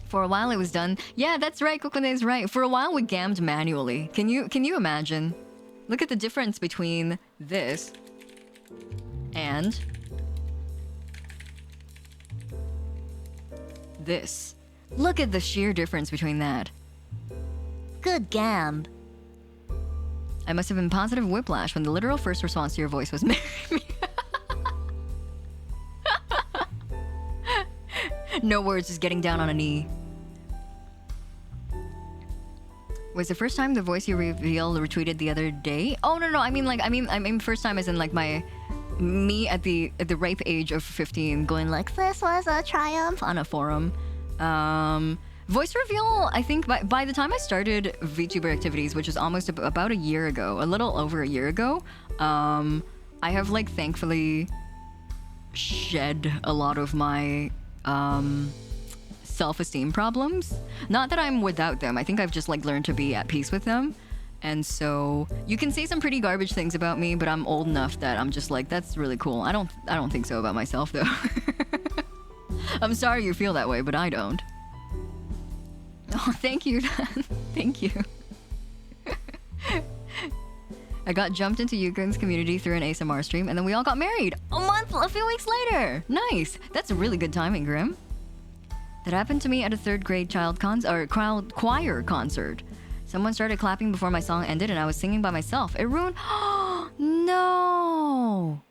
For a while it was done. Yeah, that's right. Kokone is right. For a while we gammed manually. Can you imagine? Look at the difference between this and this. Look at the sheer difference between that. Good Gamb. I must have been positive whiplash when the literal first response to your voice was marry me. No words, just getting down on a knee. Was the first time the voice you revealed retweeted the other day? Oh no, I mean first time as in like me at the ripe age of 15 going like, "This was a triumph" on a forum. Voice reveal, I think by the time I started VTuber activities, which was almost about a year ago, a little over a year ago, I have like thankfully shed a lot of my self-esteem problems. Not that I'm without them. I think I've just like learned to be at peace with them. And so you can say some pretty garbage things about me, but I'm old enough that I'm just like, that's really cool. I don't think so about myself though. I'm sorry you feel that way, but I don't. Oh, thank you. Thank you. I got jumped into Yukun's community through an ASMR stream, and then we all got married a few weeks later. Nice. That's a really good timing, Grim. That happened to me at a third grade choir concert. Someone started clapping before my song ended, and I was singing by myself. It ruined. No.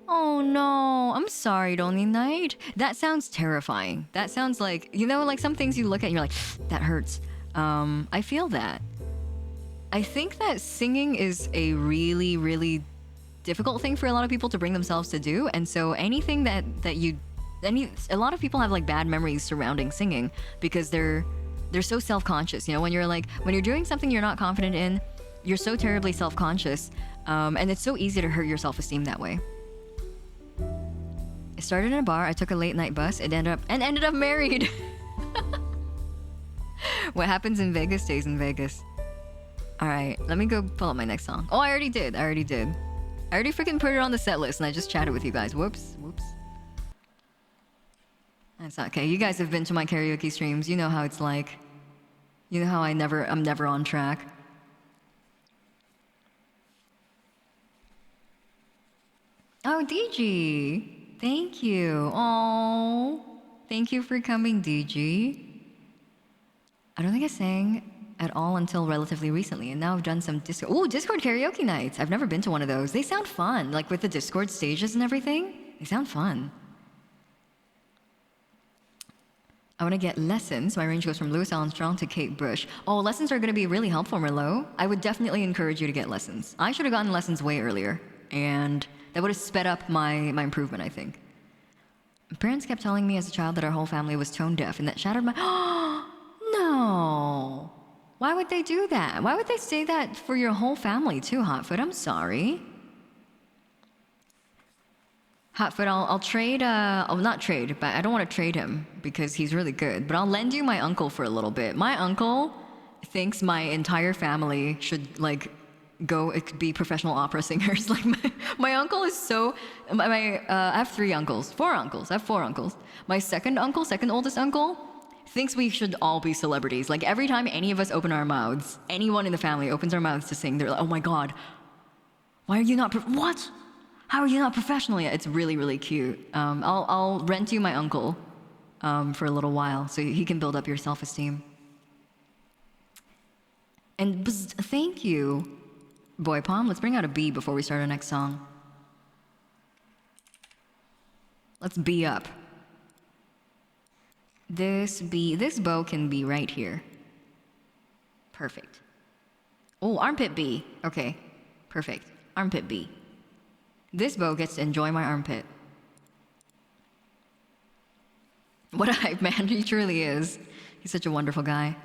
Oh no, I'm sorry, Donny Knight. That sounds terrifying. That sounds like, you know, like some things you look at and you're like, that hurts. I feel that. I think that singing is a really, really difficult thing for a lot of people to bring themselves to do. And so anything a lot of people have like bad memories surrounding singing because they're so self-conscious. You know, when you're doing something you're not confident in, you're so terribly self-conscious. And it's so easy to hurt your self-esteem that way. I started in a bar, I took a late night bus, it ended up married. What happens in Vegas stays in Vegas. Alright, let me go pull up my next song. Oh, I already did. I already freaking put it on the set list and I just chatted with you guys. Whoops. That's okay. You guys have been to my karaoke streams. You know how it's like. You know how I'm never on track. Oh, DG. Thank you. Oh, thank you for coming, DG. I don't think I sang at all until relatively recently, and now I've done some Discord karaoke nights. I've never been to one of those. They sound fun, like with the Discord stages and everything. They sound fun. I want to get lessons. My range goes from Louis Armstrong to Kate Bush. Oh, lessons are going to be really helpful, Merlot. I would definitely encourage you to get lessons. I should have gotten lessons way earlier, and that would have sped up my improvement, I think. My parents kept telling me as a child that our whole family was tone deaf, and that shattered my... No! Why would they do that? Why would they say that for your whole family too, Hotfoot? I'm sorry. Hotfoot, I'll trade, I'll not trade, but I don't want to trade him because he's really good. But I'll lend you my uncle for a little bit. My uncle thinks my entire family should, like, go be professional opera singers. Like, my uncle is so... I have 4 uncles. I have 4 uncles. My second oldest uncle, thinks we should all be celebrities. Like, every time any of us open our mouths, anyone in the family opens our mouths to sing, they're like, oh my god, why are you not... What? How are you not professional yet? It's really, really cute. I'll rent you my uncle for a little while so he can build up your self-esteem. And thank you, Boy Palm. Let's bring out a B before we start our next song. Let's B up. This bow can be right here. Perfect. Oh, armpit B. Okay, perfect. Armpit B. This bow gets to enjoy my armpit. What a hype man, he truly is. He's such a wonderful guy.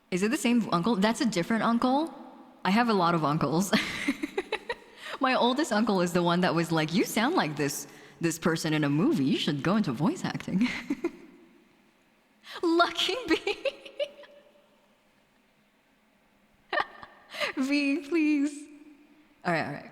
Is it the same uncle? That's a different uncle. I have a lot of uncles. My oldest uncle is the one that was like, you sound like this person in a movie. You should go into voice acting. Lucky B. V, please. All right.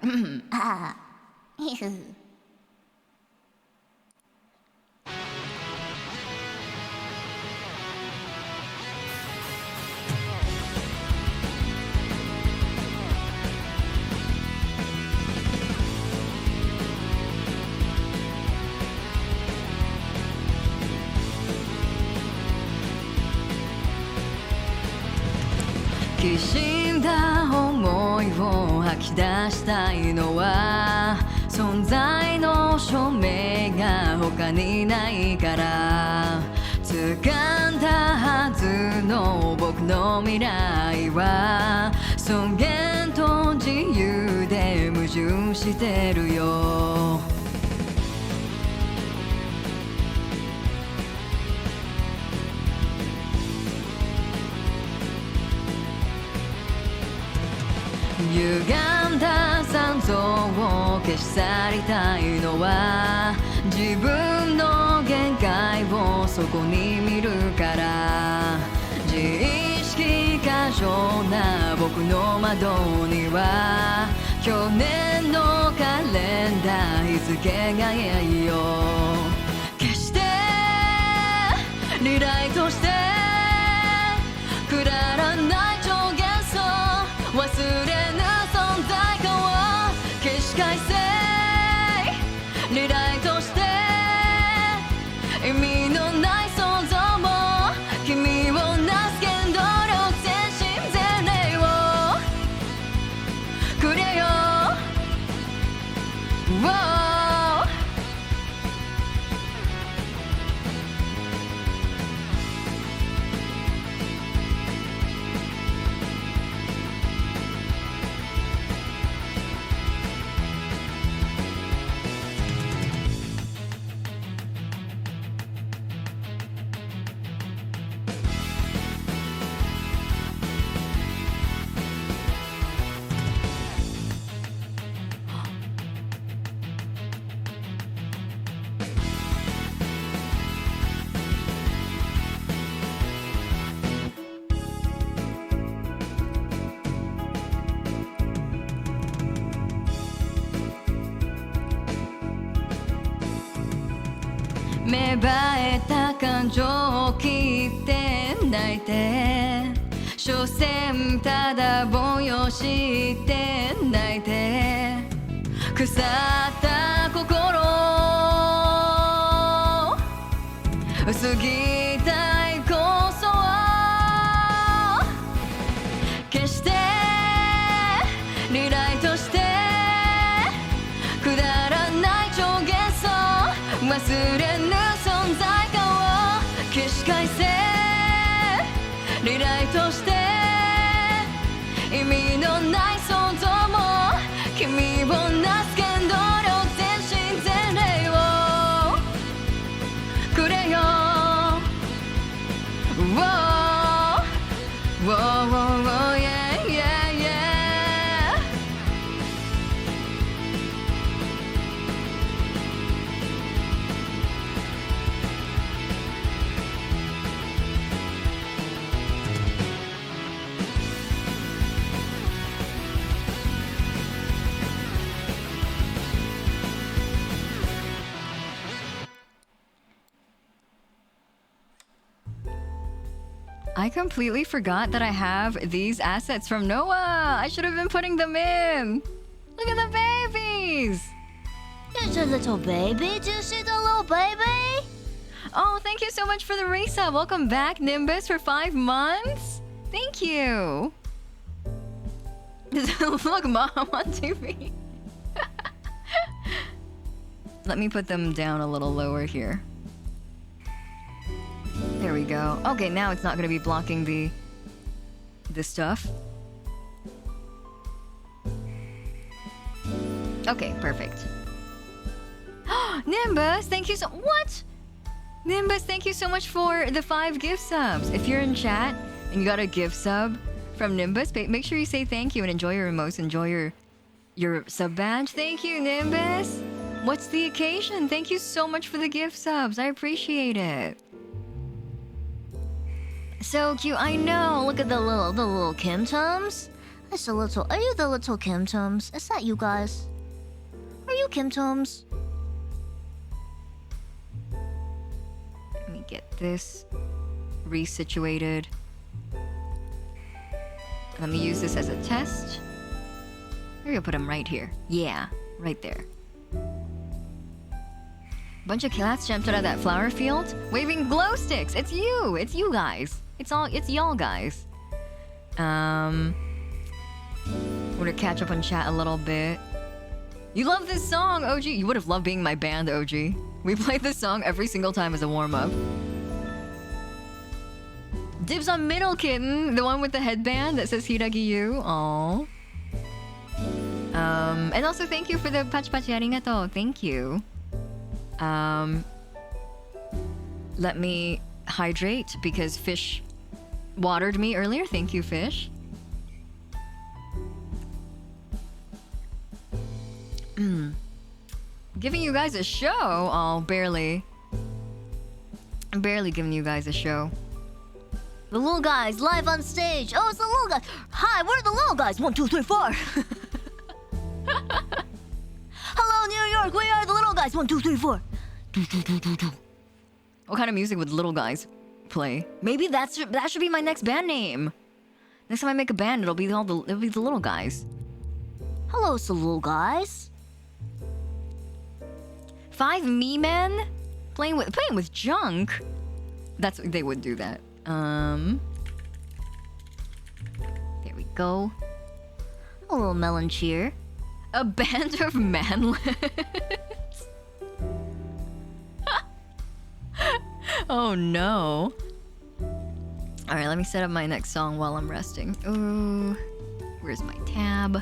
きしんだ思いを吐き出したいのは存在の証明が他にないから掴んだはずの僕の未来は尊厳と自由で矛盾してるよ歪んだ残像を消し去りたいのは自分の限界をそこに見るから自意識過剰な僕の窓には去年のカレンダー日付がいいよ決してリライトしてくだらない超幻想忘れ返せリライトして意味のない想像も君をなす原動力全身全霊をくれよ、芽生えた感情を切って泣いて所詮ただぼんやして泣いて腐った心薄汚いこそは忘れぬ存在感を起死回生リライトして意味のない想像も君をなす原動力全身全霊をくれよ Whoa, whoa, whoa, whoa, yeah, yeah, yeah. I completely forgot that I have these assets from Noah. I should have been putting them in. Look at the babies. There's a little baby. Do you see the little baby? Oh, thank you so much for the resub. Welcome back, Nimbus, for 5 months. Thank you. Look, Mom on TV. Let me put them down a little lower here. There we go. Okay, now it's not going to be blocking the stuff. Okay, perfect. Nimbus, thank you so... What? Nimbus, thank you so much for the 5 gift subs. If you're in chat and you got a gift sub from Nimbus, make sure you say thank you and enjoy your emotes. Enjoy your sub badge. Thank you, Nimbus. What's the occasion? Thank you so much for the gift subs. I appreciate it. So cute, I know. Look at the little Kim Tums. That's a little. Are you the little Kim Tums? Is that you guys? Are you Kim Tums? Let me get this resituated. Let me use this as a test. Maybe I'll put him right here. Yeah, right there. Bunch of cats jumped out of that flower field, waving glow sticks. It's you. It's you guys. It's y'all guys. We're gonna catch up on chat a little bit. You love this song, OG. You would have loved being my band, OG. We played this song every single time as a warm-up. Dibs on middle kitten, the one with the headband that says Hiiragi you. Aww. And also thank you for the pachi pachi arigato. Thank you. Let me hydrate because fish watered me earlier. Thank you, fish. Giving you guys a show. Oh, barely. I'm barely giving you guys a show. The little guys live on stage. Oh, it's the little guys. Hi, we're the little guys. 1, 2, 3, 4. Hello, New York. We are the little guys. 1, 2, 3, 4. What kind of music would little guys play? Maybe that should be my next band name. Next time I make a band, it'll be the little guys. Hello, it's the little guys. 5 me men playing with junk. They would do that. There we go. A little melon cheer. A band of manlets. Oh no. Alright, let me set up my next song while I'm resting. Ooh. Where's my tab?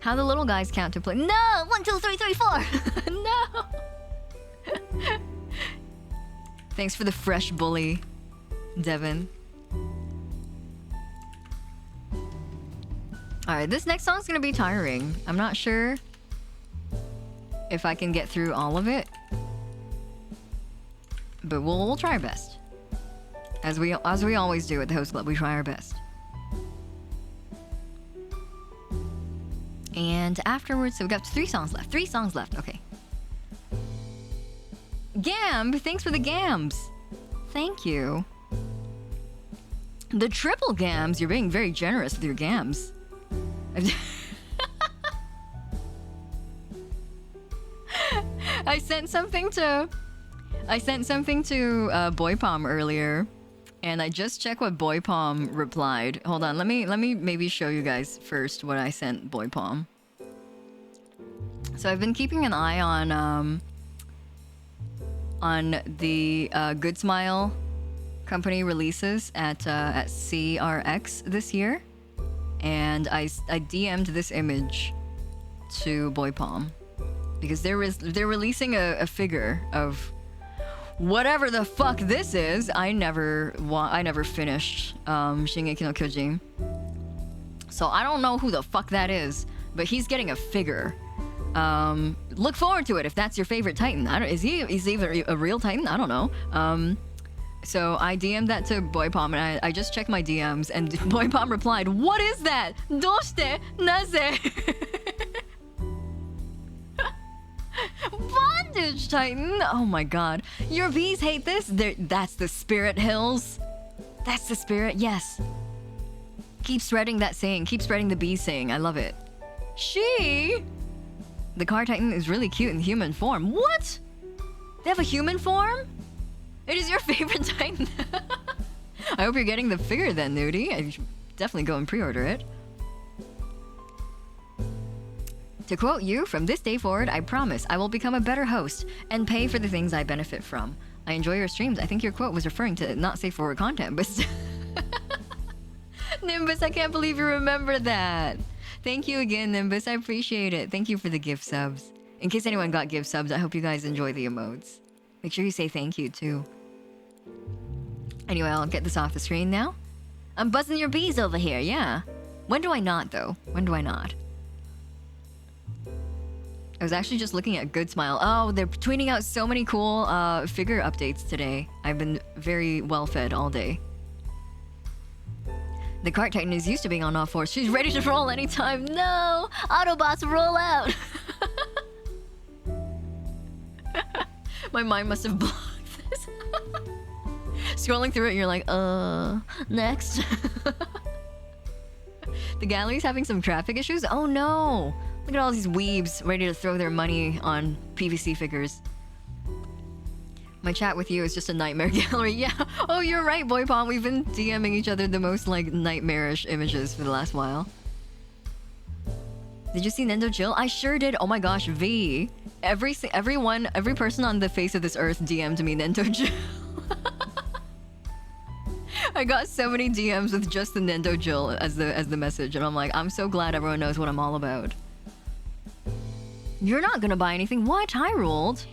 How the little guys count to play? No! 1, 2, 3, 3, 4. No! Thanks for the fresh bully, Devin. Alright, this next song's gonna be tiring. I'm not sure if I can get through all of it, but we'll try our best. As we always do at the Host Club, we try our best. And afterwards, so we've got 3 songs left. 3 songs left, okay. Gamb, thanks for the gams. Thank you. The triple gams, you're being very generous with your gams. I sent something to Boy Palm earlier, and I just checked what Boy Palm replied. Hold on, let me maybe show you guys first what I sent Boy Palm. So I've been keeping an eye on the Good Smile company releases at CRX this year, and I DM'd this image to Boy Palm because they're releasing a figure of whatever the fuck this is. I never finished Shingeki no Kyojin, so I don't know who the fuck that is, but he's getting a figure. Look forward to it if that's your favorite Titan. Is he even a real Titan? I don't know. So I DM'd that to Boy Palm, and I just checked my DMs, and Boy Palm replied, "What is that? Doshite? Naze?" Bondage Titan? Oh my god. Your bees hate this? That's the spirit, Hills. That's the spirit, yes. Keep spreading that saying. Keep spreading the bee saying. I love it. The car Titan is really cute in human form. What? They have a human form? It is your favorite Titan. I hope you're getting the figure then, Nudie. I should definitely go and pre-order it. To quote you, from this day forward, I promise I will become a better host and pay for the things I benefit from. I enjoy your streams. I think your quote was referring to not safe for work content, but Nimbus, I can't believe you remember that. Thank you again, Nimbus. I appreciate it. Thank you for the gift subs. In case anyone got gift subs, I hope you guys enjoy the emotes. Make sure you say thank you, too. Anyway, I'll get this off the screen now. I'm buzzing your bees over here, yeah. When do I not, though? When do I not? I was actually just looking at Good Smile. Oh, they're tweeting out so many cool figure updates today. I've been very well fed all day. The cart Titan is used to being on all fours. She's ready to roll anytime. No! Autobots, roll out! My mind must have blocked this. Scrolling through it, you're like, next. The gallery's having some traffic issues? Oh no! Look at all these weebs ready to throw their money on PVC figures. My chat with you is just a nightmare gallery. Yeah. Oh, you're right, Boy Palm. We've been DMing each other the most, like, nightmarish images for the last while. Did you see Nendo Jill? I sure did. Oh my gosh, V. Every person on the face of this earth DM'd me Nendo Jill. I got so many DMs with just the Nendo Jill as the message, and I'm like, I'm so glad everyone knows what I'm all about. You're not gonna buy anything. What? I ruled.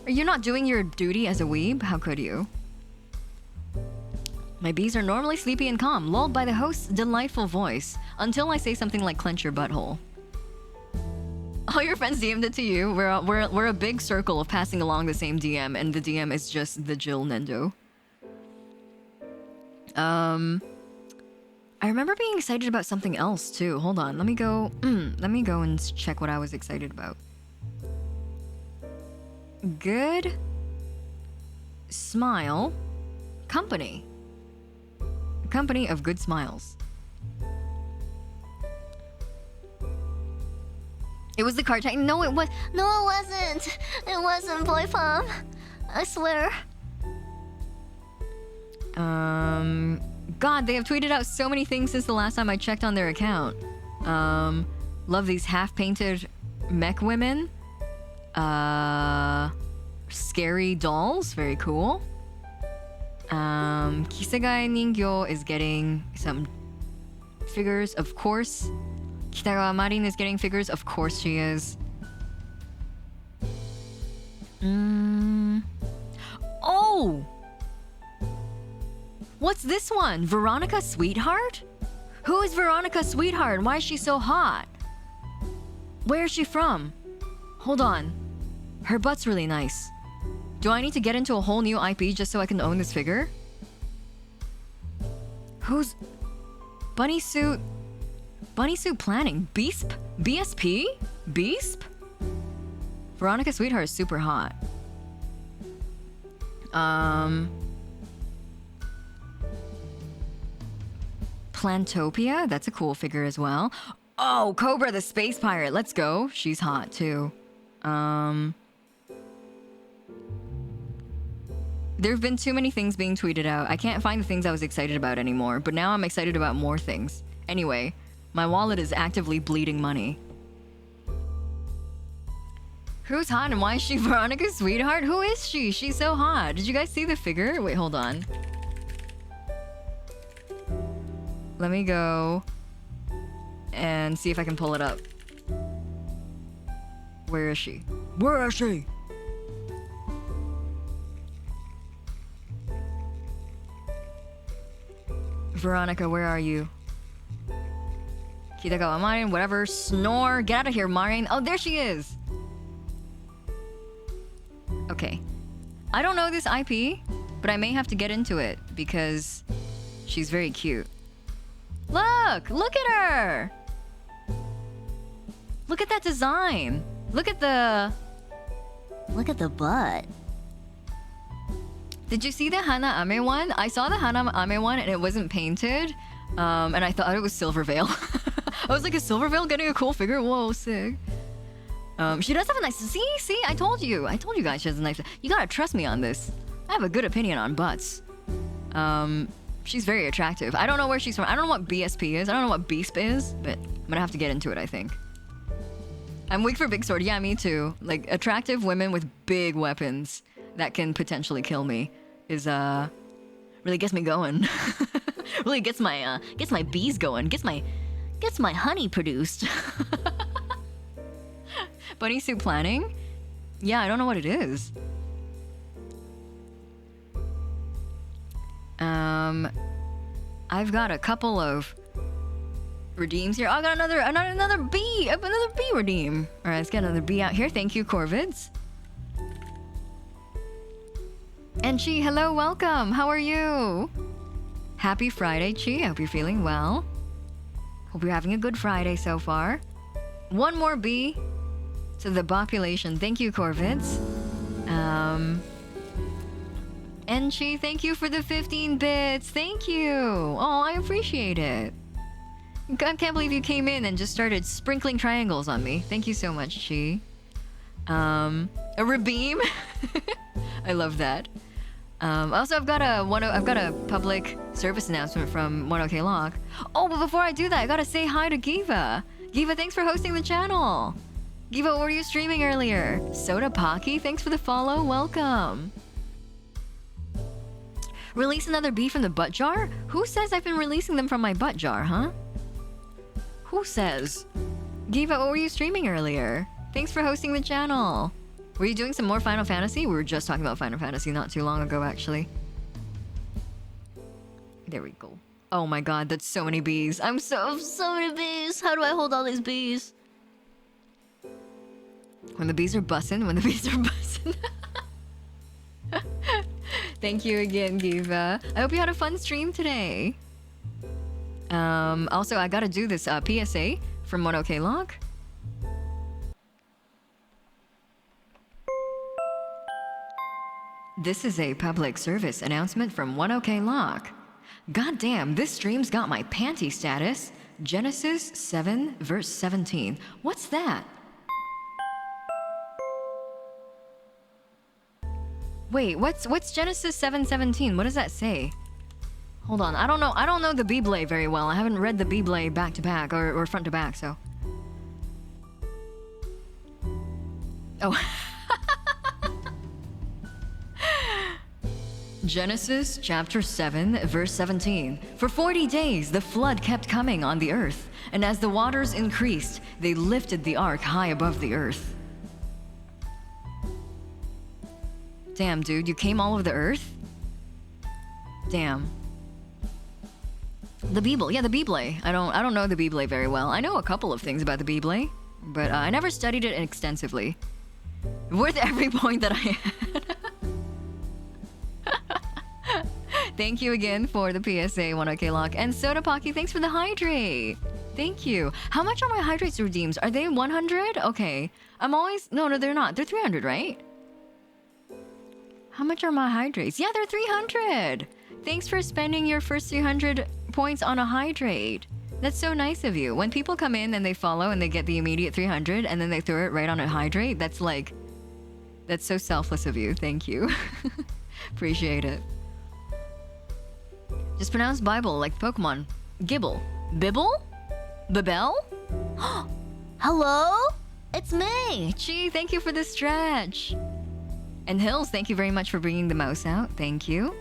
Are you not doing your duty as a weeb? How could you? My bees are normally sleepy and calm, lulled by the host's delightful voice, until I say something like clench your butthole. All your friends DM'd it to you. We're a big circle of passing along the same DM, and the DM is just the Jill Nendo. I remember being excited about something else too. Hold on, let me go and check what I was excited about. Good Smile Company. Company of Good Smiles. It was the cart Titan. No, it was. No, it wasn't. It wasn't Boy Palm. I swear. God, they have tweeted out so many things since the last time I checked on their account. Love these half-painted mech women. Scary dolls, very cool. Kisegai Ningyo is getting some figures, of course. Kitagawa Marin is getting figures, of course she is. Oh! What's this one? Veronica Sweetheart? Who is Veronica Sweetheart? Why is she so hot? Where is she from? Hold on. Her butt's really nice. Do I need to get into a whole new IP just so I can own this figure? Who's... Bunny Suit Planning? BSP? Beasp? Veronica Sweetheart is super hot. Plantopia? That's a cool figure as well. Oh, Cobra the Space Pirate. Let's go. She's hot too. There have been too many things being tweeted out. I can't find the things I was excited about anymore, but now I'm excited about more things. Anyway, my wallet is actively bleeding money. Who's hot and why is she Veronica's sweetheart? Who is she? She's so hot. Did you guys see the figure? Wait, hold on. Let me go and see if I can pull it up. Where is she? Where is she? Veronica, where are you? Kitagawa Marin, whatever. Snore. Get out of here, Marin. Oh, there she is. Okay. I don't know this IP, but I may have to get into it because she's very cute. Look! Look at her! Look at that design. Look at the butt. Did you see the Hana Ame one? I saw the Hana Ame one and it wasn't painted. And I thought it was Silver Veil. I was like, is Silver Veil getting a cool figure? Whoa, sick. She does have a nice... See? I told you guys she has a nice... You gotta trust me on this. I have a good opinion on butts. She's very attractive. I don't know where she's from. I don't know what BSP is. I don't know what Beasp is, but I'm gonna have to get into it, I think. I'm weak for big sword. Yeah, me too. Like, attractive women with big weapons that can potentially kill me is, really gets me going. Really gets my bees going. Gets my honey produced. Bunny suit planning? Yeah, I don't know what it is. I've got a couple of redeems here. Oh, I got another bee redeem. All right, let's get another bee out here. Thank you, Corvids. And Chi, hello, welcome. How are you? Happy Friday, Chi. I hope you're feeling well. Hope you're having a good Friday so far. One more bee to the population. Thank you, Corvids. Enchi, thank you for the 15 bits. Thank you. Oh, I appreciate it. I can't believe you came in and just started sprinkling triangles on me. Thank you so much, Chi. A rebeam. I love that. Also, I've got a public service announcement from 1OK Lock. Oh, but before I do that, I gotta say hi to Giva. Giva, thanks for hosting the channel. Giva, what were you streaming earlier? Soda Pocky, thanks for the follow. Welcome. Release another bee from the butt jar? Who says I've been releasing them from my butt jar, huh? Who says? Giva, what were you streaming earlier? Thanks for hosting the channel. Were you doing some more Final Fantasy? We were just talking about Final Fantasy not too long ago, actually. There we go. Oh my god, that's so many bees. I'm so many bees. How do I hold all these bees? When the bees are bussin', Thank you again, Giva. I hope you had a fun stream today. Also, I gotta do this PSA from 1OK Lock. This is a public service announcement from 1OK Lock. Goddamn, this stream's got my panty status. Genesis 7 verse 17. What's that? Wait, what's Genesis 7:17? What does that say? Hold on, I don't know the Bible very well. I haven't read the Bible back to back or front to back, so. Oh. Genesis chapter 7 verse 17. For 40 days the flood kept coming on the earth, and as the waters increased, they lifted the ark high above the earth. Damn, dude, you came all over the earth? Damn. The Bible, yeah, the Bible. I don't know the Bible very well. I know a couple of things about the Bible, but I never studied it extensively. Worth every point that I had. Thank you again for the PSA, 1OK Lock. And Soda Pocky, thanks for the hydrate. Thank you. How much are my hydrates redeems? Are they 100? Okay. I'm always... No, they're not. They're 300, right? How much are my hydrates? Yeah, they're 300. Thanks for spending your first 300 points on a hydrate. That's so nice of you. When people come in and they follow and they get the immediate 300 and then they throw it right on a hydrate, that's like... That's so selfless of you. Thank you. Appreciate it. Just pronounce Bible like Pokemon. Gibble. Bibble? Bibel? Hello? It's me. Chi, thank you for the stretch. And Hills, thank you very much for bringing the mouse out. Thank you.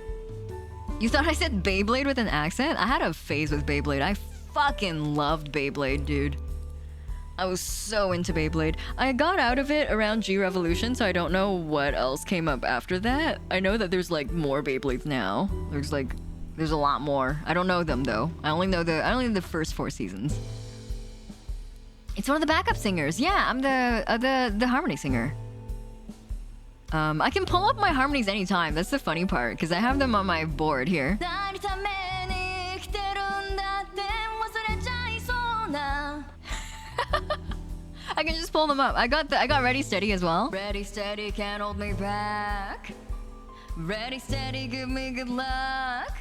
You thought I said Beyblade with an accent? I had a phase with Beyblade. I fucking loved Beyblade, dude. I was so into Beyblade. I got out of it around G Revolution, so I don't know what else came up after that. I know that there's like more Beyblades now. There's a lot more. I don't know them though. I only know the first 4 seasons. It's one of the backup singers. Yeah, I'm the harmony singer. I can pull up my harmonies anytime. That's the funny part, because I have them on my board here. I can just pull them up. I got Ready Steady as well. Ready Steady, can't hold me back. Ready Steady, give me good luck.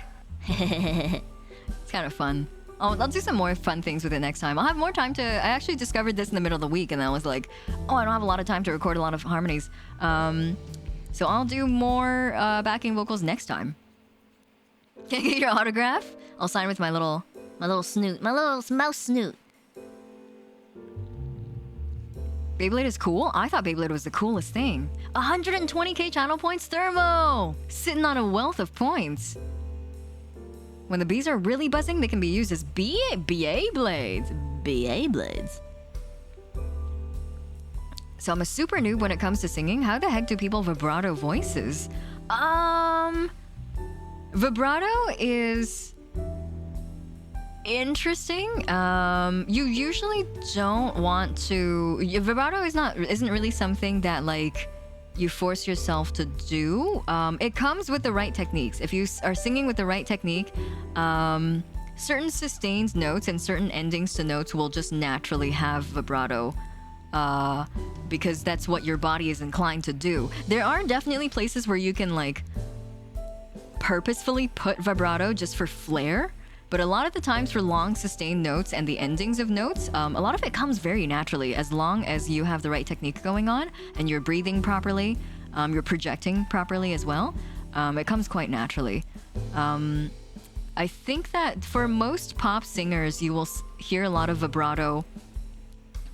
It's kind of fun. I'll do some more fun things with it next time. I'll have more time to... I actually discovered this in the middle of the week, and I was like, oh, I don't have a lot of time to record a lot of harmonies. So I'll do more backing vocals next time. Can I get your autograph? I'll sign with my little snoot. My little mouse snoot. Beyblade is cool? I thought Beyblade was the coolest thing. 120k channel points, Thermo! Sitting on a wealth of points. When the bees are really buzzing, they can be used as BA blades. BA blades. So I'm a super noob when it comes to singing. How the heck do people vibrato voices? Vibrato is interesting. You usually don't want to... Vibrato isn't really something that like you force yourself to do. It comes with the right techniques. If you are singing with the right technique, certain sustained notes and certain endings to notes will just naturally have vibrato, because that's what your body is inclined to do. There are definitely places where you can like purposefully put vibrato just for flair, but a lot of the times for long sustained notes and the endings of notes, a lot of it comes very naturally as long as you have the right technique going on and you're breathing properly, you're projecting properly as well. It comes quite naturally. I think that for most pop singers, you will hear a lot of vibrato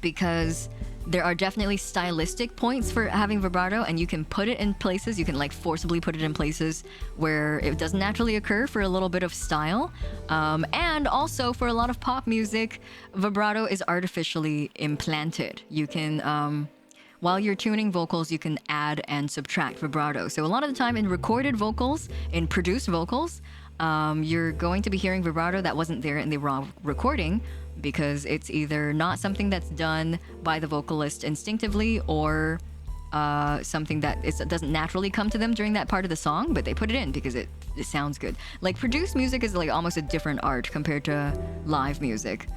because there are definitely stylistic points for having vibrato, and you can put it in places, you can like forcibly put it in places where it doesn't naturally occur for a little bit of style. And also for a lot of pop music, vibrato is artificially implanted. You can, while you're tuning vocals, you can add and subtract vibrato. So a lot of the time in recorded vocals, in produced vocals, you're going to be hearing vibrato that wasn't there in the raw recording, because it's either not something that's done by the vocalist instinctively or something that doesn't naturally come to them during that part of the song, but they put it in because it sounds good. Like produced music is like almost a different art compared to live music.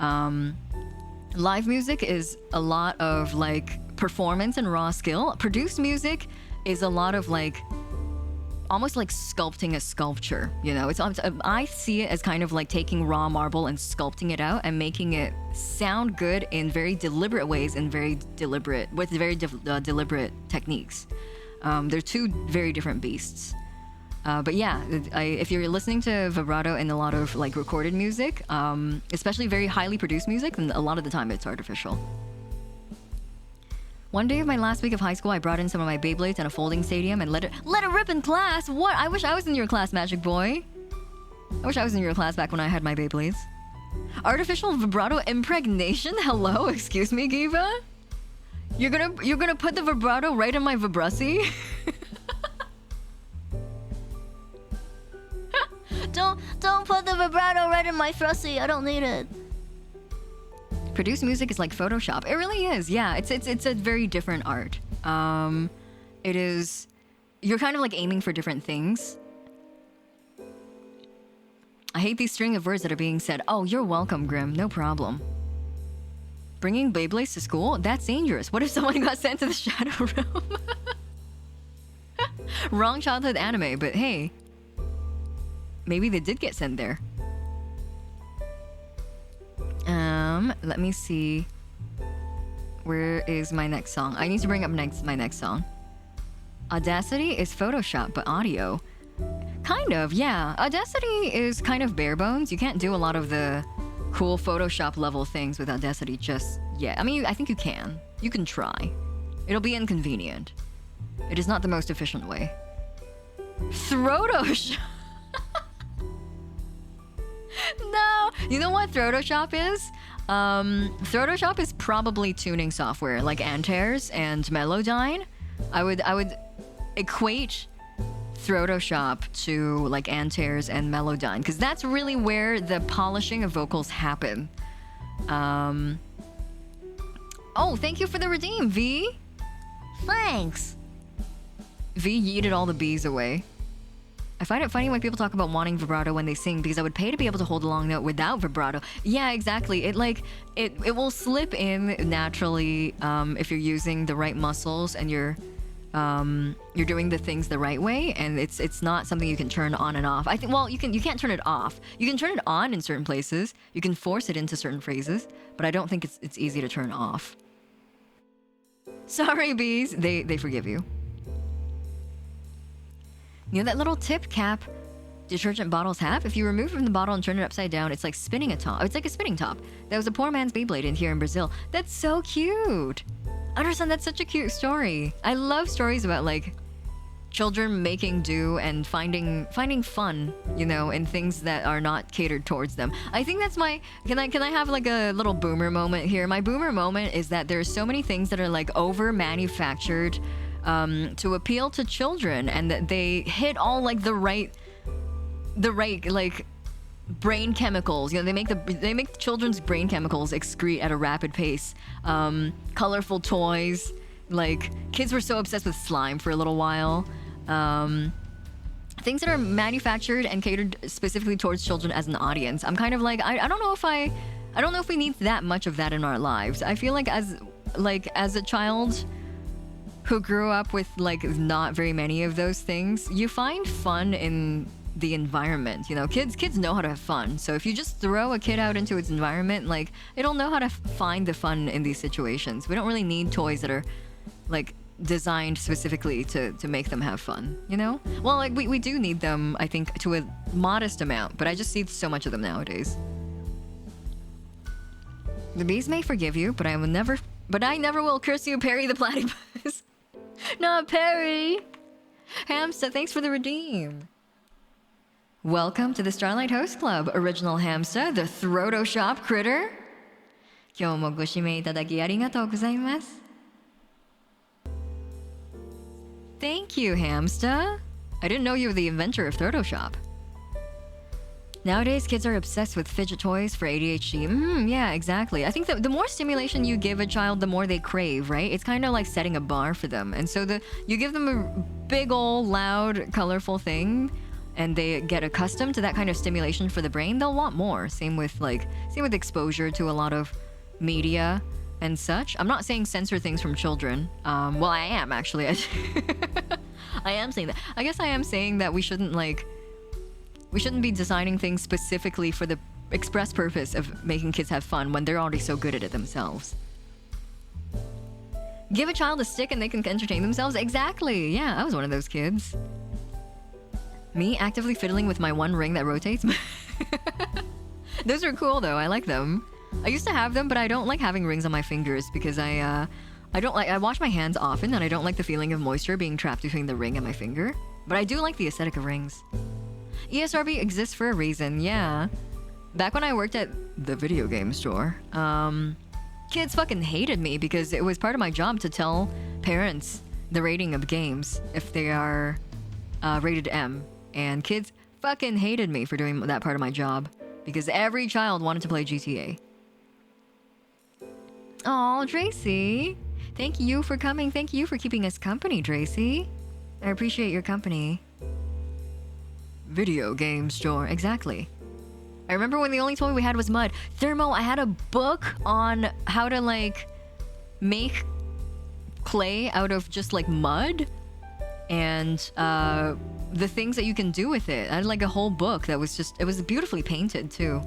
Live music is a lot of like performance and raw skill. Produced music is a lot of like almost like sculpting a sculpture, you know? I see it as kind of like taking raw marble and sculpting it out and making it sound good in very deliberate ways and with very deliberate techniques. They're two very different beasts. But yeah, if you're listening to vibrato in a lot of like recorded music, especially very highly produced music, then a lot of the time it's artificial. One day of my last week of high school, I brought in some of my Beyblades in a folding stadium and let it rip in class. What? I wish I was in your class, Magic Boy. I wish I was in your class back when I had my Beyblades. Artificial vibrato impregnation? Hello? Excuse me, Giva? You're gonna put the vibrato right in my vibrussi? Don't put the vibrato right in my thrusty. I don't need it. Produced music is like Photoshop. It really is. Yeah, it's a very different art. It is. You're kind of like aiming for different things. I hate these string of words that are being said. Oh, you're welcome, Grim. No problem. Bringing Beyblades to school? That's dangerous. What if someone got sent to the Shadow Realm? Wrong childhood anime, but hey, maybe they did get sent there. Let me see. Where is my next song? I need to bring up my next song. Audacity is Photoshop, but audio. Kind of, yeah. Audacity is kind of bare bones. You can't do a lot of the cool Photoshop level things with Audacity just yet. I mean, I think you can. You can try. It'll be inconvenient. It is not the most efficient way. Throtoshop. No, you know what Throtoshop is? Throtoshop is probably tuning software like Antares and Melodyne. I would equate Throtoshop to like Antares and Melodyne because that's really where the polishing of vocals happen. Oh, thank you for the redeem, V. Thanks. V yeeted all the B's away. I find it funny when people talk about wanting vibrato when they sing because I would pay to be able to hold a long note without vibrato. Yeah, exactly. It will slip in naturally if you're using the right muscles and you're doing the things the right way, and it's not something you can turn on and off. I think you can't turn it off. You can turn it on in certain places. You can force it into certain phrases, but I don't think it's easy to turn off. Sorry, bees. They forgive you. You know that little tip cap detergent bottles have? If you remove from the bottle and turn it upside down, it's like spinning a top. It's like a spinning top. That was a poor man's Beyblade in here in Brazil. That's so cute. Understand, that's such a cute story. I love stories about like children making do and finding fun, you know, in things that are not catered towards them. I think that's my can I have like a little boomer moment here? My boomer moment is that there's so many things that are like over manufactured to appeal to children, and that they hit all like the right like brain chemicals. You know, they make children's brain chemicals excrete at a rapid pace. Colorful toys, like kids were so obsessed with slime for a little while. Things that are manufactured and catered specifically towards children as an audience. I'm kind of like I don't know if we need that much of that in our lives. I feel like as a child who grew up with like not very many of those things, you find fun in the environment. You know, kids know how to have fun. So if you just throw a kid out into its environment, like it'll know how to find the fun in these situations. We don't really need toys that are like designed specifically to make them have fun, you know? Well, like we do need them, I think, to a modest amount, but I just see so much of them nowadays. The bees may forgive you, but I never will curse you, Perry the Platypus. Not Perry. Hamster, thanks for the redeem. Welcome to the Starlight Host Club, Original Hamster, the Throtoshop Critter. 今日もご指名いただきありがとうございます。Thank you, Hamster. I didn't know you were the inventor of Throtoshop. Nowadays, kids are obsessed with fidget toys for ADHD. Yeah, exactly. I think that the more stimulation you give a child, the more they crave, right? It's kind of like setting a bar for them. And so you give them a big old, loud, colorful thing, and they get accustomed to that kind of stimulation for the brain, they'll want more. Same with exposure to a lot of media and such. I'm not saying censor things from children. Well, I am actually. I am saying that. I guess I am saying that we shouldn't be designing things specifically for the express purpose of making kids have fun when they're already so good at it themselves. Give a child a stick and they can entertain themselves? Exactly. Yeah, I was one of those kids. Me actively fiddling with my one ring that rotates? Those are cool though. I like them. I used to have them, but I don't like having rings on my fingers because I wash my hands often and I don't like the feeling of moisture being trapped between the ring and my finger. But I do like the aesthetic of rings. ESRB exists for a reason, yeah. Back when I worked at the video game store, kids fucking hated me because it was part of my job to tell parents the rating of games if they are rated M. And kids fucking hated me for doing that part of my job because every child wanted to play GTA. Oh, Tracy. Thank you for coming. Thank you for keeping us company, Tracy. I appreciate your company. Video game store, exactly. I remember when the only toy we had was mud. Thermo, I had a book on how to like make clay out of just like mud and the things that you can do with it. I had like a whole book that was just, it was beautifully painted too.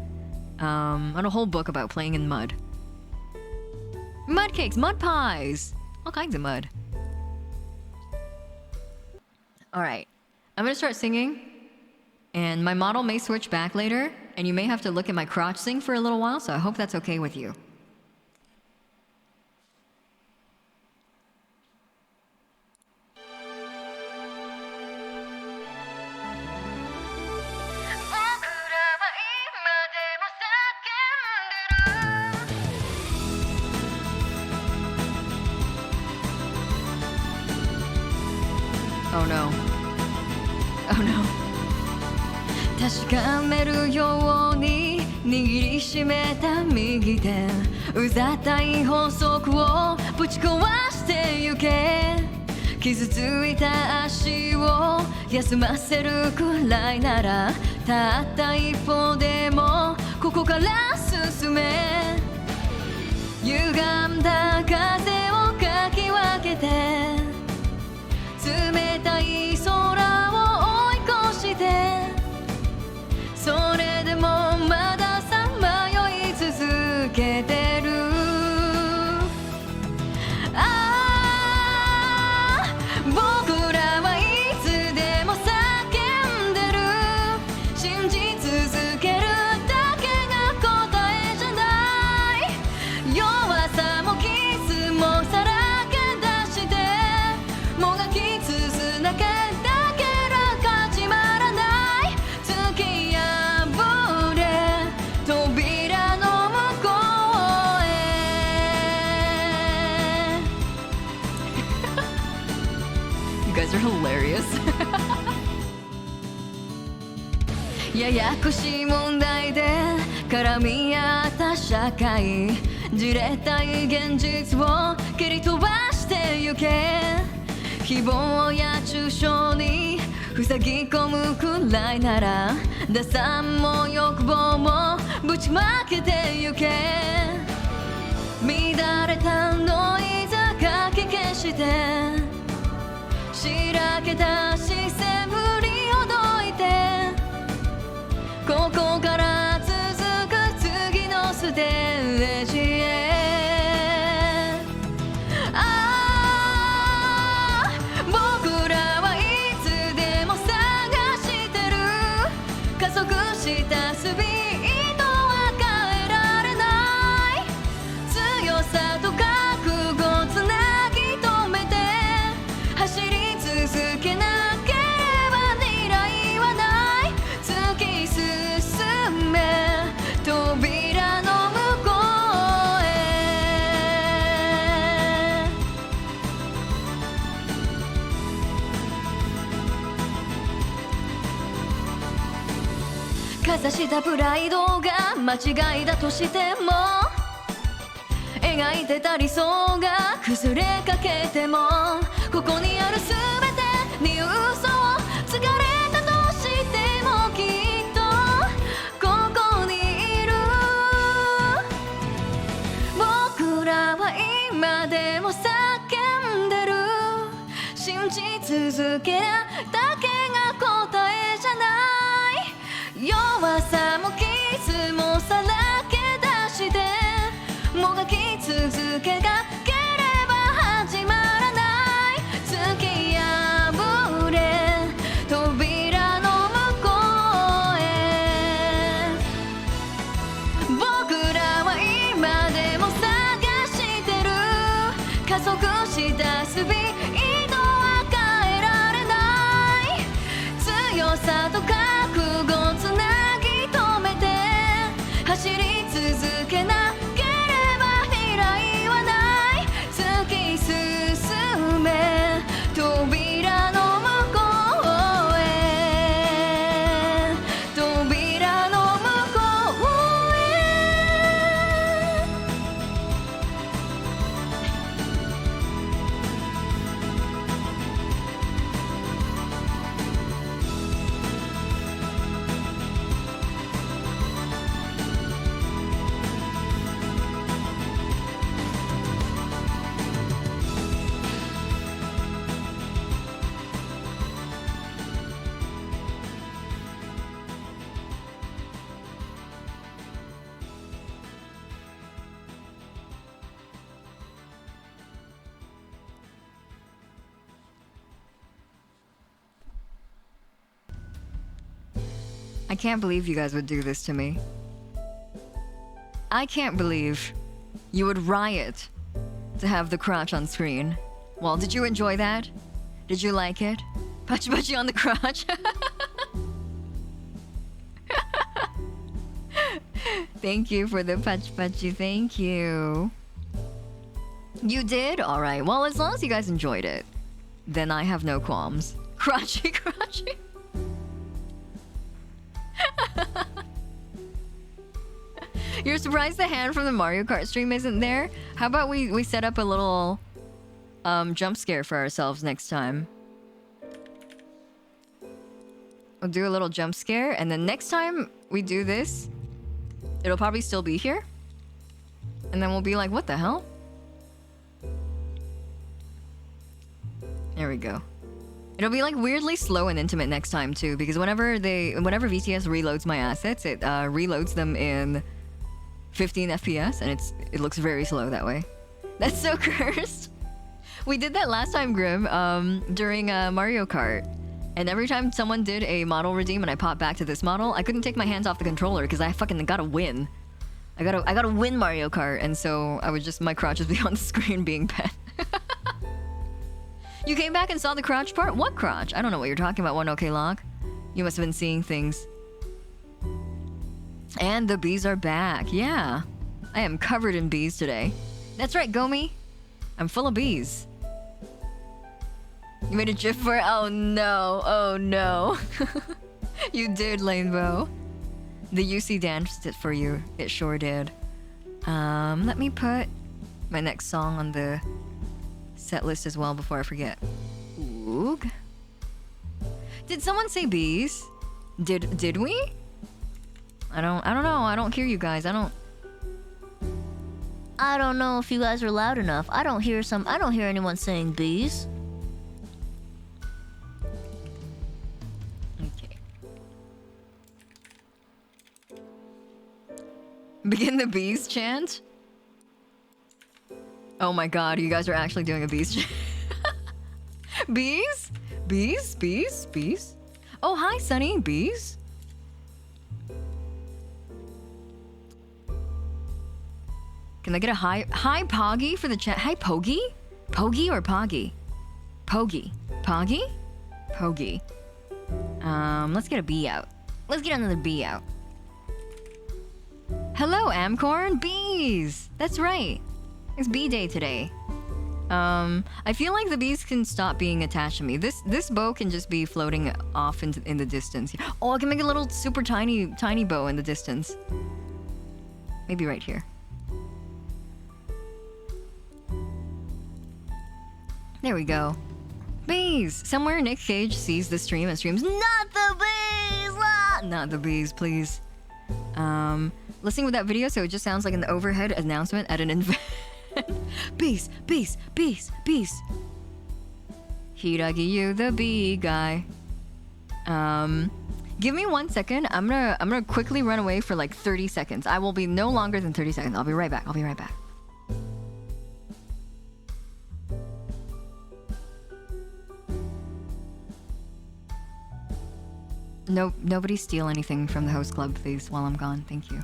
I had a whole book about playing in mud. Mud cakes, mud pies, all kinds of mud. All right, I'm gonna start singing and my model may switch back later and you may have to look at my crotch sing for a little while, so I hope that's okay with you. Oh no. Oh no. 確かめるように握りしめた右手うざったい法則をぶち壊してゆけ傷ついた足を休ませるくらいならたった一歩でもここから進め歪んだ風をかき分けて冷たい空を追い越してそれでもまださまよい続けてるああ僕らはいつでも叫んでる信じ続けるだけが答えじゃない弱さも傷もさらけ出してもがき続なけだけら始まらない突き破れ扉の向こうへYou guys are hilarious ややこしい問題で絡み合った社会じれったい現実を蹴り飛ばしてゆけ希望や抽象に塞ぎ込むくらいなら打算も欲望もぶちまけてゆけ乱れたノイズかき消してしらけた視線振りほどいてここから続く次のステージへ僕らはいつでも探してる加速したスピードは変えられない強さと覚悟つなぎ止めて走り続けなければ未来はない突き進め扉の向こうへかざしたプライドが間違いだとしても描いてた理想が崩れかけてもここにある全てに嘘をつかれたとしてもきっとここにいる僕らは今でも叫んでる信じ続けなだけが答えじゃない弱さも傷もさらけ出してもがき続けがければ始まらない突き破れ扉の向こうへ僕らは今でも探してる加速したスピードは変えられない強さと覚悟つなぎ止めて走り続けなければ未来はない突き進め扉の向こうへ扉の向こうへ I can't believe you guys would do this to me. I can't believe you would riot to have the crotch on screen. Well, did you enjoy that? Did you like it? Pachi pachi on the crotch. Thank you for the pachi pachi. Thank you. You did? Alright. Well, as long as you guys enjoyed it, then I have no qualms. Crotchy, crotchy. You're surprised the hand from the Mario Kart stream isn't there? How about we set up a little jump scare for ourselves next time? We'll do a little jump scare, and then next time we do this, it'll probably still be here. And then we'll be like, what the hell? There we go. It'll be like weirdly slow and intimate next time too, because whenever VTS reloads my assets, it reloads them in 15 FPS, and it looks very slow that way. That's so cursed. We did that last time, Grim, during Mario Kart. And every time someone did a model redeem and I popped back to this model, I couldn't take my hands off the controller because I fucking gotta win. I gotta win Mario Kart, and so I would just, my crotch would be on the screen being pet. You came back and saw the crotch part? What crotch? I don't know what you're talking about, 1OK Lock. You must have been seeing things. And the bees are back. Yeah. I am covered in bees today. That's right, Gomi. I'm full of bees. You made a gif for it? Oh no. Oh no. You did, Lanebo. The UC danced it for you. It sure did. Let me put my next song on the set list as well before I forget. Oog. Did someone say bees? Did we? I don't know. I don't hear you guys. I don't know if you guys are loud enough. I don't hear anyone saying bees. Okay. Begin the bees chant? Oh my god, you guys are actually doing a bees chant. Bees? Bees? Bees? Bees? Oh, hi, Sunny. Bees? Can I get a hi Poggy for the chat? Hi Pogi? Pogi or Poggy? Pogi. Poggy? Pogi. Let's get a bee out. Let's get another bee out. Hello, Amcorn. Bees! That's right. It's bee day today. I feel like the bees can stop being attached to me. This bow can just be floating off in the distance. Oh, I can make a little super tiny bow in the distance. Maybe right here. There we go. Bees! Somewhere Nick Cage sees the stream and streams, "Not the bees! Ah! Not the bees, please." Listening with that video, so it just sounds like an overhead announcement at an event. Bees! Bees! Bees! Bees! Hiiragi, you the bee guy. Give me 1 second. I'm gonna quickly run away for like 30 seconds. I will be no longer than 30 seconds. I'll be right back. No, nobody steal anything from the host club, please, while I'm gone. Thank you.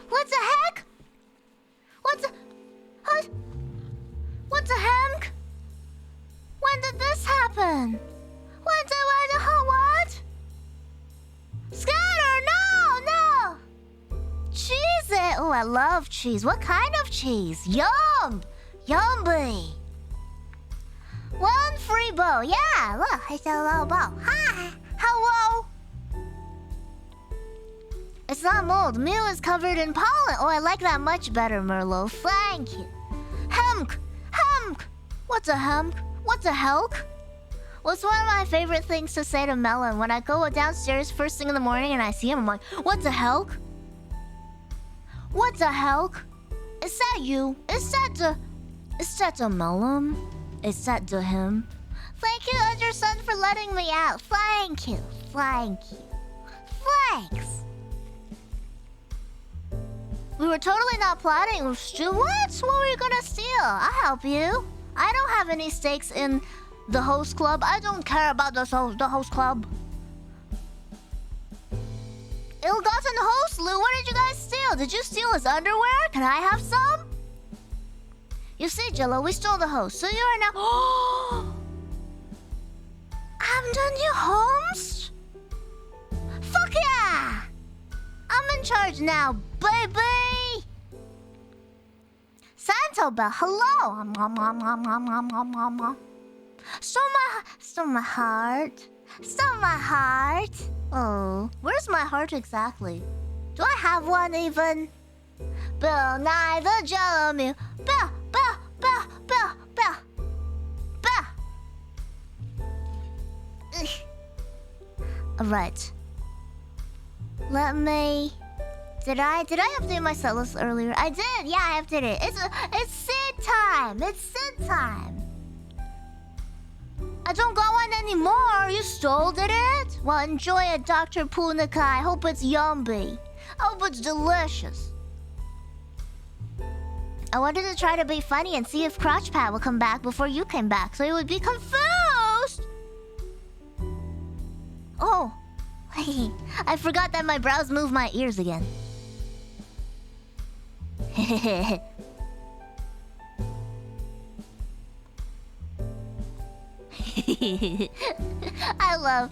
What the heck? What the heck? When did this happen? What? Scatter, no! Cheese it! Oh, I love cheese. What kind of cheese? Yummy! One free bow. Yeah, look, it's a little bow. Hi, hello. It's not mold. Mew is covered in pollen. Oh, I like that much better, Merlot. Thank you. Hemk. What's a hemk? What's a helk? What's one of my favorite things to say to Melon when I go downstairs first thing in the morning and I see him? I'm like, what's a helk? What's a helk? Is that you? Is that a Melon? Is that to him? Thank you, Undersun, for letting me out. Thank you. Thanks. We were totally not plotting. What? What were you gonna steal? I'll help you. I don't have any stakes in the host club. I don't care about the host club. Ill-gotten host, Lou, what did you guys steal? Did you steal his underwear? Can I have some? You see, Jello, we stole the host, so you are now... I'm the new host? Fuck yeah! I'm in charge now, baby! Santo Bell, hello! Stole my heart. Oh, where's my heart exactly? Do I have one even? Bill Nye the Jello Mew. Bill. Alright. Let me... Did I update my setlist earlier? I did! Yeah, I updated it. It's Sid time! I don't got one anymore! You stole it? Well, enjoy it, Dr. Punika. I hope it's yummy. I hope it's delicious. I wanted to try to be funny and see if Crotch Pat would come back before you came back, so he would be confused! Oh, I forgot that my brows move my ears again. I love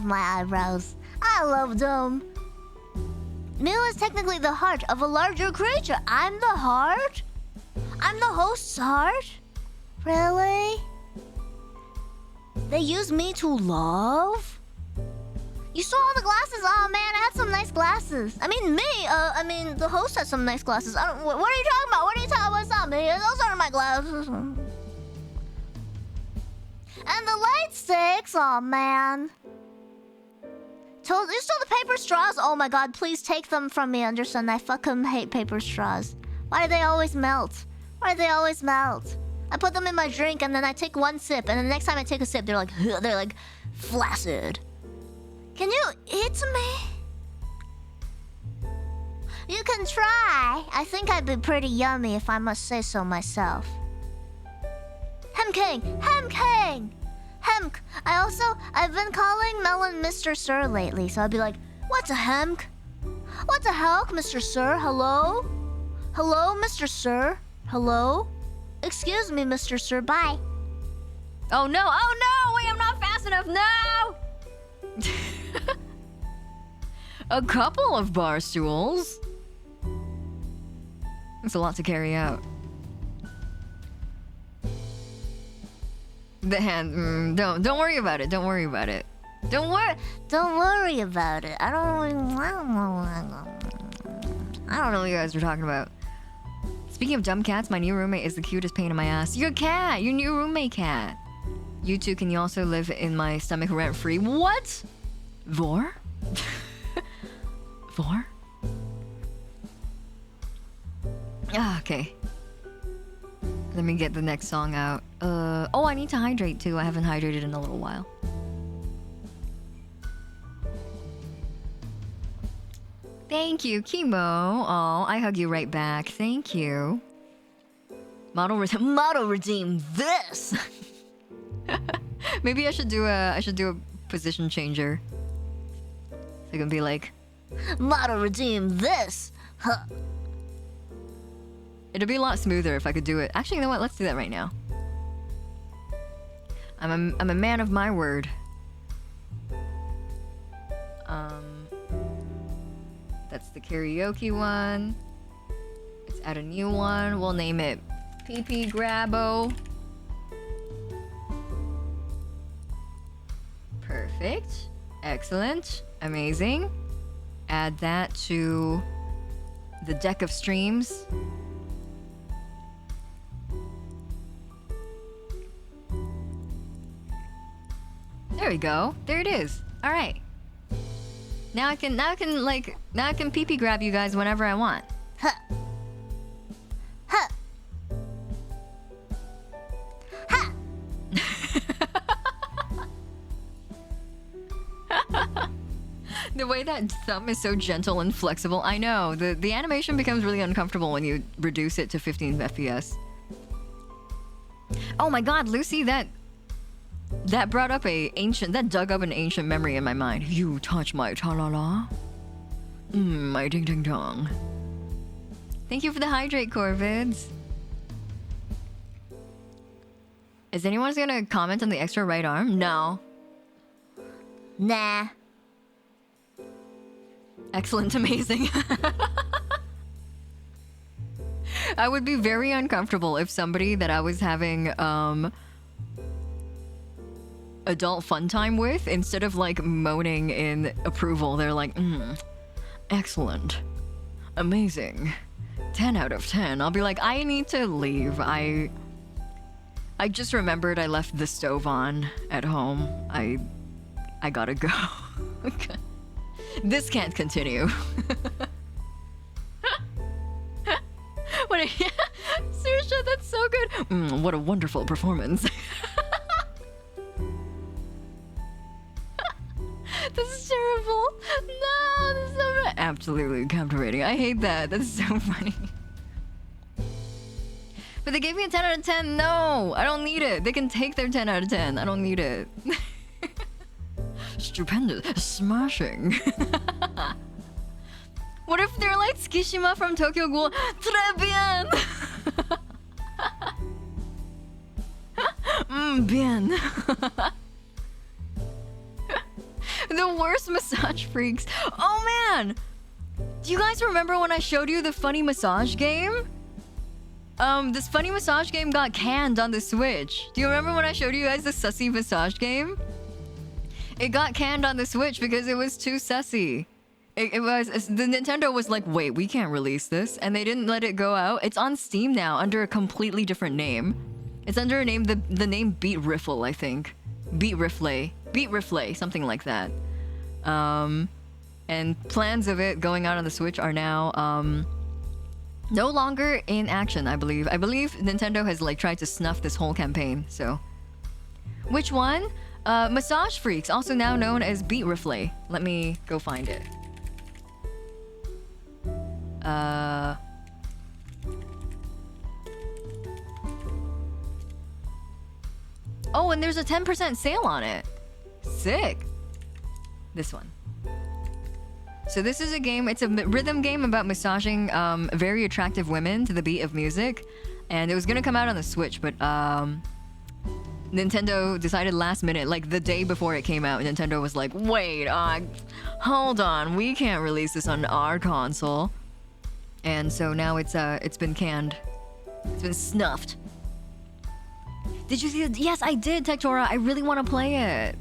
my eyebrows. I love them. Mew is technically the heart of a larger creature. I'm the heart? I'm the host's heart? Really? They use me to love? You saw all the glasses? Oh man, I had some nice glasses. I mean the host had some nice glasses. What are you talking about? What are you talking about? It's not me. Those aren't my glasses. And the light sticks, oh man. You stole the paper straws? Oh my god, please take them from me, Anderson. I fucking hate paper straws. Why do they always melt? I put them in my drink and then I take one sip, and the next time I take a sip, they're like flaccid. Can you eat me? You can try. I think I'd be pretty yummy if I must say so myself. Hemk. I've been calling Melon Mr. Sir lately, so I'd be like, what's a hemk? What the hell, Mr. Sir? Hello? Hello, Mr. Sir? Hello? Excuse me, Mr. Sir, bye. Oh no, wait, I'm not fast enough, no! A couple of bar stools. It's a lot to carry out. The hand, don't worry about it. Don't worry about it. I don't know what you guys are talking about. Speaking of dumb cats, my new roommate is the cutest pain in my ass. Your cat, your new roommate cat. You two, can you also live in my stomach rent-free? What? Vor? Vor? Ah, okay. Let me get the next song out. Oh, I need to hydrate too. I haven't hydrated in a little while. Thank you, Chemo. Oh, I hug you right back. Thank you. Model redeem this. Maybe I should do a position changer. So I can be like, model redeem this. Huh. It'd be a lot smoother if I could do it. Actually, you know what? Let's do that right now. I'm a man of my word. That's the karaoke one. Let's add a new one. We'll name it PP Grabo. Perfect. Excellent. Amazing. Add that to the deck of streams. There we go. There it is. All right. Now I can PP grab you guys whenever I want. Huh. Huh. Ha. The way that thumb is so gentle and flexible, I know. The animation becomes really uncomfortable when you reduce it to 15 FPS. Oh my god, Lucy, that brought up that dug up an ancient memory in my mind. You touch my ta-la-la. My ding-ding-dong. Thank you for the hydrate, Corvids. Is anyone gonna comment on the extra right arm? No. Nah. Excellent, amazing. I would be very uncomfortable if somebody that I was having adult fun time with, instead of like moaning in approval, they're like, excellent, amazing, 10 out of 10. I'll be like, I need to leave. I just remembered I left the stove on at home. I gotta go. This can't continue. Saoirse, that's so good. What a wonderful performance. This is terrible. No, this is so bad. Absolutely captivating. I hate that. That's so funny. But they gave me a 10 out of 10. No, I don't need it. They can take their 10 out of 10. I don't need it. Stupendous. Smashing. What if they're like Tsukishima from Tokyo Ghoul? Très bien! Bien. The worst massage freaks. Oh man! Do you guys remember when I showed you the funny massage game? This funny massage game got canned on the Switch. Do you remember when I showed you guys the sussy massage game? It got canned on the Switch because it was too sussy. The Nintendo was like, wait, we can't release this, and they didn't let it go out. It's on Steam now under a completely different name. It's under a name, the name Beat Riffle, I think. Beat Riffle, something like that. And plans of it going out on the Switch are now no longer in action, I believe. I believe Nintendo has like tried to snuff this whole campaign, so. Which one? Massage Freaks, also now known as Beat Riffle. Let me go find it. Oh, and there's a 10% sale on it. Sick. This one. So this is a game, it's a rhythm game about massaging very attractive women to the beat of music. And it was gonna come out on the Switch, but Nintendo decided last minute, like the day before it came out, Nintendo was like, wait, hold on, we can't release this on our console. And so now it's been canned. It's been snuffed. Did you see it? Yes, I did, Tektora. I really want to play it.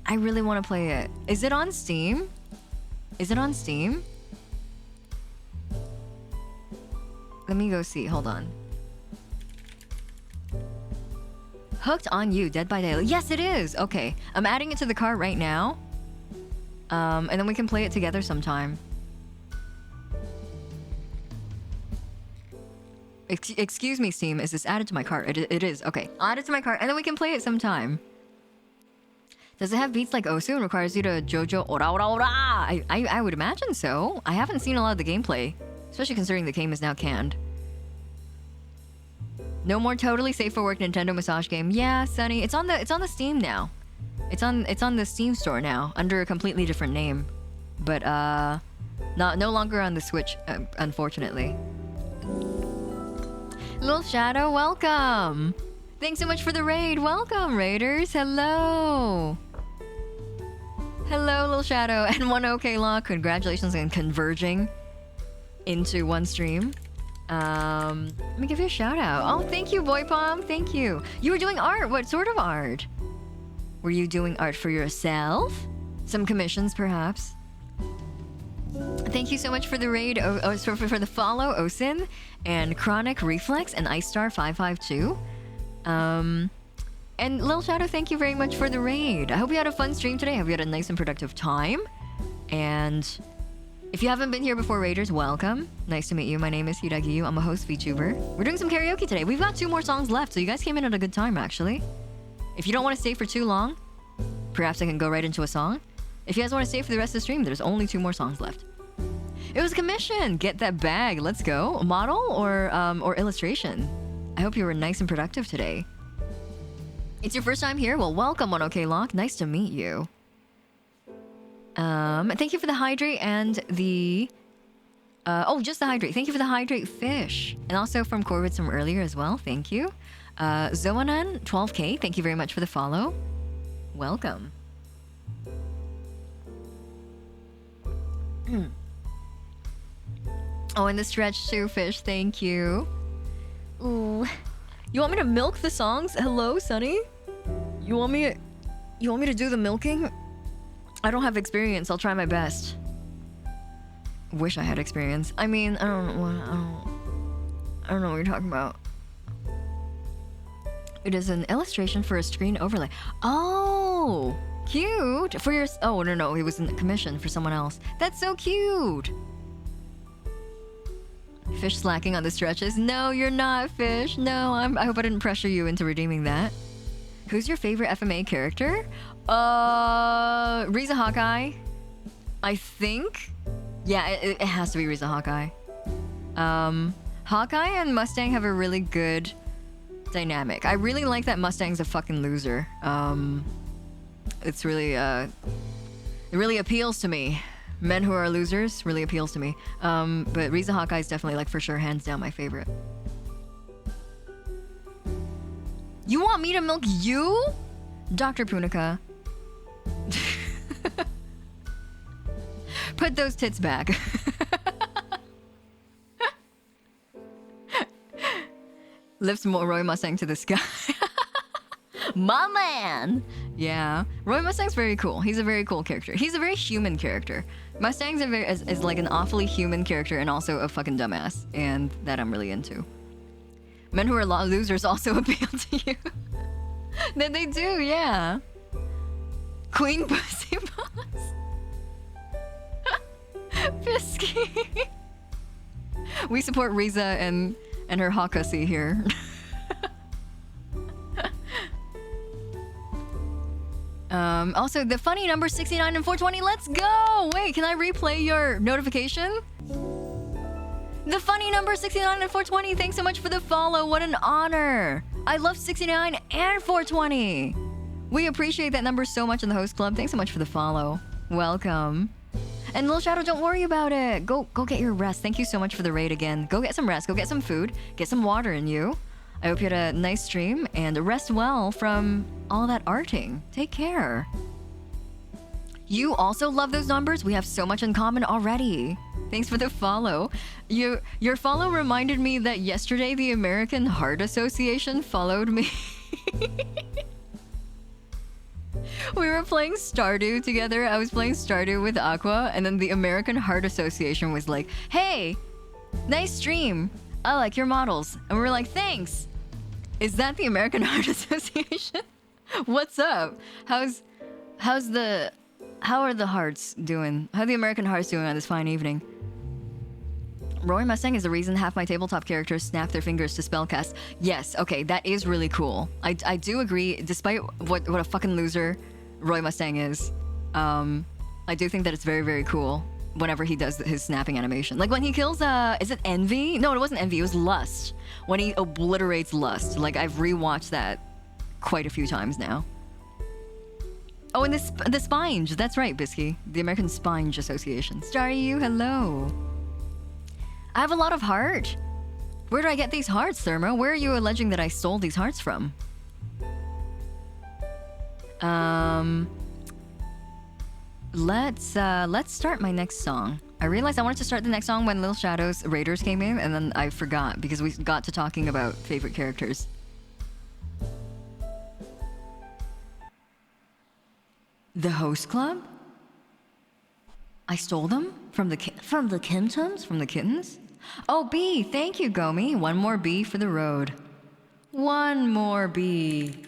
I really want to play it. Is it on Steam? Is it on Steam? Let me go see. Hold on. Hooked on You, Dead by Daylight. Yes, it is. Okay, I'm adding it to the cart right now. And then we can play it together sometime. Excuse me, Steam. Is this added to my cart? It is. Okay, I'll add it to my cart, and then we can play it sometime. Does it have beats like Osu and requires you to JoJo ora ora ora? I would imagine so. I haven't seen a lot of the gameplay, especially considering the game is now canned. No more totally safe for work Nintendo massage game. Yeah, Sunny. It's on the Steam now. It's on the Steam store now under a completely different name. But No longer on the Switch, unfortunately. Little Shadow, welcome. Thanks so much for the raid. Welcome, raiders. Hello. Hello, Little Shadow, and 1OK Law. Congratulations on converging into one stream. Let me give you a shout out. Oh, thank you, Boy Palm. Thank you. You were doing art. What sort of art? Were you doing art for yourself? Some commissions, perhaps? Thank you so much for the raid, for the follow, Osin, and Chronic Reflex, and Ice Star 552. And Lil Shadow, thank you very much for the raid. I hope you had a fun stream today. I hope you had a nice and productive time. And if you haven't been here before, raiders, welcome. Nice to meet you. My name is Hiiragi. I'm a host VTuber. We're doing some karaoke today. We've got 2 more songs left, so you guys came in at a good time, actually. If you don't want to stay for too long, perhaps I can go right into a song. If you guys want to stay for the rest of the stream, there's only 2 more songs left. It was a commission. Get that bag. Let's go. Model or illustration? I hope you were nice and productive today. It's your first time here? Well, welcome, 1OK Lock. Nice to meet you. Thank you for the hydrate and the... just the hydrate. Thank you for the hydrate fish. And also from Corvids from earlier as well. Thank you. Zoanan, 12K. Thank you very much for the follow. Welcome. Oh, and the stretch too, fish. Thank you. Ooh. You want me to milk the songs? Hello, Sunny? You want me to do the milking? I don't have experience. I'll try my best. Wish I had experience. I mean, I don't know what you're talking about. It is an illustration for a screen overlay. Oh, cute. For your... Oh, no. It was in commission for someone else. That's so cute. Fish slacking on the stretches. No, you're not, Fish. No, I hope I didn't pressure you into redeeming that. Who's your favorite FMA character? Riza Hawkeye. I think. Yeah, it has to be Riza Hawkeye. Hawkeye and Mustang have a really good dynamic. I really like that Mustang's a fucking loser. It's really it really appeals to me. Men who are losers really appeals to me. But Riza Hawkeye is definitely, like, for sure, hands down my favorite. You want me to milk you? Dr. Punica. Put those tits back. Lifts Roy Mustang to the sky. My man! Yeah. Roy Mustang's very cool. He's a very cool character. He's a very human character. Mustang's is like an awfully human character and also a fucking dumbass. And that I'm really into. Men who are losers also appeal to you. Then they do, yeah. Queen Pussy Boss. Pisky. We support Riza and her Hawkussy here. Also, the funny number 69 and 420. Let's go! Wait, can I replay your notification? The funny number 69 and 420. Thanks so much for the follow. What an honor. I love 69 and 420. We appreciate that number so much in the host club. Thanks so much for the follow. Welcome. And Lil Shadow, don't worry about it. Go get your rest. Thank you so much for the raid again. Go get some rest. Go get some food. Get some water in you. I hope you had a nice stream and rest well from all that arting. Take care. You also love those numbers? We have so much in common already. Thanks for the follow. Your follow reminded me that yesterday the American Heart Association followed me. We were playing Stardew together. I was playing Stardew with Aqua, and then the American Heart Association was like, "Hey, nice stream. I like your models." And we were like, "Thanks." Is that the American Heart Association? What's up? How are the hearts doing? How are the American hearts doing on this fine evening? Roy Mustang is the reason half my tabletop characters snap their fingers to spellcast. Yes, okay, that is really cool. I do agree, despite what a fucking loser Roy Mustang is. I do think that it's very, very cool whenever he does his snapping animation. Like when he kills, is it Envy? No, it wasn't Envy, it was Lust. When he obliterates Lust. Like, I've rewatched that quite a few times now. Oh, and the Spinge. That's right, Bisky. The American Spinge Association. Starry you, hello. I have a lot of heart. Where do I get these hearts, Thermo? Where are you alleging that I stole these hearts from? Let's start my next song. I realized I wanted to start the next song when Little Shadow's Raiders came in, and then I forgot because we got to talking about favorite characters. The Host Club? I stole them? From the kittens? From the kittens? Oh, B, thank you, Gomi. One more B for the road. One more B.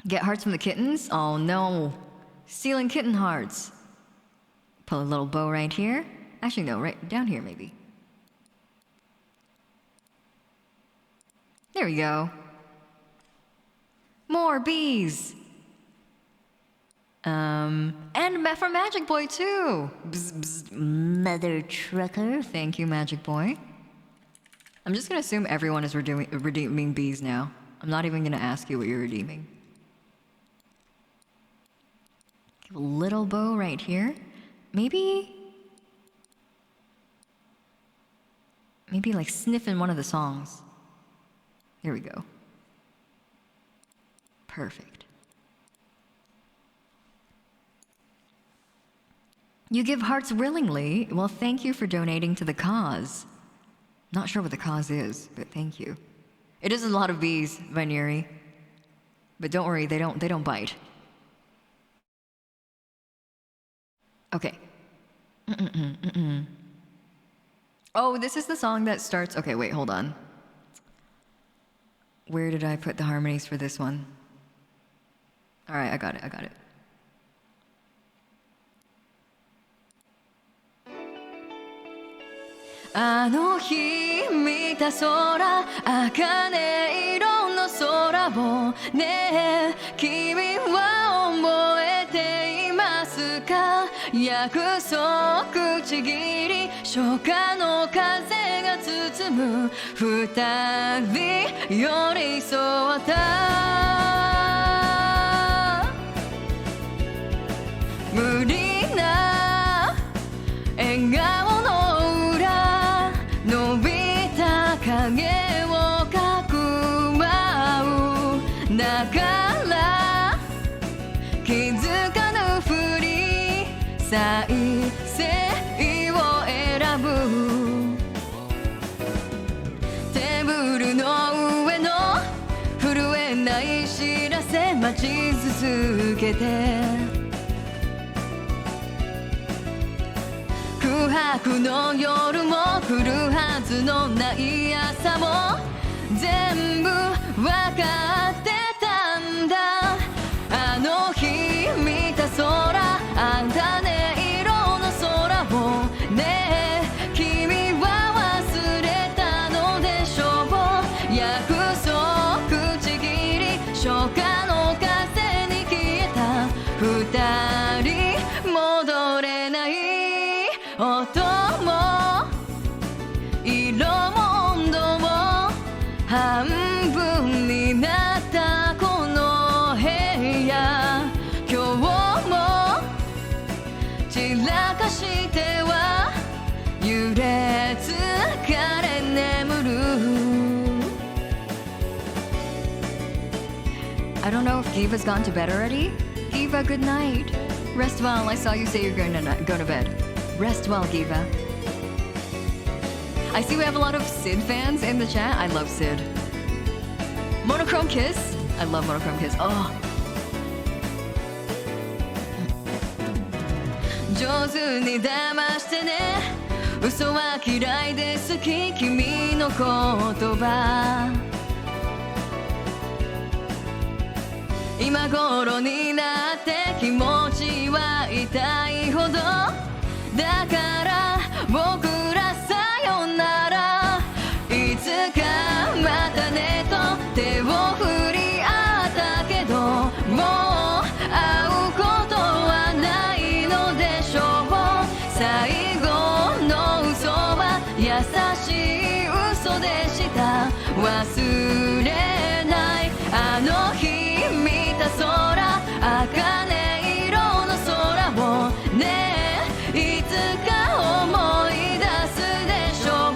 Get hearts from the kittens? Oh no. Stealing kitten hearts. Pull a little bow right here. Actually, no, right down here maybe. There we go. More bees. And for Magic Boy too. Bzz, bzz. Mother trucker. Thank you, Magic Boy. I'm just gonna assume everyone is redeeming bees now. I'm not even gonna ask you what you're redeeming. Give a little bow right here. Maybe like sniffing one of the songs. There we go. Perfect. You give hearts willingly. Well, thank you for donating to the cause. Not sure what the cause is, but thank you. It is a lot of bees, Vineri. But don't worry, they don't bite. Okay. Oh, this is the song that starts. Okay, wait, hold on. Where did I put the harmonies for this one? All right, I got it.あの日見た空茜色の空をねえ君は覚えていますか約束ちぎり初夏の風が包む二人寄り添った無理な笑顔の裏伸びた影をかくまうだから気づかぬふり再生を選ぶテーブルの上の震えない知らせ待ち続けて空白の夜も来るはずのない朝も全部わかってたんだあの日見た空あんたね色の空をねえ君は忘れたのでしょう約束ちぎり初夏の風に消えた二人戻れない音も色も温度も半分になったこの部屋今日も散らかしては揺れ疲れ眠る I don't know if Giva's gone to bed already. Giva, good night. Rest well. I saw you say you're going to go to bed. Rest well, Giva. I see we have a lot of Sid fans in the chat. I love Sid. Monochrome Kiss. I love Monochrome Kiss. Oh. 上手に騙してね嘘は嫌いで好き君の言葉今頃になって気持ちは痛いほどだから僕らさよならいつかまたねと手を振り合ったけどもう会うことはないのでしょう最後の嘘は優しい嘘でした忘れないあの日空茜色の空をねいつか思い出すでしょう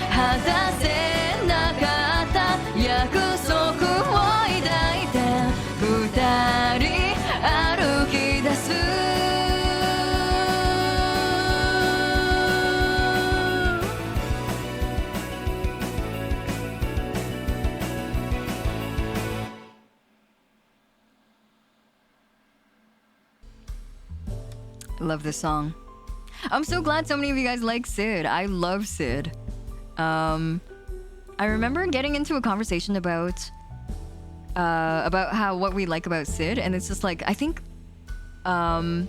果たせなかった約束を抱いて二人歩き出すLove this song. I'm so glad so many of you guys like Sid. I love Sid. I remember getting into a conversation about how what we like about Sid, and it's just like I think I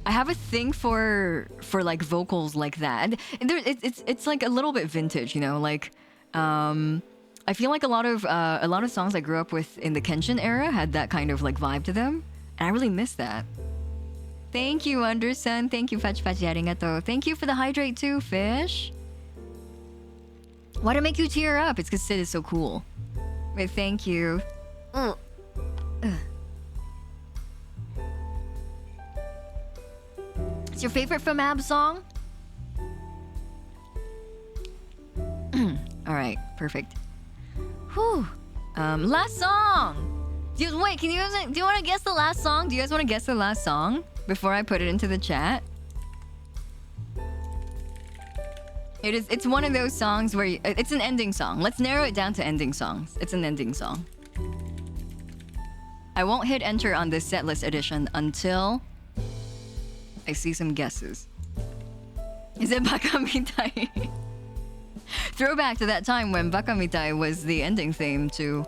have a thing for like vocals like that. And it's like a little bit vintage, you know. Like I feel like a lot of songs I grew up with in the Kenshin era had that kind of like vibe to them, and I really miss that. Thank you, Anderson. Thank you, Fachi Fachi Arigato. Thank you for the hydrate too, Fish. Why'd it make you tear up? It's because Sid is so cool. Wait, thank you. It's your favorite FMAB song? Alright, perfect. Whew. Last song! Do you want to guess the last song? Do you guys want to guess the last song? Before I put it into the chat? It's one of those songs where it's an ending song. Let's narrow it down to ending songs. It's an ending song. I won't hit enter on this setlist edition until I see some guesses. Is it Bakamitai? Throwback to that time when Bakamitai was the ending theme to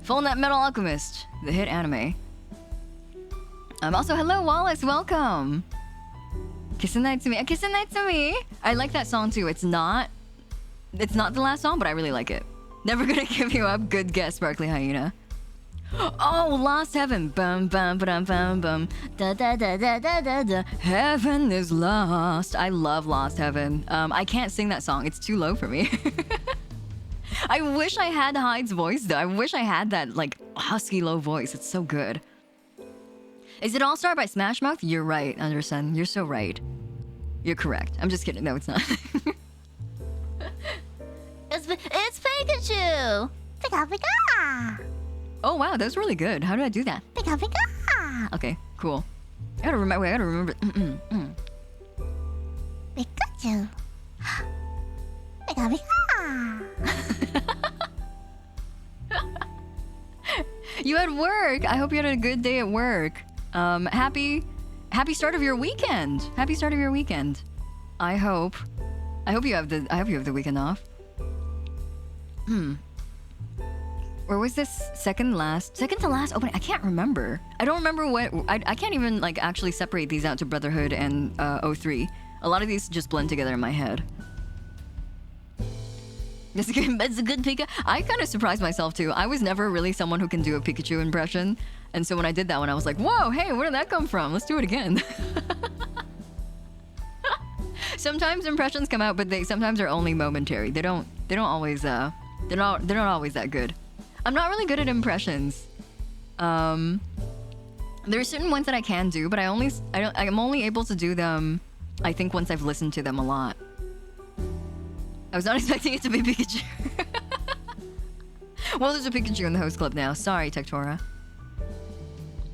Full Net Metal Alchemist, the hit anime. Also, hello Wallace, welcome. Kissenai to me. Kissenai to me. I like that song too. It's not the last song, but I really like it. Never gonna give you up. Good guess, Sparkly Hyena. Oh, Lost Heaven. Bum bum bum bum bum. Da da da da da da da. Heaven is lost. I love Lost Heaven. I can't sing that song. It's too low for me. I wish I had Hyde's voice though. I wish I had that like husky low voice. It's so good. Is it All Star by Smash Mouth? You're right, Anderson. You're so right. You're correct. I'm just kidding. No, it's not. It's Pikachu! Pika Pika! Oh wow, that was really good. How did I do that? Pika Pika! Okay, cool. I gotta remember. Pikachu! Pika Pika! You had work. I hope you had a good day at work. Happy start of your weekend. Happy start of your weekend. I hope you have the weekend off. Where was this second to last opening? I can't remember. I don't remember what. I can't even like actually separate these out to Brotherhood and 03. A lot of these just blend together in my head. It's a good Pika. I kind of surprised myself too. I was never really someone who can do a Pikachu impression. And so when I did that one, I was like, whoa, hey, where did that come from? Let's do it again. Sometimes impressions come out, but they sometimes are only momentary. They don't always they're not always that good. I'm not really good at impressions. There are certain ones that I can do, but I'm only able to do them, I think, once I've listened to them a lot. I was not expecting it to be Pikachu. Well, there's a Pikachu in the host club now. Sorry, Tektora.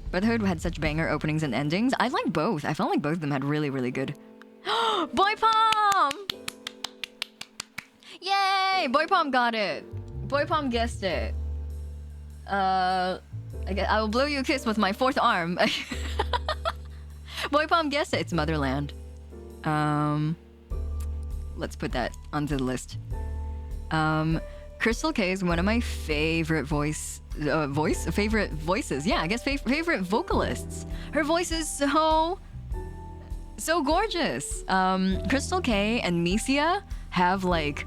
Brotherhood had such banger openings and endings. I like both. I felt like both of them had really, really good. Boy Palm! Yay! Boy Palm got it. Boy Palm guessed it. I will blow you a kiss with my fourth arm. Boy Palm guessed it. It's Motherland. Let's put that onto the list. Crystal K is one of my favorite voices. Yeah, I guess favorite vocalists. Her voice is so gorgeous. Crystal K and Misia have like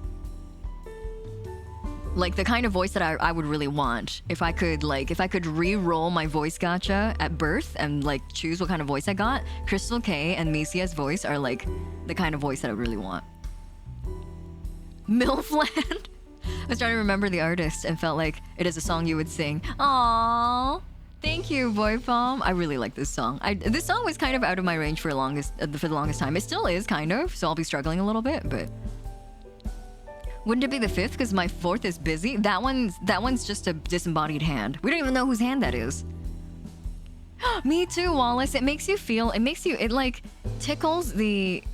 the kind of voice that I would really want. If I could re-roll my voice gacha at birth and like choose what kind of voice I got, Crystal K and Misia's voice are like the kind of voice that I really want. Milfland. I was trying to remember the artist and felt like it is a song you would sing. Aww. Thank you, Boy Palm. I really like this song. This song was kind of out of my range for the longest time. It still is kind of, so I'll be struggling a little bit, but wouldn't it be the fifth? Because my fourth is busy. That one's just a disembodied hand. We don't even know whose hand that is. Me too, Wallace. It like tickles the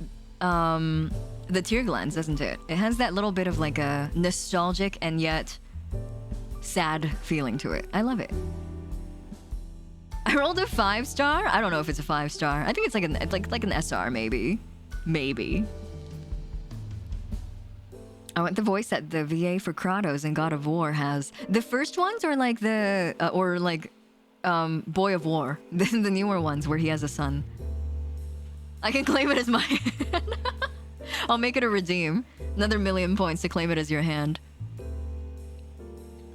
tear glands, doesn't it? It has that little bit of like a nostalgic and yet sad feeling to it. I love it. I rolled a 5-star. I don't know if it's a 5-star. I think it's like an SR maybe. Maybe. I want the voice that the VA for Kratos in God of War has. The first ones are like the Boy of War, the newer ones where he has a son. I can claim it as my hand. I'll make it a redeem. Another 1,000,000 points to claim it as your hand.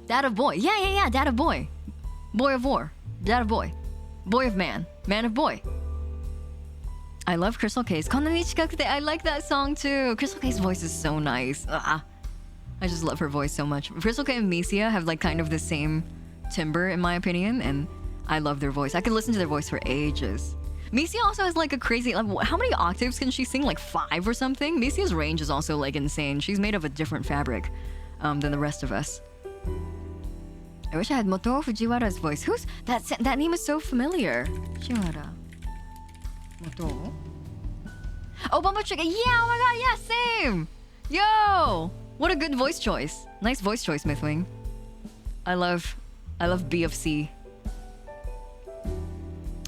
Dad of Boy. Yeah. Dad of Boy. Boy of War. Dad of Boy. Boy of Man. Man of Boy. I love Crystal K's. I like that song too. Crystal K's voice is so nice. I just love her voice so much. Crystal K and Misia have like kind of the same timbre in my opinion, and I love their voice. I could listen to their voice for ages. Misia also has like a crazy, like, how many octaves can she sing? Like 5 or something? Misia's range is also like insane. She's made of a different fabric than the rest of us. I wish I had Moto Fujiwara's voice. Who's that? That name is so familiar. Fujiwara. Moto. Oh, Bumbo Chicken. Yeah, oh my god, yeah, same. Yo, what a good voice choice. Nice voice choice, Mythwing. I love B of C.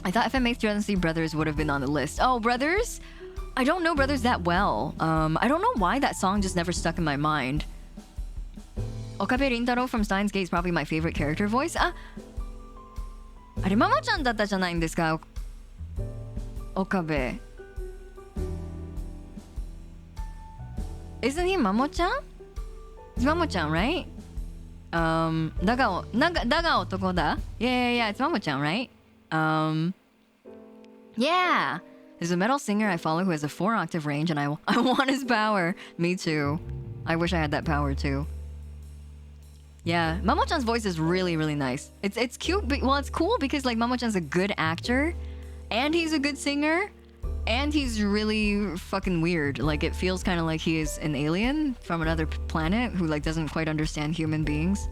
I thought FMA 3C Brothers would have been on the list. Oh, Brothers? I don't know Brothers that well. I don't know why that song just never stuck in my mind. Okabe Rintaro from Steins Gate is probably my favorite character voice. あれ、ママちゃんだったじゃないんですか? Okabe. Isn't he Mamo-chan? It's Mamo-chan, right? だが男だ? Yeah, it's Mamo-chan, right? Yeah. There's a metal singer I follow who has a 4-octave range, and I want his power. Me too. I wish I had that power too. Yeah, Mamo-chan's voice is really, really nice. It's cute, but, well, it's cool because like Mamo-chan's a good actor, and he's a good singer, and he's really fucking weird. Like it feels kind of like he is an alien from another planet who like doesn't quite understand human beings.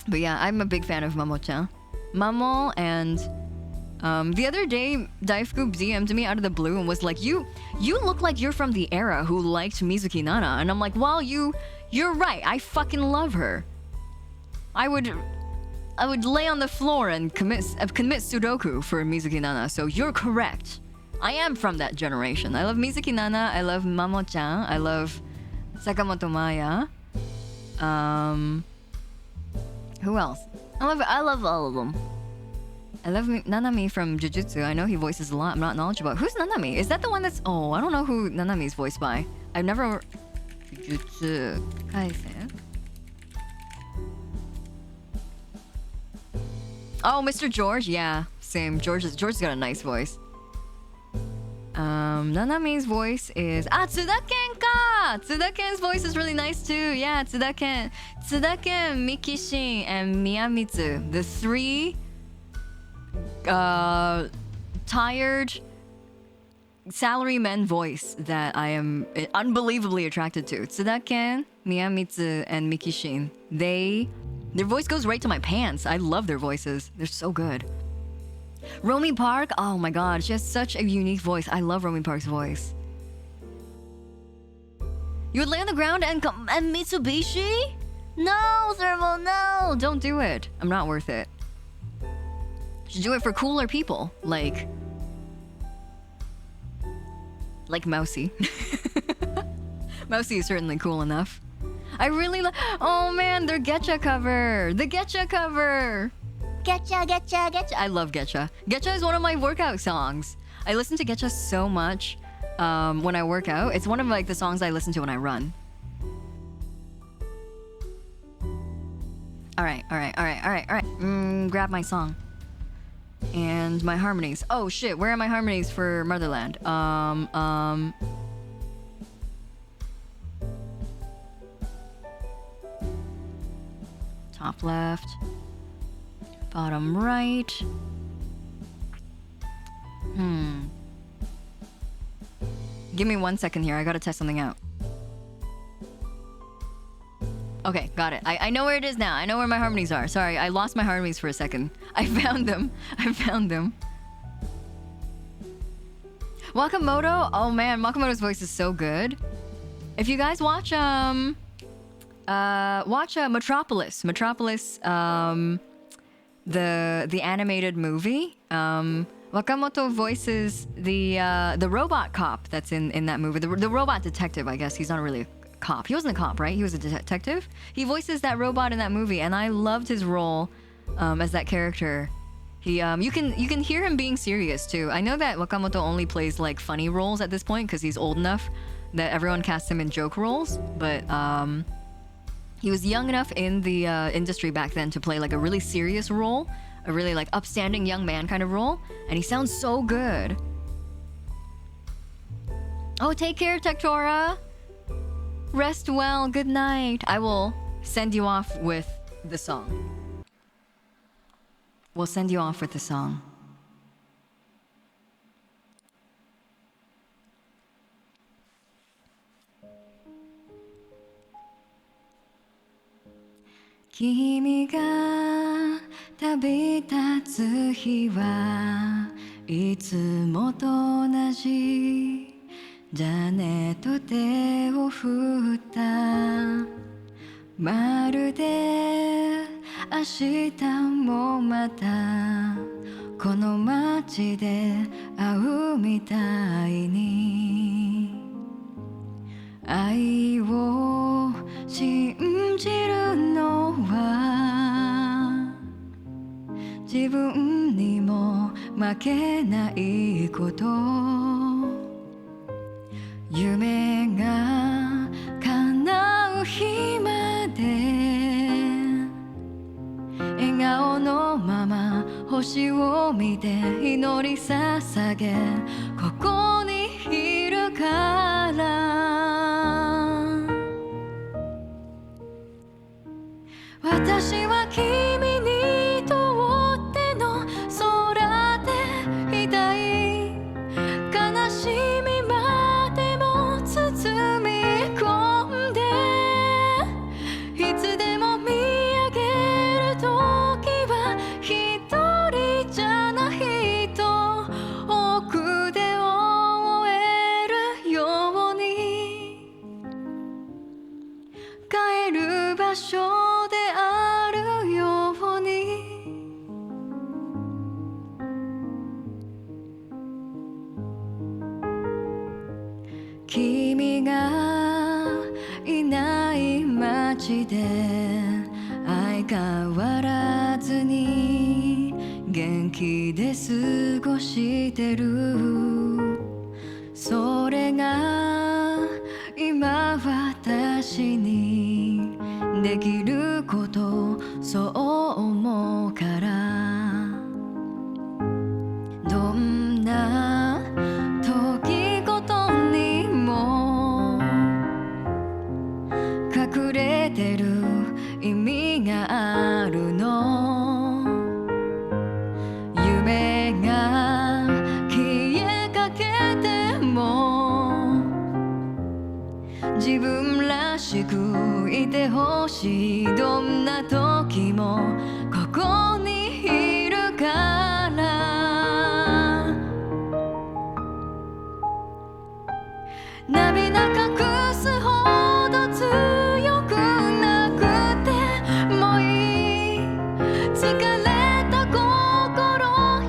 But yeah, I'm a big fan of Mamo-chan. Mamo, and the other day, Daifuku DM'd me out of the blue and was like, you look like you're from the era who liked Mizuki Nana. And I'm like, well, you're right. I fucking love her. I would lay on the floor and commit Sudoku for Mizuki Nana. So you're correct. I am from that generation. I love Mizuki Nana. I love Mamo-chan. I love Sakamoto Maya. Who else? I love all of them. I love Nanami from Jujutsu. I know he voices a lot. I'm not knowledgeable. Who's Nanami? Is that the one that's... Oh, I don't know who Nanami's voiced by. I've never... Jujutsu Kaisen. Oh, Mr. George? Yeah, same. George's got a nice voice. Nanami's voice is... Tsudaken ka! Tsudaken's voice is really nice too. Yeah, Tsudaken, Mikishin, and Miyamitsu. The 3... tired salaryman voice that I am unbelievably attracted to. Tsudaken, Miyamitsu, and Mikishin. Their voice goes right to my pants. I love their voices. They're so good. Romy Park, oh my god, she has such a unique voice. I love Romy Park's voice. You would lay on the ground and Mitsubishi? No, Thermo, no! Don't do it. I'm not worth it. You should do it for cooler people, like Mousy. Mousy is certainly cool enough. I really oh man, their Getcha cover! The Getcha cover! Getcha. I love Getcha. Getcha is one of my workout songs. I listen to Getcha so much when I work out. It's one of like the songs I listen to when I run. All right. Grab my song. And my harmonies. Oh shit, where are my harmonies for Motherland? Top left, bottom right. Give me 1 second here. I gotta test something out. Okay, got it. I know where it is now. I know where my harmonies are. Sorry, I lost my harmonies for a second. I found them. Wakamoto? Oh man, Wakamoto's voice is so good. If you guys watch Metropolis, the animated movie, Wakamoto voices the robot cop that's in that movie. The robot detective, I guess. He's not really a cop. He wasn't a cop, right? He was a detective. He voices that robot in that movie, and I loved his role as that character. He you can hear him being serious too. I know that Wakamoto only plays like funny roles at this point because he's old enough that everyone casts him in joke roles, but he was young enough in the industry back then to play like a really serious role, a really like upstanding young man kind of role, and he sounds so good. Oh, take care, Tektora. Rest well. Good night. I will send you off with the song. We'll send you off with the song. Kimi ga tabitatsu hi wa itsumo to onaji. じゃあねと手を振ったまるで明日もまたこの街で会うみたいに愛を信じるのは自分にも負けないこと夢が叶う日まで笑顔のまま星を見て祈り捧げここにいるから私は君にとっての空でいたい悲しみ場所であるように君がいない街で相変わらずに元気で過ごしてるそれが今私にできることそう思うからどんな時ごとにも隠れてる意味があるの夢が消えかけても自分らしくいてほしいどんな時もここにいるから涙隠すほど強くなくてもいい疲れた心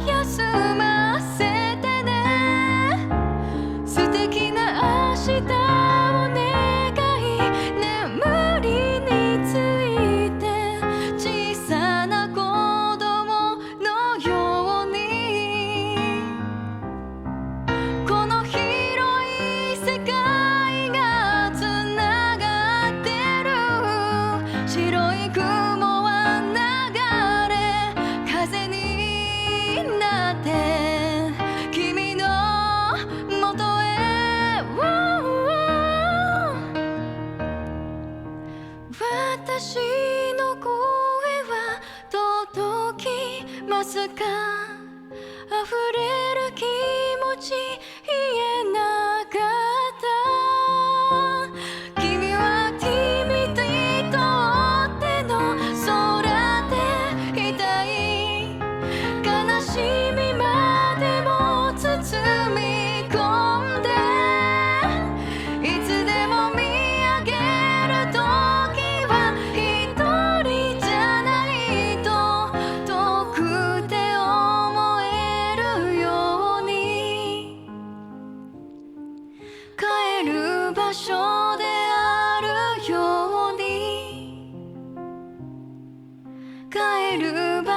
休ませてね素敵な明日私の声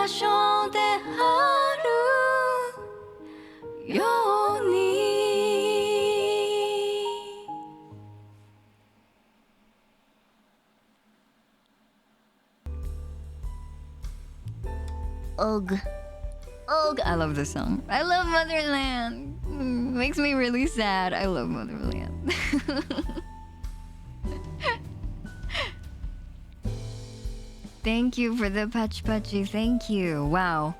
場所であるように Ugh. Ugh, I love this song. I love Motherland. Makes me really sad. I love Motherland. Thank you for the patch patchy. Thank you. Wow.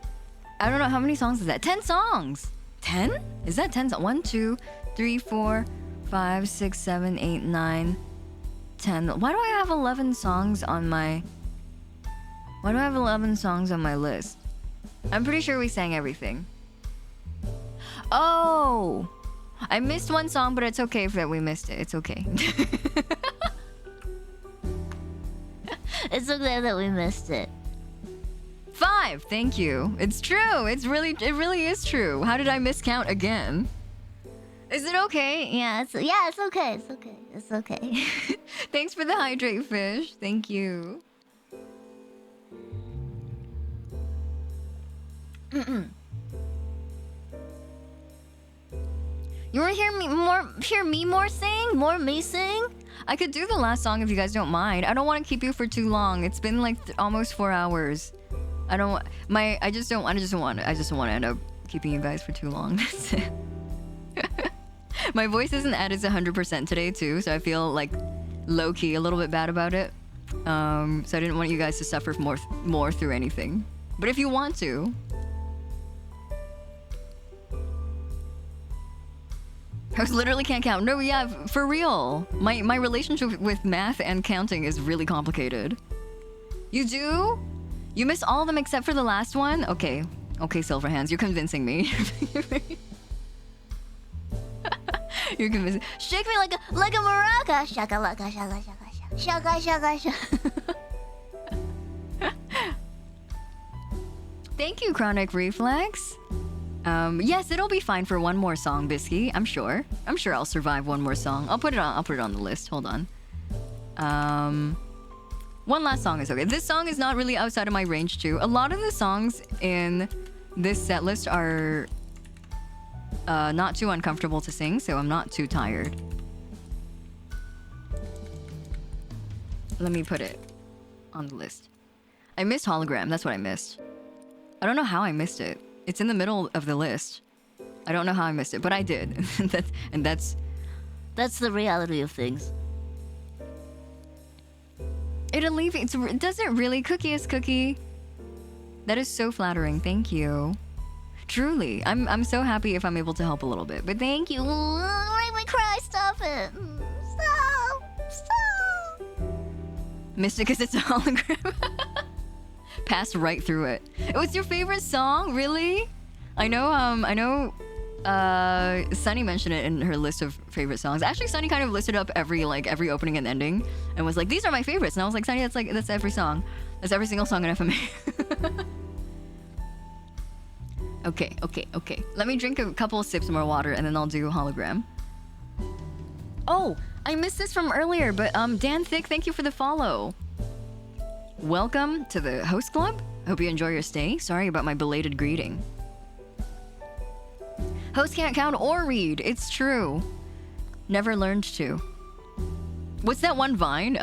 I don't know how many songs is that. 10 songs. 10? Is that 10? 1, 2, 3, 4, 5, 6, 7, 8, 9, 10. Why do I have 11 songs on my... Why do I have 11 songs on my list? I'm pretty sure we sang everything. Oh! I missed one song, but it's okay that we missed it. It's okay. It's so glad that we missed it. 5, thank you. It's true. It really is true. How did I miscount again? Is it okay? Yeah, it's okay. It's okay. It's okay. Thanks for the hydrate fish. Thank you. You want to hear me more sing? More me sing? I could do the last song if you guys don't mind. I don't want to keep you for too long. It's been like almost 4 hours. I just don't want to end up keeping you guys for too long. That's it. My voice isn't at its 100% today too, so I feel like low-key a little bit bad about it. So I didn't want you guys to suffer more through anything. But if you want to, I literally can't count. No, yeah, for real. My relationship with math and counting is really complicated. You do? You missed all of them except for the last one? Okay, Silver Hands, you're convincing me. You're convincing. Shake me like a maraca. Shaka laka shaka shaka shaka shaka shaka. Thank you, Chronic Reflex. Yes, it'll be fine for one more song, Bisky. I'm sure I'll survive one more song. I'll put it on the list. Hold on. One last song is okay. This song is not really outside of my range too. A lot of the songs in this set list are not too uncomfortable to sing, so I'm not too tired. Let me put it on the list. I missed Hologram. That's what I missed. I don't know how I missed it. It's in the middle of the list. I don't know how I missed it, but I did. That's the reality of things. It alleviates. Does it really? Cookie is cookie. That is so flattering. Thank you. Truly, I'm so happy if I'm able to help a little bit. But thank you. Make me cry. Stop it. Stop. Missed it because it's a hologram. Passed right through it. It was your favorite song, really? I know. Sunny mentioned it in her list of favorite songs. Actually, Sunny kind of listed up every opening and ending, and was like, "These are my favorites." And I was like, "Sunny, that's every song. That's every single song in FMA." Okay. Let me drink a couple of sips more water, and then I'll do hologram. Oh, I missed this from earlier, but Dan Thick, thank you for the follow. Welcome to the host club. Hope you enjoy your stay. Sorry about my belated greeting. Host can't count or read. It's true. Never learned to. What's that one Vine?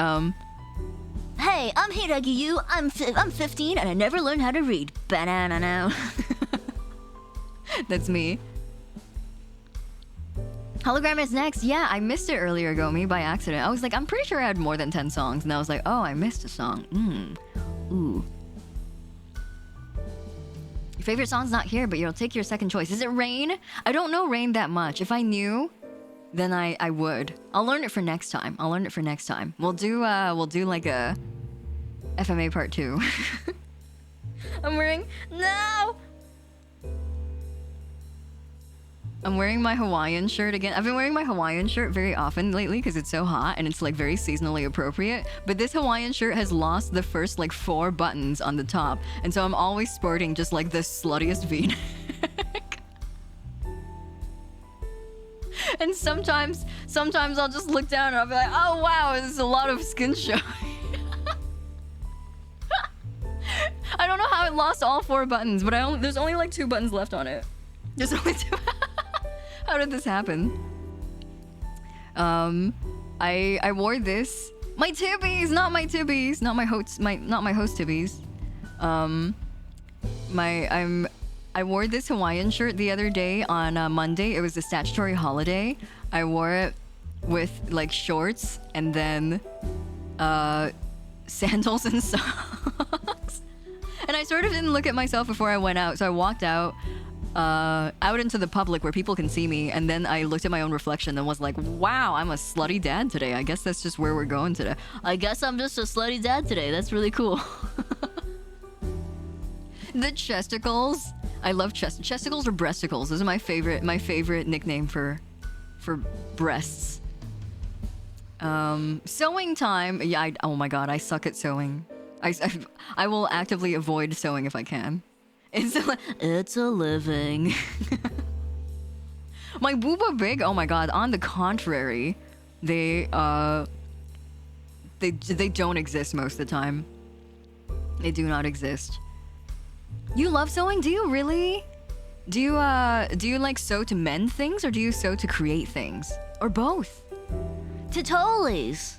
Hey, I'm Hiiragi. I'm 15 and I never learned how to read. Banana now. That's me. Hologram is next. Yeah, I missed it earlier, Gomi, by accident. I was like, I'm pretty sure I had more than 10 songs. And I was like, oh, I missed a song. Ooh. Your favorite song's not here, but you'll take your second choice. Is it Rain? I don't know Rain that much. If I knew, then I would. I'll learn it for next time. We'll do like a FMA part 2. I'm wearing my Hawaiian shirt again. I've been wearing my Hawaiian shirt very often lately because it's so hot and it's like very seasonally appropriate. But this Hawaiian shirt has lost the first like 4 buttons on the top. And so I'm always sporting just like the sluttiest V-neck. And sometimes I'll just look down and I'll be like, oh wow, there's a lot of skin showing. I don't know how I've lost all 4 buttons, but there's only like 2 buttons left on it. There's only 2. How did this happen? I wore this. My tibbies, not my tibbies, not my host tibbies. I wore this Hawaiian shirt the other day on Monday. It was a statutory holiday. I wore it with like shorts and then sandals and socks. And I sort of didn't look at myself before I went out, so I walked out into the public where people can see me, and then I looked at my own reflection and was like, wow, I'm a slutty dad today. I guess that's just where we're going today. I guess I'm just a slutty dad today. That's really cool. The chesticles. I love chesticles or breasticles. Those are my favorite nickname for breasts. Sewing time. Yeah, oh my god, I suck at sewing. I will actively avoid sewing if I can. It's a living. My booba big? Oh my god, on the contrary. They don't exist most of the time. They do not exist. You love sewing? Do you really? Do you like sew to mend things or do you sew to create things? Or both? Titolies.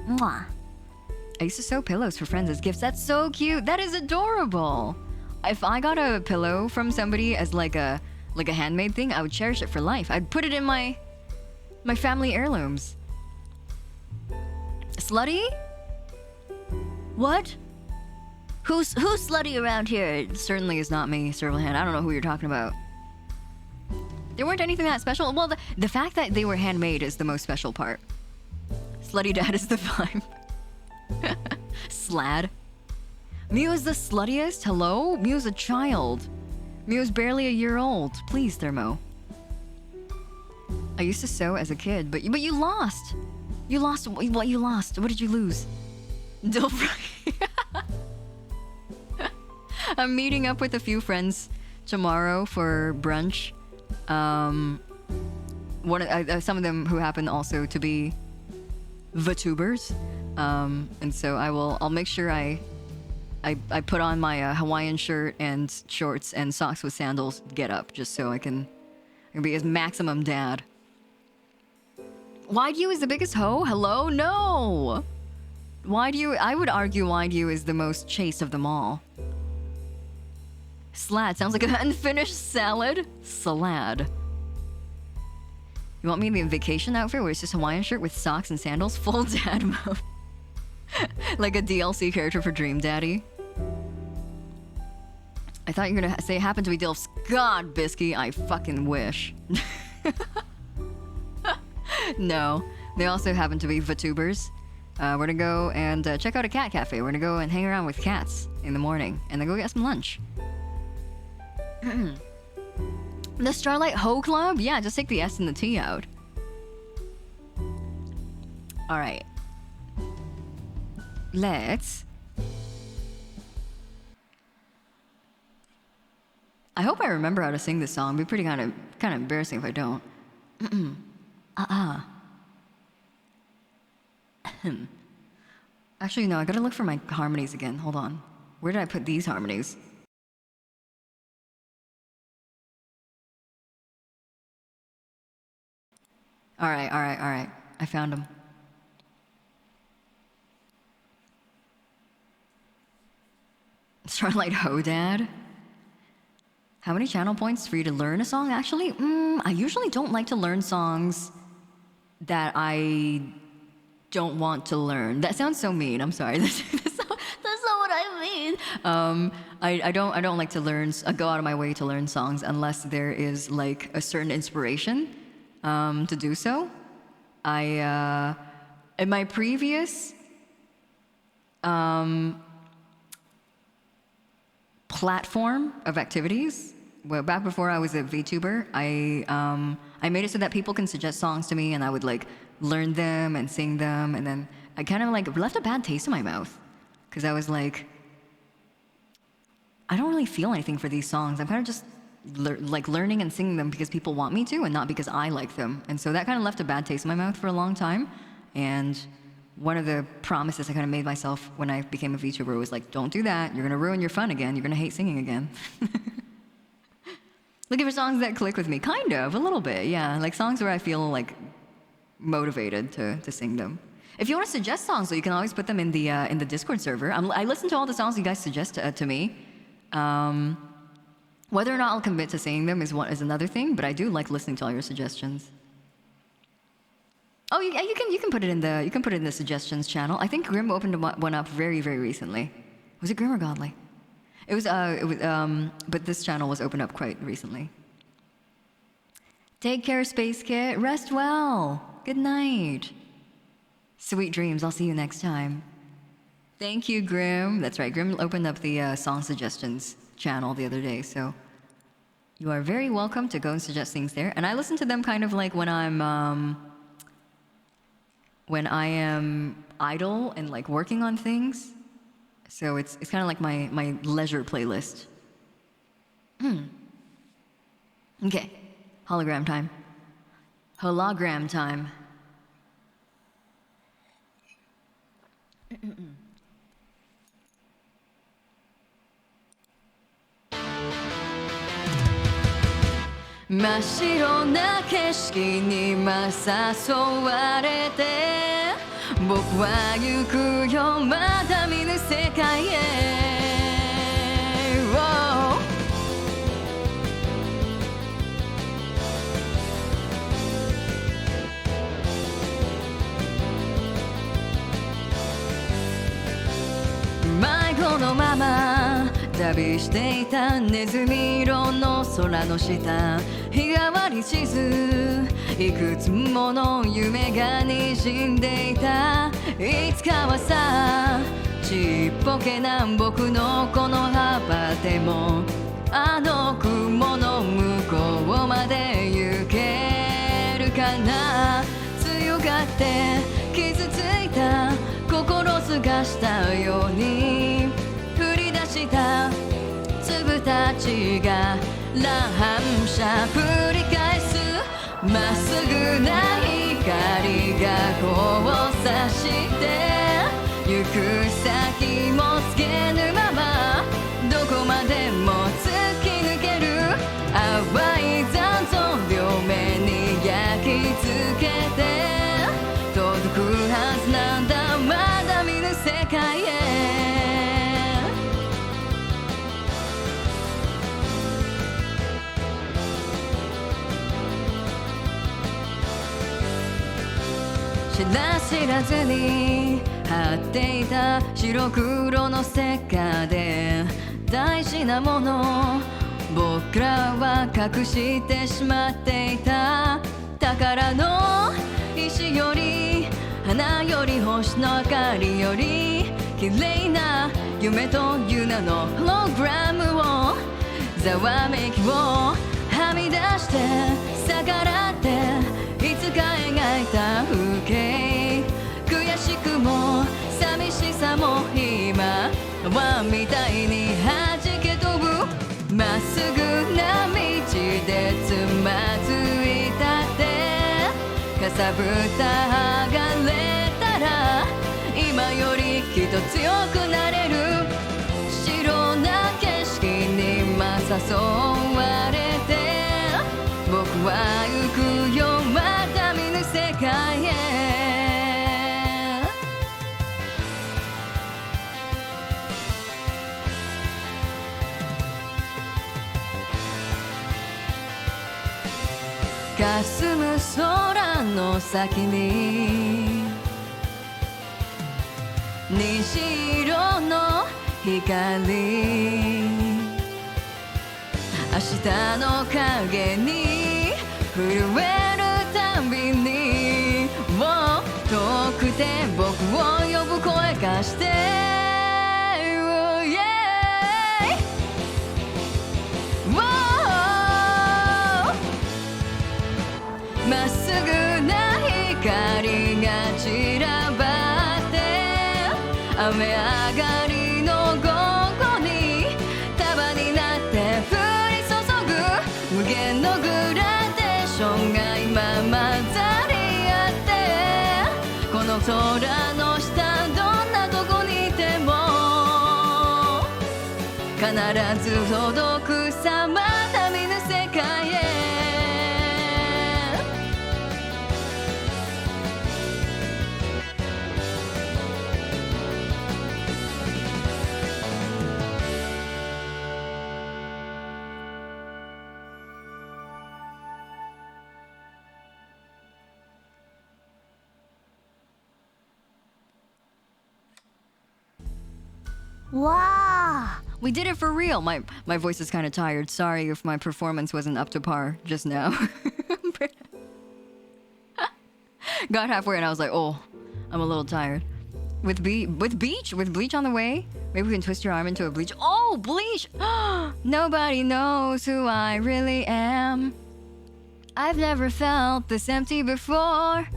Mwah. I used to sew pillows for friends as gifts. That's so cute. That is adorable. If I got a pillow from somebody as like a handmade thing, I would cherish it for life. I'd put it in my family heirlooms. Slutty? What? Who's slutty around here? It certainly is not me, Servalhan. I don't know who you're talking about. There weren't anything that special. Well, the fact that they were handmade is the most special part. Slutty dad is the vibe. Slad. Mew is the sluttiest? Hello? Mew's a child. Mew's barely a year old. Please, Thermo. I used to sew as a kid, but you lost. You lost what you lost. What did you lose? Dilfry. I'm meeting up with a few friends tomorrow for brunch. Some of them who happen also to be VTubers. And so I'll make sure I put on my Hawaiian shirt and shorts and socks with sandals get up just so I can be as maximum dad. Wide U is the biggest hoe? Hello? No! Wide U, I would argue Wide U is the most chaste of them all. Slad sounds like an unfinished salad. Salad. You want me in the vacation outfit where it's just Hawaiian shirt with socks and sandals? Full dad mode. Like a DLC character for Dream Daddy. I thought you were gonna say it happened to be Dilfs. God, Bisky, I fucking wish. No, they also happen to be VTubers. We're gonna go and check out a cat cafe. We're gonna go and hang around with cats in the morning and then go get some lunch. The Starlight Ho Club? Yeah, just take the S and the T out. Alright. Let's... I hope I remember how to sing this song. It'd be pretty kind of embarrassing if I don't. Actually, no, I gotta look for my harmonies again. Hold on. Where did I put these harmonies? Alright. I found them. Starlight Hodad. How many channel points for you to learn a song? Actually, I usually don't like to learn songs that I don't want to learn. That sounds so mean. I'm sorry. That's not what I mean. I don't like to go out of my way to learn songs unless there is like a certain inspiration to do so. In my previous platform of activities, well, back before I was a VTuber, I made it so that people can suggest songs to me and I would like learn them and sing them, and then I kind of like left a bad taste in my mouth because I was like, I don't really feel anything for these songs. I'm kind of just learning and singing them because people want me to and not because I like them. And so that kind of left a bad taste in my mouth for a long time. And one of the promises I kind of made myself when I became a VTuber was like, don't do that. You're gonna ruin your fun again. You're gonna hate singing again. Looking for songs that click with me, kind of, a little bit, yeah. Like songs where I feel like motivated to sing them. If you want to suggest songs, though, you can always put them in the Discord server. I listen to all the songs you guys suggest to me. Whether or not I'll commit to singing them is another thing, but I do like listening to all your suggestions. Oh, you can put it in the suggestions channel. I think Grim opened one up very, very recently. Was it Grim or Godly? It was, but this channel was opened up quite recently. Take care, Space Kit. Rest well. Good night. Sweet dreams. I'll see you next time. Thank you, Grim. That's right. Grim opened up the song suggestions channel the other day, so you are very welcome to go and suggest things there. And I listen to them kind of like when I am idle and like working on things. So it's kind of like my leisure playlist. Okay, hologram time. Hologram time.真っ白な景色に誘われて僕は行くよまだ見ぬ世界へ、迷子のまま旅していたネズミ色の空の下、日替わり地図いくつもの夢が滲んでいた。いつかはさちっぽけな僕のこの羽ばてもあの雲の向こうまで行けるかな。強がって傷ついた心すがしたように降り出した粒たちが乱反射繰り返すまっすぐな光が交差して行く先もつけぬままどこまでも突き抜ける淡い残像両目に焼き付けて届くはずなんだまだ見ぬ世界へ。知らずに貼っていた白黒のステッカーで大事なもの僕らは隠してしまっていた。宝の石より花より星の明かりより綺麗な夢という名のホログラムをざわめきをはみ出して逆らっていつか描いた風景悔しくも寂しさも今はみたいに弾け飛ぶまっすぐな道でつまずいたってかさぶた剥がれたら今よりきっと強くなれる白な景色に誘われて僕は行くよまた見ぬ世界へ。霞む空の先に虹色の光明日の影に震えるたびに遠くて僕を呼ぶ声がしてまっすぐな光が散らばって雨上がりの午後に束になって降り注ぐ無限のグラデーションが今混ざり合ってこの空の必ず届くさまた見ぬ世界へ Wow. We did it for real. My voice is kind of tired. Sorry if my performance wasn't up to par just now. Got halfway and I was like, oh, I'm a little tired. With bleach on the way. Maybe we can twist your arm into a bleach. Oh, bleach! Nobody knows who I really am. I've never felt this empty before.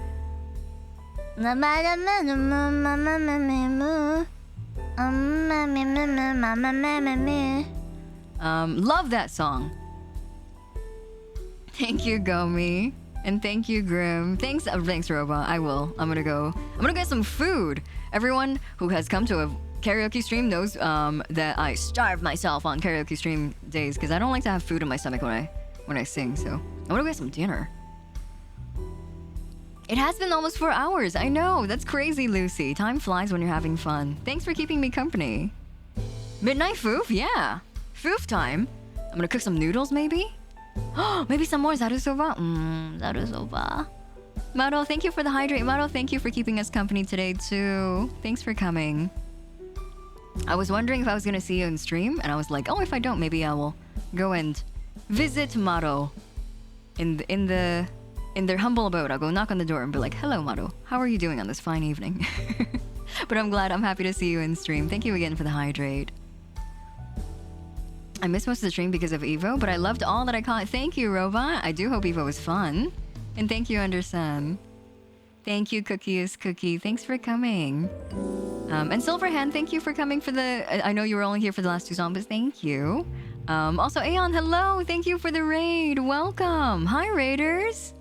Love that song. Thank you, Gomi. And thank you, Grim. Thanks, Robot. I will. I'm gonna go get some food. Everyone who has come to a karaoke stream knows that I starve myself on karaoke stream days because I don't like to have food in my stomach when I sing. So I'm gonna get some dinner. It has been almost 4 hours. I know. That's crazy, Lucy. Time flies when you're having fun. Thanks for keeping me company. Midnight foof? Yeah. Foof time. I'm gonna cook some noodles, maybe? Maybe some more zarusoba? Zarusoba. Maro, thank you for the hydrate. Maro, thank you for keeping us company today, too. Thanks for coming. I was wondering if I was gonna see you in stream, and I was like, oh, if I don't, maybe I will go and visit Maro in their humble abode. I'll go knock on the door and be like, hello, Maro. How are you doing on this fine evening? But I'm happy to see you in stream. Thank you again for the hydrate. I missed most of the stream because of Evo, but I loved all that I caught. Thank you, Robot. I do hope Evo was fun. And thank you, Undersun. Thank you, Cookie. Thanks for coming. And Silverhand, thank you for coming for the... I know you were only here for the last 2 songs, but thank you. Also, Aeon, hello. Thank you for the raid. Welcome. Hi, Raiders.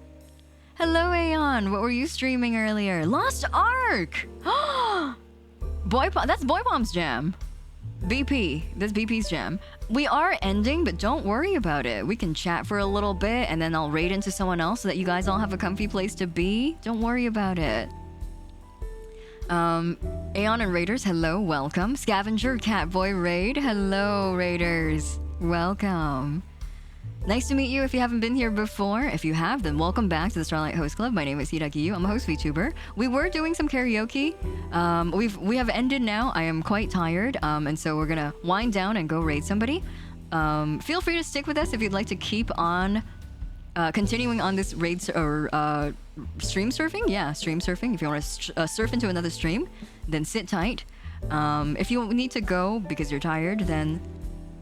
Hello, Aeon. What were you streaming earlier? Lost Ark. That's Boy Bomb's jam. BP. That's BP's jam. We are ending, but don't worry about it. We can chat for a little bit, and then I'll raid into someone else so that you guys all have a comfy place to be. Don't worry about it. Aeon and Raiders, hello, welcome. Scavenger, Catboy, Raid, hello, Raiders. Welcome. Nice to meet you if you haven't been here before. If you have, then welcome back to the Starlight Host Club. My name is Hiiragi. I'm a host VTuber. We were doing some karaoke. We have ended now. I am quite tired, and so we're gonna wind down and go raid somebody. Feel free to stick with us if you'd like to keep on continuing on this raid or stream surfing. Yeah, stream surfing. If you want to surf into another stream, then sit tight. If you need to go because you're tired, then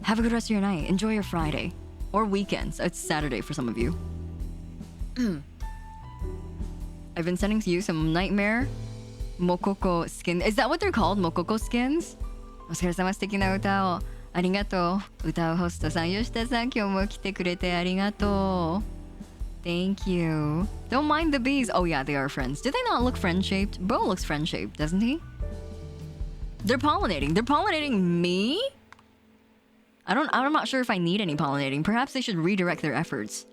have a good rest of your night. Enjoy your Friday. Or weekends. It's Saturday for some of you. I've been sending you some Nightmare Mokoko skin. Is that what they're called? Mokoko skins? お疲れ様、素敵な歌をありがとう。歌うホストさん、吉田さん、今日も来てくれてありがとう。Thank you. Don't mind the bees. Oh yeah, they are friends. Do they not look friend-shaped? Bo looks friend-shaped, doesn't he? They're pollinating. They're pollinating me? I'm not sure if I need any pollinating. Perhaps they should redirect their efforts.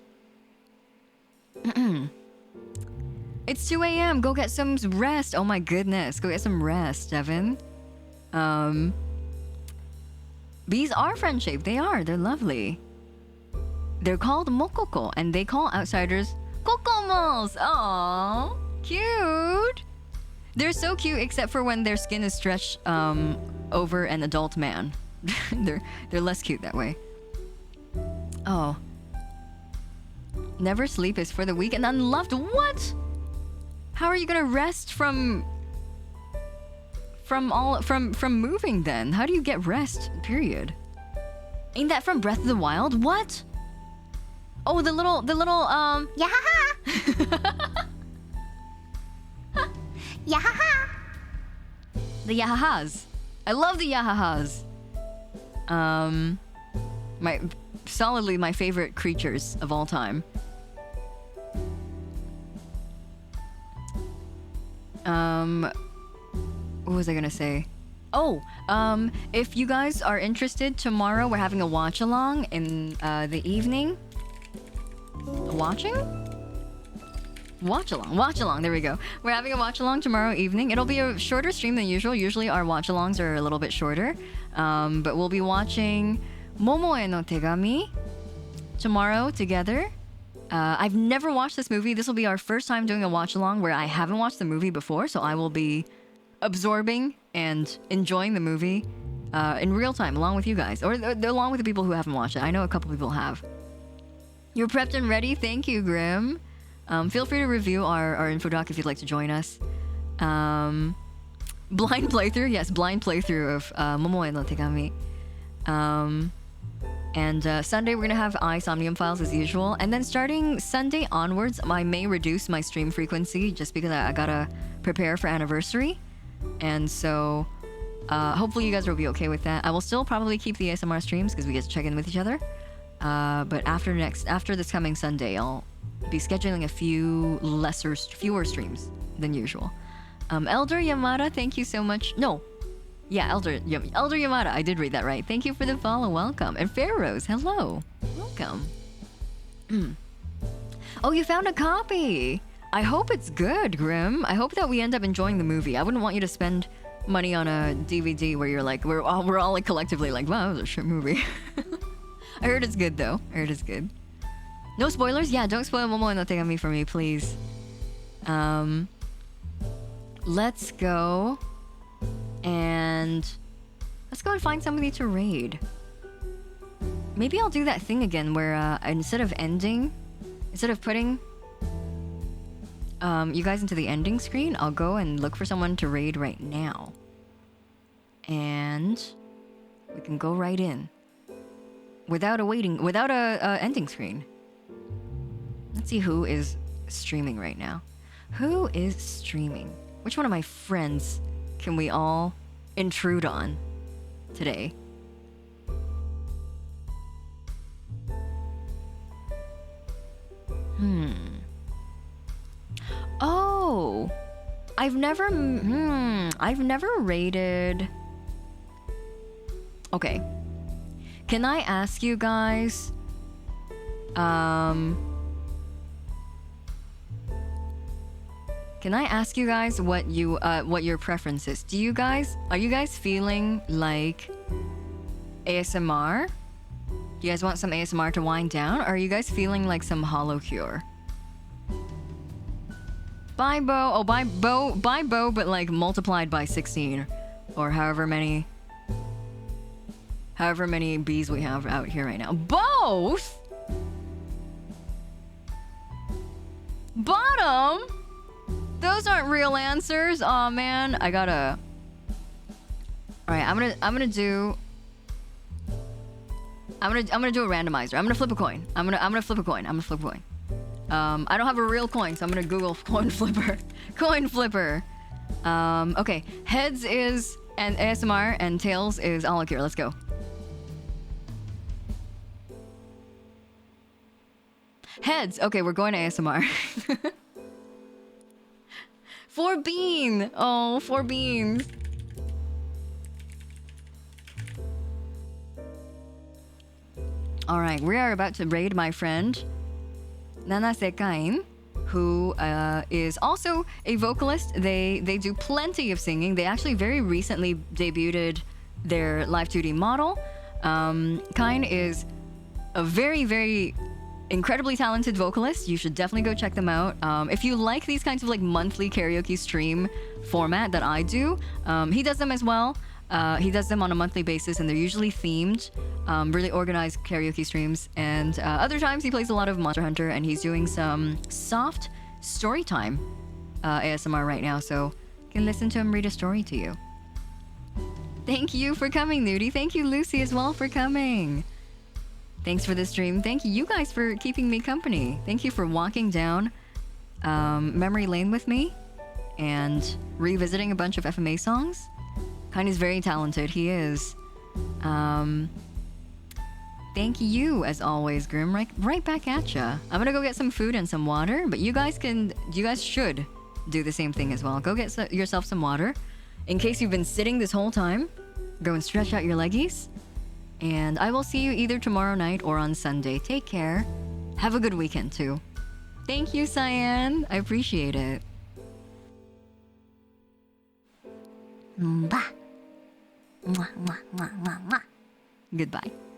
It's 2 a.m. Go get some rest. Oh my goodness. Go get some rest, Devin. Bees are friend-shaped. They are. They're lovely. They're called mokoko, and they call outsiders kokomos. Aww. Cute. They're so cute, except for when their skin is stretched over an adult man. They're less cute that way. Oh. Never sleep is for the weak and unloved. What? How are you gonna rest from moving then? How do you get rest? Period. Ain't that from Breath of the Wild? What? Oh, the little Yahaha! Yahaha! The yahahas. I love the yahahas. Solidly my favorite creatures of all time. What was I gonna say? Oh, if you guys are interested, tomorrow we're having a watch along in the evening. Watch along, there we go. We're having a watch along tomorrow evening. It'll be a shorter stream than usual. Usually our watch alongs are a little bit shorter. But we'll be watching Momoe no Tegami tomorrow together. I've never watched this movie. This will be our first time doing a watch along where I haven't watched the movie before, so I will be absorbing and enjoying the movie in real time along with you guys, or along with the people who haven't watched it. I know a couple people have. You're prepped and ready? Thank you, Grim. Feel free to review our info doc if you'd like to join us. Blind playthrough, yes, blind playthrough of Momoe no Tegami. And Sunday we're gonna have Somnium Files as usual, and then starting Sunday onwards, I may reduce my stream frequency just because I gotta prepare for anniversary, and so hopefully you guys will be okay with that. I will still probably keep the ASMR streams because we get to check in with each other. But after this coming Sunday, I'll be scheduling fewer streams than usual. Elder Yamada, thank you so much. No, yeah, Elder Yamada, I did read that right. Thank you for the follow, welcome. And Pharaohs, hello, welcome. Oh, you found a copy. I hope it's good, Grim. I hope that we end up enjoying the movie. I wouldn't want you to spend money on a DVD where you're like, we're all like collectively like, wow, that was a shit movie. I heard it's good though. I heard it's good. No spoilers? Yeah, don't spoil Momoe no Tegami for me, please. Let's go and find somebody to raid. Maybe I'll do that thing again where instead of putting you guys into the ending screen, I'll go and look for someone to raid right now. And we can go right in. Without a ending screen. Let's see who is streaming right now. Who is streaming? Which one of my friends can we all intrude on today? Oh, I've never rated. Okay. Can I ask you guys, what your preference is? Are you guys feeling like ASMR? Do you guys want some ASMR to wind down? Or are you guys feeling like some hollow cure? Bye, Bo. Oh, bye, Bo, but like multiplied by 16. Or however many bees we have out here right now. Both? Bottom? Those aren't real answers. Aw, man. I gotta... Alright, I'm gonna do a randomizer. I'm gonna flip a coin. I'm gonna flip a coin. I don't have a real coin, so I'm gonna Google coin flipper. Coin flipper. Okay. Heads is and ASMR, and tails is Alakir. Let's go. Heads. Okay, we're going to ASMR. 4 bean. Oh, 4 beans. All right, we are about to raid my friend Nana Sekain, who is also a vocalist. They do plenty of singing. They actually very recently debuted their live 2D model. Kain is a very, very incredibly talented vocalist. You should definitely go check them out. If you like these kinds of like monthly karaoke stream format that I do, he does them as well. He does them on a monthly basis, and they're usually themed, really organized karaoke streams. And other times he plays a lot of Monster Hunter, and he's doing some soft story time ASMR right now, so you can listen to him read a story to you. Thank you for coming, Nudie. Thank you, Lucy, as well, for coming. Thanks for the stream. Thank you guys for keeping me company. Thank you for walking down memory lane with me and revisiting a bunch of FMA songs. Kai's very talented. He is. Thank you, as always, Grim. Right back at ya. I'm gonna go get some food and some water, but you guys should do the same thing as well. Go get yourself some water. In case you've been sitting this whole time, go and stretch out your leggies. And I will see you either tomorrow night or on Sunday. Take care. Have a good weekend too. Thank you, Cyan. I appreciate it. Mwah. Mwah, mwah, mwah, mwah, mwah. Goodbye.